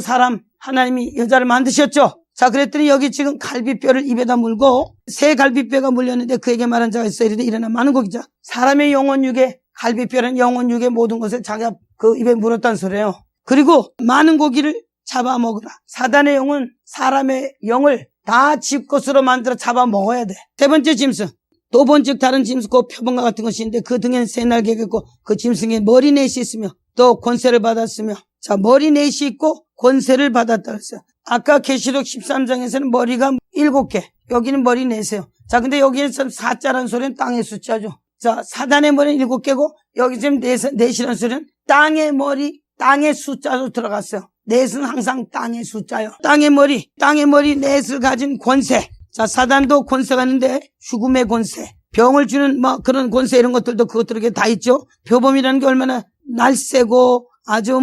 하나님이 여자를 만드셨죠. 자, 그랬더니 여기 지금 갈비뼈를 입에다 물고 새 갈비뼈가 물렸는데 그에게 말한 자가 있으리되 일어나 많은 고기자. 사람의 영혼 육에 갈비뼈는 영혼 육의 모든 것을 자기가 그 입에 물었다는 소리예요. 그리고 많은 고기를 잡아먹으라. 사단의 영은 사람의 영을 다 집 것으로 만들어 잡아먹어야 돼. 세 번째 짐승. 또 본즉 다른 짐승 곧 표범과 같은 것이 있는데 그 등에는 새 날개가 있고 그 짐승에 머리 넷이 있으며 또 권세를 받았으며. 자, 머리 넷이 있고 권세를 받았다 그랬어요. 아까 계시록 13장에서는 머리가 7개, 여기는 머리 넷이에요. 자, 근데 여기에서 4자라는 소리는 땅의 숫자죠. 자, 사단의 머리는 7개고 여기 지금 넷이라는 소리는 땅의 머리, 땅의 숫자로 들어갔어요. 넷은 항상 땅의 숫자요. 땅의 머리 넷을 가진 권세. 자, 사단도 권세가 있는데 죽음의 권세, 병을 주는 그런 권세 이런 것들도 그것들에게 다 있죠. 표범이라는 게 얼마나 날쌔고 아주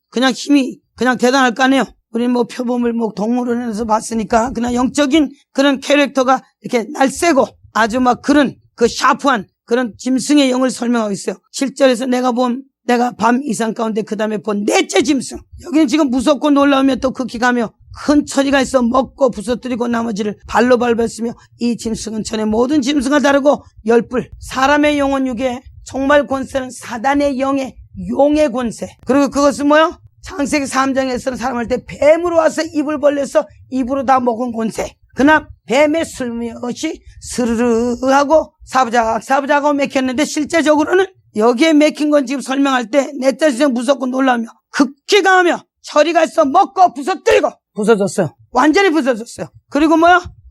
그냥 힘이 그냥 대단할 거 아니에요. 우리는 표범을 동물원에서 해서 봤으니까 그냥 영적인 그런 캐릭터가 이렇게 날쌔고 아주 그런 그 샤프한 그런 짐승의 영을 설명하고 있어요. 7절에서 내가 밤 이상 가운데 그 다음에 본 넷째 짐승. 여기는 지금 무섭고 놀라우며 또 극히가며 큰 처리가 있어 먹고 부서뜨리고 나머지를 발로 밟았으며 이 짐승은 전에 모든 짐승과 다르고 열불. 사람의 영혼 육에 정말 권세는 사단의 용의 권세. 그리고 그것은 뭐요? 창세기 3장에서는 사람할 때 뱀으로 와서 입을 벌려서 입으로 다 먹은 권세. 그러나 뱀의 슬며시 스르르 하고 사부작하고 맥혔는데 실제적으로는 여기에 맥힌 건 지금 설명할 때 넷째 짐승 무섭고 놀라며 극히 강하며 처리가 있어 먹고 부서뜨리고 부서졌어요. 완전히 부서졌어요. 그리고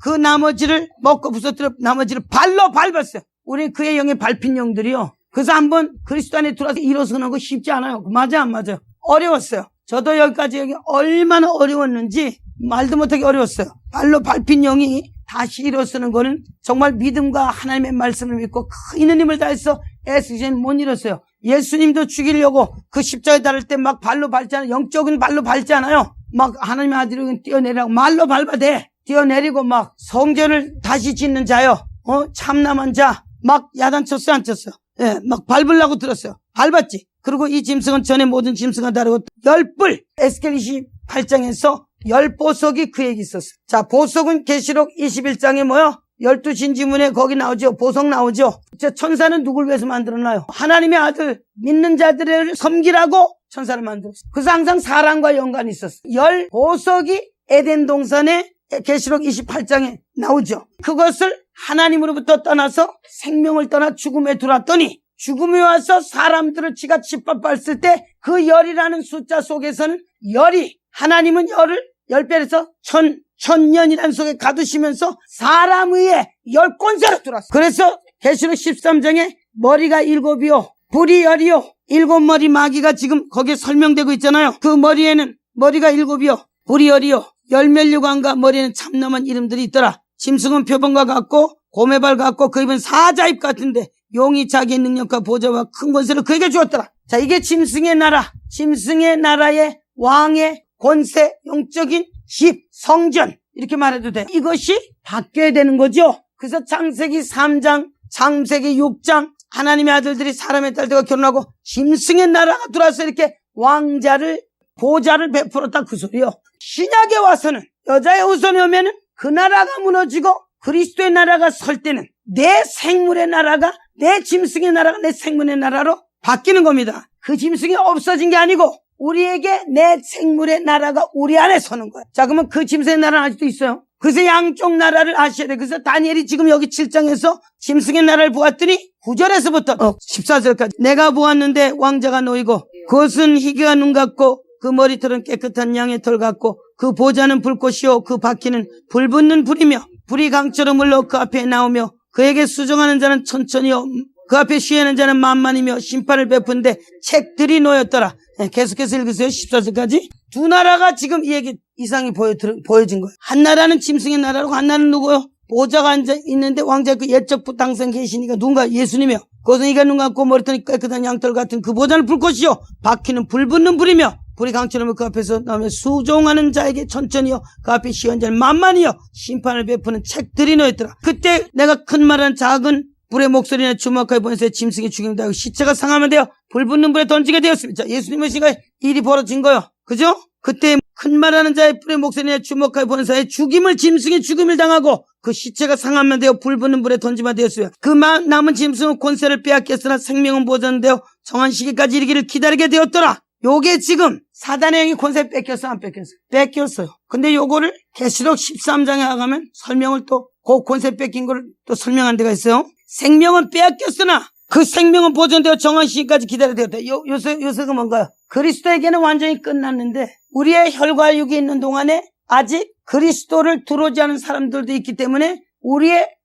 그 나머지를 먹고 부서뜨려 나머지를 발로 밟았어요. 우리 그의 영의 밟힌 영들이요. 그래서 한번 그리스도 안에 들어와서 일어서는 거 쉽지 않아요. 맞아 안 맞아요? 어려웠어요. 저도 여기 얼마나 어려웠는지 말도 못하게 어려웠어요. 발로 밟힌 영이 다시 일어서는 거는 정말 믿음과 하나님의 말씀을 믿고 큰 있는 힘을 다해서 애쓰지는 못 일었어요. 예수님도 죽이려고 그 십자가에 달을 때 발로 밟잖아요. 영적인 발로 밟잖아요. 하나님의 아들이 뛰어내리라고 말로 밟아대. 뛰어내리고 성전을 다시 짓는 자요. 참남한 자. 야단쳤어요, 안 쳤어요? 예, 밟으려고 들었어요. 밟았지. 그리고 이 짐승은 전에 모든 짐승과 다르고 열불. 에스겔 28장에서 열보석이 그에게 있었어요. 자, 보석은 계시록 21장에 12진지문에 거기 나오죠. 보석 나오죠. 천사는 누굴 위해서 만들었나요? 하나님의 아들 믿는 자들을 섬기라고 천사를 만들었어요. 그래서 항상 사랑과 연관이 있었어요. 열 보석이 에덴 동산에 계시록 28장에 나오죠. 그것을 하나님으로부터 떠나서 생명을 떠나 죽음에 들어왔더니 죽음이 와서 사람들을 지가 짓밟았을 때 그 열이라는 숫자 속에서는 열이 하나님은 열을 10배에서 천년이라는 속에 가두시면서 사람 위에 열 권세로 들어왔어요. 그래서 계시록 13장에 머리가 7이요 불이 열이요 7머리 마귀가 지금 거기에 설명되고 있잖아요. 그 머리에는 머리가 7이요 불이 열이요 열면류관과 머리에는 참nom한 이름들이 있더라. 짐승은 표범과 같고 곰의 발 같고 그 입은 사자입 같은데 용이 자기의 능력과 보좌와 큰 권세를 그에게 주었더라. 자, 이게 짐승의 나라, 짐승의 나라의 왕의 권세, 영적인 집, 성전 이렇게 말해도 돼. 이것이 바뀌어야 되는 거죠. 그래서 창세기 3장, 창세기 6장 하나님의 아들들이 사람의 딸들과 결혼하고 짐승의 나라가 들어와서 이렇게 왕자를 보좌를 베풀었다 그 소리요. 신약에 와서는 여자의 후손이 오면은 그 나라가 무너지고 그리스도의 나라가 설 때는 내 생물의 나라가 내 짐승의 나라가 내 생물의 나라로 바뀌는 겁니다. 그 짐승이 없어진 게 아니고 우리에게 내 생물의 나라가 우리 안에 서는 거예요. 자, 그러면 그 짐승의 나라는 아직도 있어요. 그래서 양쪽 나라를 아셔야 돼요. 그래서 다니엘이 지금 여기 7장에서 짐승의 나라를 보았더니 9절에서부터 14절까지 내가 보았는데 왕자가 놓이고 그것은 희귀한 눈 같고 그 머리털은 깨끗한 양의 털 같고 그 보좌는 불꽃이요 그 바퀴는 불붙는 불이며 불이 강처럼 흘러 그 앞에 나오며 그에게 수정하는 자는 천천히요 그 앞에 쉬하는 자는 만만이며 심판을 베푼데 책들이 놓였더라. 계속해서 읽으세요. 14절까지. 두 나라가 지금 이 얘기 이상이 보여진 거예요. 한 나라는 짐승의 나라고 한 나라는 누구요? 보좌가 앉아 있는데 왕자 그 예적 당선 계시니까 누군가 예수님이요. 그것은 이가 눈 같고 머리털이 깨끗한 양털 같은 그 보좌는 불꽃이요 바퀴는 불붙는 불이며 불이 강철하면 그 앞에서 나오며 수종하는 자에게 천천히요 그 앞에 시언자를 만만히요 심판을 베푸는 책들이 놓였더라. 그때 내가 큰 말한 작은 불의 목소리나 주먹하여 보내서 짐승이 죽임을 당하고 시체가 상하면 되어 불 붙는 불에 던지게 되었습니다. 자, 예수님의 시간에 일이 벌어진 거요. 그죠? 그때 큰 말하는 자의 불의 목소리나 주먹하여 보내서 짐승이 죽임을 당하고 그 시체가 상하면 되어 불 붙는 불에 던지면 되었어요. 그 남은 짐승은 권세를 빼앗겼으나 생명은 보존되어 정한 시기까지 이르기를 기다리게 되었더라. 요게 지금 사단의 영이 권세 뺏겼어 안 뺏겼어? 뺏겼어요. 근데 요거를 계시록 13장에 가면 설명을 또 그 권세 뺏긴 걸 또 설명한 데가 있어요. 생명은 빼앗겼으나 그 생명은 보존되어 정한 시기까지 기다려야 되었다. 요새가 뭔가요? 그리스도에게는 완전히 끝났는데 우리의 혈과 육이 있는 동안에 아직 그리스도를 들어오지 않은 사람들도 있기 때문에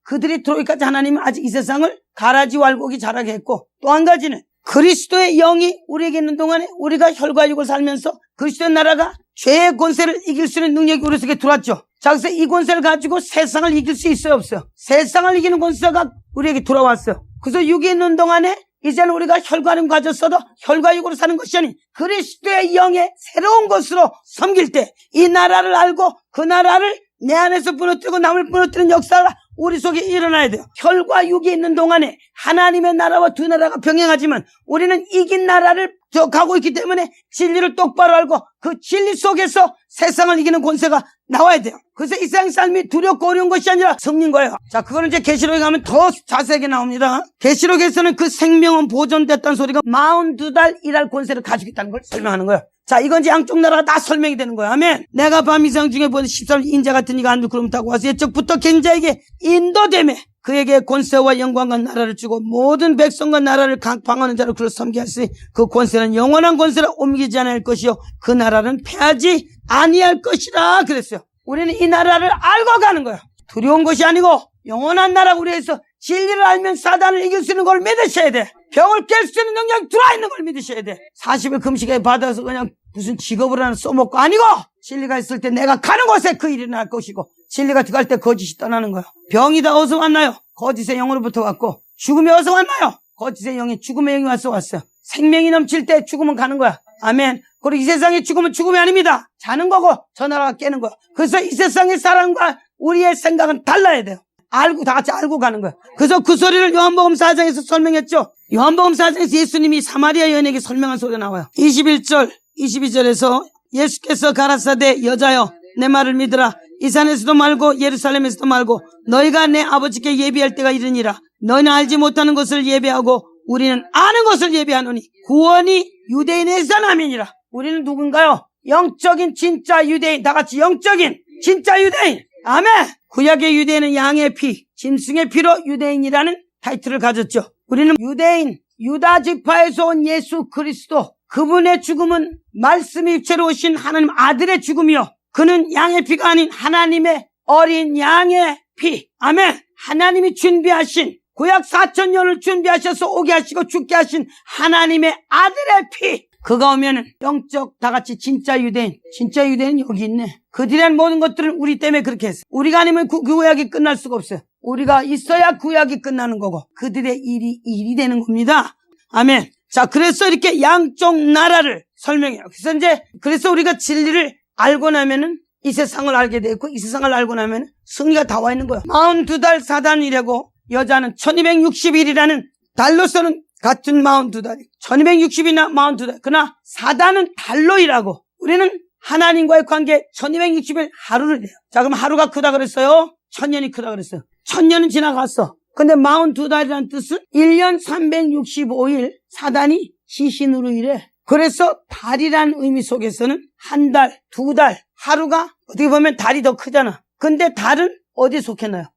그들이 들어오기까지 하나님은 아직 이 세상을 가라지 왈고기 자라게 했고, 또 한 가지는 그리스도의 영이 우리에게 있는 동안에 우리가 혈과 육을 살면서 그리스도의 나라가 죄의 권세를 이길 수 있는 능력이 우리 속에 들어왔죠. 자, 그래서 이 권세를 가지고 세상을 이길 수 있어요, 없어요? 세상을 이기는 권세가 우리에게 들어왔어요. 그래서 육이 있는 동안에 이제는 우리가 혈과 육을 가졌어도 혈과 육으로 사는 것이 아닌 그리스도의 영의 새로운 것으로 섬길 때 이 나라를 알고 그 나라를 내 안에서 무너뜨리고 남을 무너뜨리는 역사가 우리 속에 일어나야 돼요. 혈과 육이 있는 동안에 하나님의 나라와 두 나라가 병행하지만 우리는 이긴 나라를 가고 있기 때문에 진리를 똑바로 알고 그 진리 속에서 세상을 이기는 권세가 나와야 돼요. 그래서 이 세상 삶이 두렵고 어려운 것이 아니라 승리인 거예요. 자, 그거는 이제 계시록에 가면 더 자세하게 나옵니다. 계시록에서는 그 생명은 보존됐다는 소리가 42달 일할 권세를 가지고 있다는 걸 설명하는 거예요. 자, 이건 이제 양쪽 나라가 다 설명이 되는 거예요. 아멘. 내가 밤 이상 중에 본 13 인자 같은 이가 하늘 구름 타고 와서 옛적부터 견자에게 인도되매 그에게 권세와 영광과 나라를 주고 모든 백성과 나라를 방하는 자로 그를 섬기게 하시니 그 권세는 영원한 권세라 옮기지 않을 것이요 그 나라는 패하지 아니할 것이라 그랬어요. 우리는 이 나라를 알고 가는 거예요. 두려운 것이 아니고 영원한 나라 우리에서 진리를 알면 사단을 이길 수 있는 걸 믿으셔야 돼. 병을 깰 수 있는 능력이 들어와 있는 걸 믿으셔야 돼. 40일 금식에 받아서 그냥 무슨 직업을 하나 써먹고 아니고 진리가 있을 때 내가 가는 곳에 그 일이 날 것이고 진리가 들어갈 때 거짓이 떠나는 거예요. 병이 다 어디서 왔나요? 거짓의 영으로부터 왔고 죽음이 어디서 왔나요? 거짓의 영이 죽음의 영이 왔어요. 생명이 넘칠 때 죽음은 가는 거야. 아멘. 그리고 이 세상의 죽음은 죽음이 아닙니다. 자는 거고 저 나라가 깨는 거야. 그래서 이 세상의 사람과 우리의 생각은 달라야 돼요. 다 같이 알고 가는 거야. 그래서 그 소리를 요한복음 4장에서 설명했죠. 요한복음 4장에서 예수님이 사마리아 여인에게 설명한 소리가 나와요. 21절, 22절에서 예수께서 가라사대 여자여 내 말을 믿으라. 이 산에서도 말고 예루살렘에서도 말고 너희가 내 아버지께 예비할 때가 이르니라. 너희는 알지 못하는 것을 예배하고 우리는 아는 것을 예배하노니 구원이 유대인에서 남이니라. 우리는 누군가요? 영적인 진짜 유대인, 다같이 영적인 진짜 유대인. 아멘. 구약의 유대인은 양의 피, 짐승의 피로 유대인이라는 타이틀을 가졌죠. 우리는 유대인, 유다 지파에서 온 예수 그리스도, 그분의 죽음은 말씀이 육체로 오신 하나님 아들의 죽음이요, 그는 양의 피가 아닌 하나님의 어린 양의 피. 아멘. 하나님이 준비하신, 구약 4,000년을 준비하셔서 오게 하시고 죽게 하신 하나님의 아들의 피. 그가 오면은 영적 다같이 진짜 유대인은 여기 있네. 그들의 모든 것들은 우리 때문에 그렇게 했어요. 우리가 아니면 구약이 끝날 수가 없어요. 우리가 있어야 구약이 끝나는 거고 그들의 일이 되는 겁니다. 아멘. 자, 그래서 이렇게 양쪽 나라를 설명해요. 그래서 우리가 진리를 알고 나면은 이 세상을 알게 되고 이 세상을 알고 나면 승리가 다 와 있는 거예요. 42달 사단이라고 여자는 1260일이라는 달로서는 같은 42달이 1260이나 42달. 그러나 사단은 달로 일하고 우리는 하나님과의 관계 1260일 하루를 해요. 자, 그럼 하루가 크다 그랬어요? 1000년이 크다 그랬어요. 1000년은 지나갔어. 근데 42달이라는 뜻은 1년 365일 사단이 시신으로 일해. 그래서 달이라는 의미 속에서는 한 달, 두 달, 하루가 어떻게 보면 달이 더 크잖아. 근데 달은 어디에 속했나요?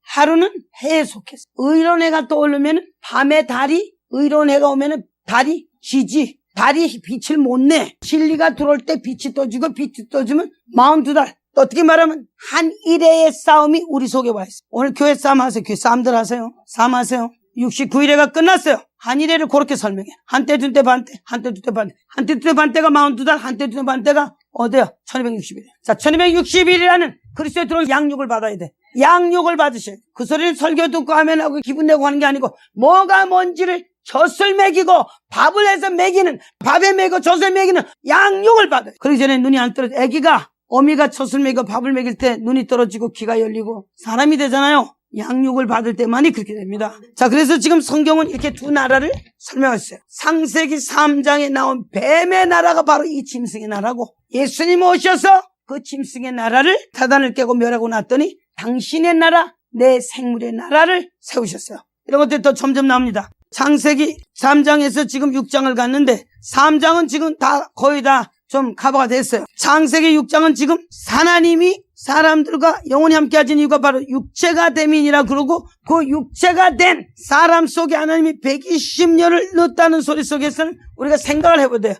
하루는 해에 속했어. 의로운 해가 떠오르면 밤에 달이, 의로운 해가 오면 달이 지지. 달이 빛을 못 내. 진리가 들어올 때 빛이 떠지고 빛이 떠지면 42달. 어떻게 말하면 한 일회의 싸움이 우리 속에 와 있어. 오늘 교회 싸움 하세요. 교회 싸움들 하세요. 싸움 하세요. 69일회가 끝났어요. 한 일회를 그렇게 설명해. 한때, 둘때, 반때, 한때, 둘때, 반때. 한때, 둘때, 반때가 42달, 한때, 둘때, 반때가 어디야? 1260일. 자, 1260일이라는 그리스도에 들어온 양육을 받아야 돼. 양육을 받으셔야 돼. 그 소리를 설교 듣고 하면 하고 기분 내고 하는 게 아니고 뭐가 뭔지를 젖을 먹이고 밥을 해서 먹이는, 밥에 먹이고 젖을 먹이는 양육을 받아요. 그러기 전에 눈이 안 떨어져. 아기가 어미가 젖을 먹이고 밥을 먹일 때 눈이 떨어지고 귀가 열리고 사람이 되잖아요. 양육을 받을 때만이 그렇게 됩니다. 자, 그래서 지금 성경은 이렇게 두 나라를 설명했어요. 창세기 3장에 나온 뱀의 나라가 바로 이 짐승의 나라고, 예수님 오셔서 그 짐승의 나라를 타단을 깨고 멸하고 났더니 당신의 나라, 내 생물의 나라를 세우셨어요. 이런 것들이 더 점점 나옵니다. 창세기 3장에서 지금 6장을 갔는데 3장은 지금 다 거의 다 좀 커버가 됐어요. 창세기 6장은 지금 하나님이 사람들과 영원히 함께 하신 이유가 바로 육체가 됨이니라 그러고, 그 육체가 된 사람 속에 하나님이 120년을 넣었다는 소리 속에서는 우리가 생각을 해봐야 돼요.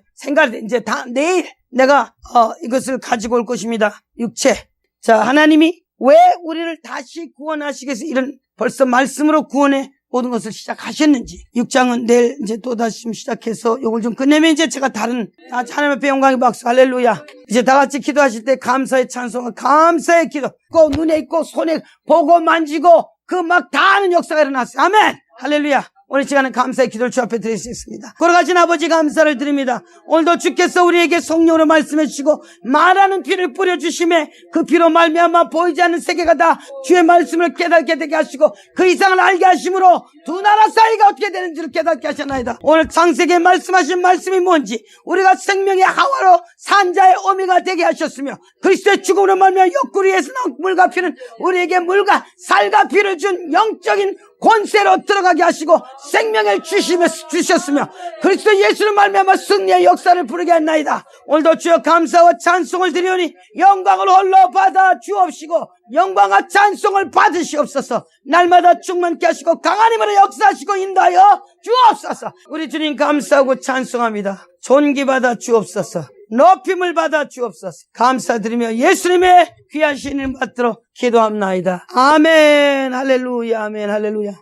이제 내일 내가 이것을 가지고 올 것입니다. 육체. 자, 하나님이 왜 우리를 다시 구원하시겠어? 이런 벌써 말씀으로 구원해 모든 것을 시작하셨는지. 6장은 내일 이제 또다시 시작해서 요걸 좀 끝내면 이제 제가 다른, 하나님 앞에 영광의 박수, 할렐루야. 이제 다 같이 기도하실 때 감사의 찬송을, 감사의 기도, 꼭 눈에 있고 손에 보고 만지고 그 막 다 하는 역사가 일어났어요. 아멘! 할렐루야. 오늘 시간은 감사의 기도를 주 앞에 드릴 수 있습니다. 걸어가신 아버지 감사를 드립니다. 오늘도 주께서 우리에게 성령으로 말씀해 주시고 말하는 피를 뿌려주심에 그 피로 말미암아 보이지 않는 세계가 다 주의 말씀을 깨닫게 되게 하시고 그 이상을 알게 하심으로 두 나라 사이가 어떻게 되는지를 깨닫게 하셨나이다. 오늘 창세기에 말씀하신 말씀이 뭔지, 우리가 생명의 하와로 산자의 어미가 되게 하셨으며 그리스도의 죽음으로 말미암아 옆구리에서 나온 물과 피는 우리에게 물과 살과 피를 준 영적인 권세로 들어가게 하시고 생명을 주셨으며 그리스도 예수를 말미암아 승리의 역사를 부르게 했나이다. 오늘도 주여 감사와 찬송을 드리오니 영광을 홀로 받아 주옵시고 영광과 찬송을 받으시옵소서. 날마다 충만케 하시고 강한 힘으로 역사하시고 인도하여 주옵소서. 우리 주님 감사하고 찬송합니다. 존귀받아 주옵소서. 높임을 받아 주옵소서. 감사드리며 예수님의 귀하신 이름 받들어 기도합나이다. 아멘. 할렐루야. 아멘. 할렐루야.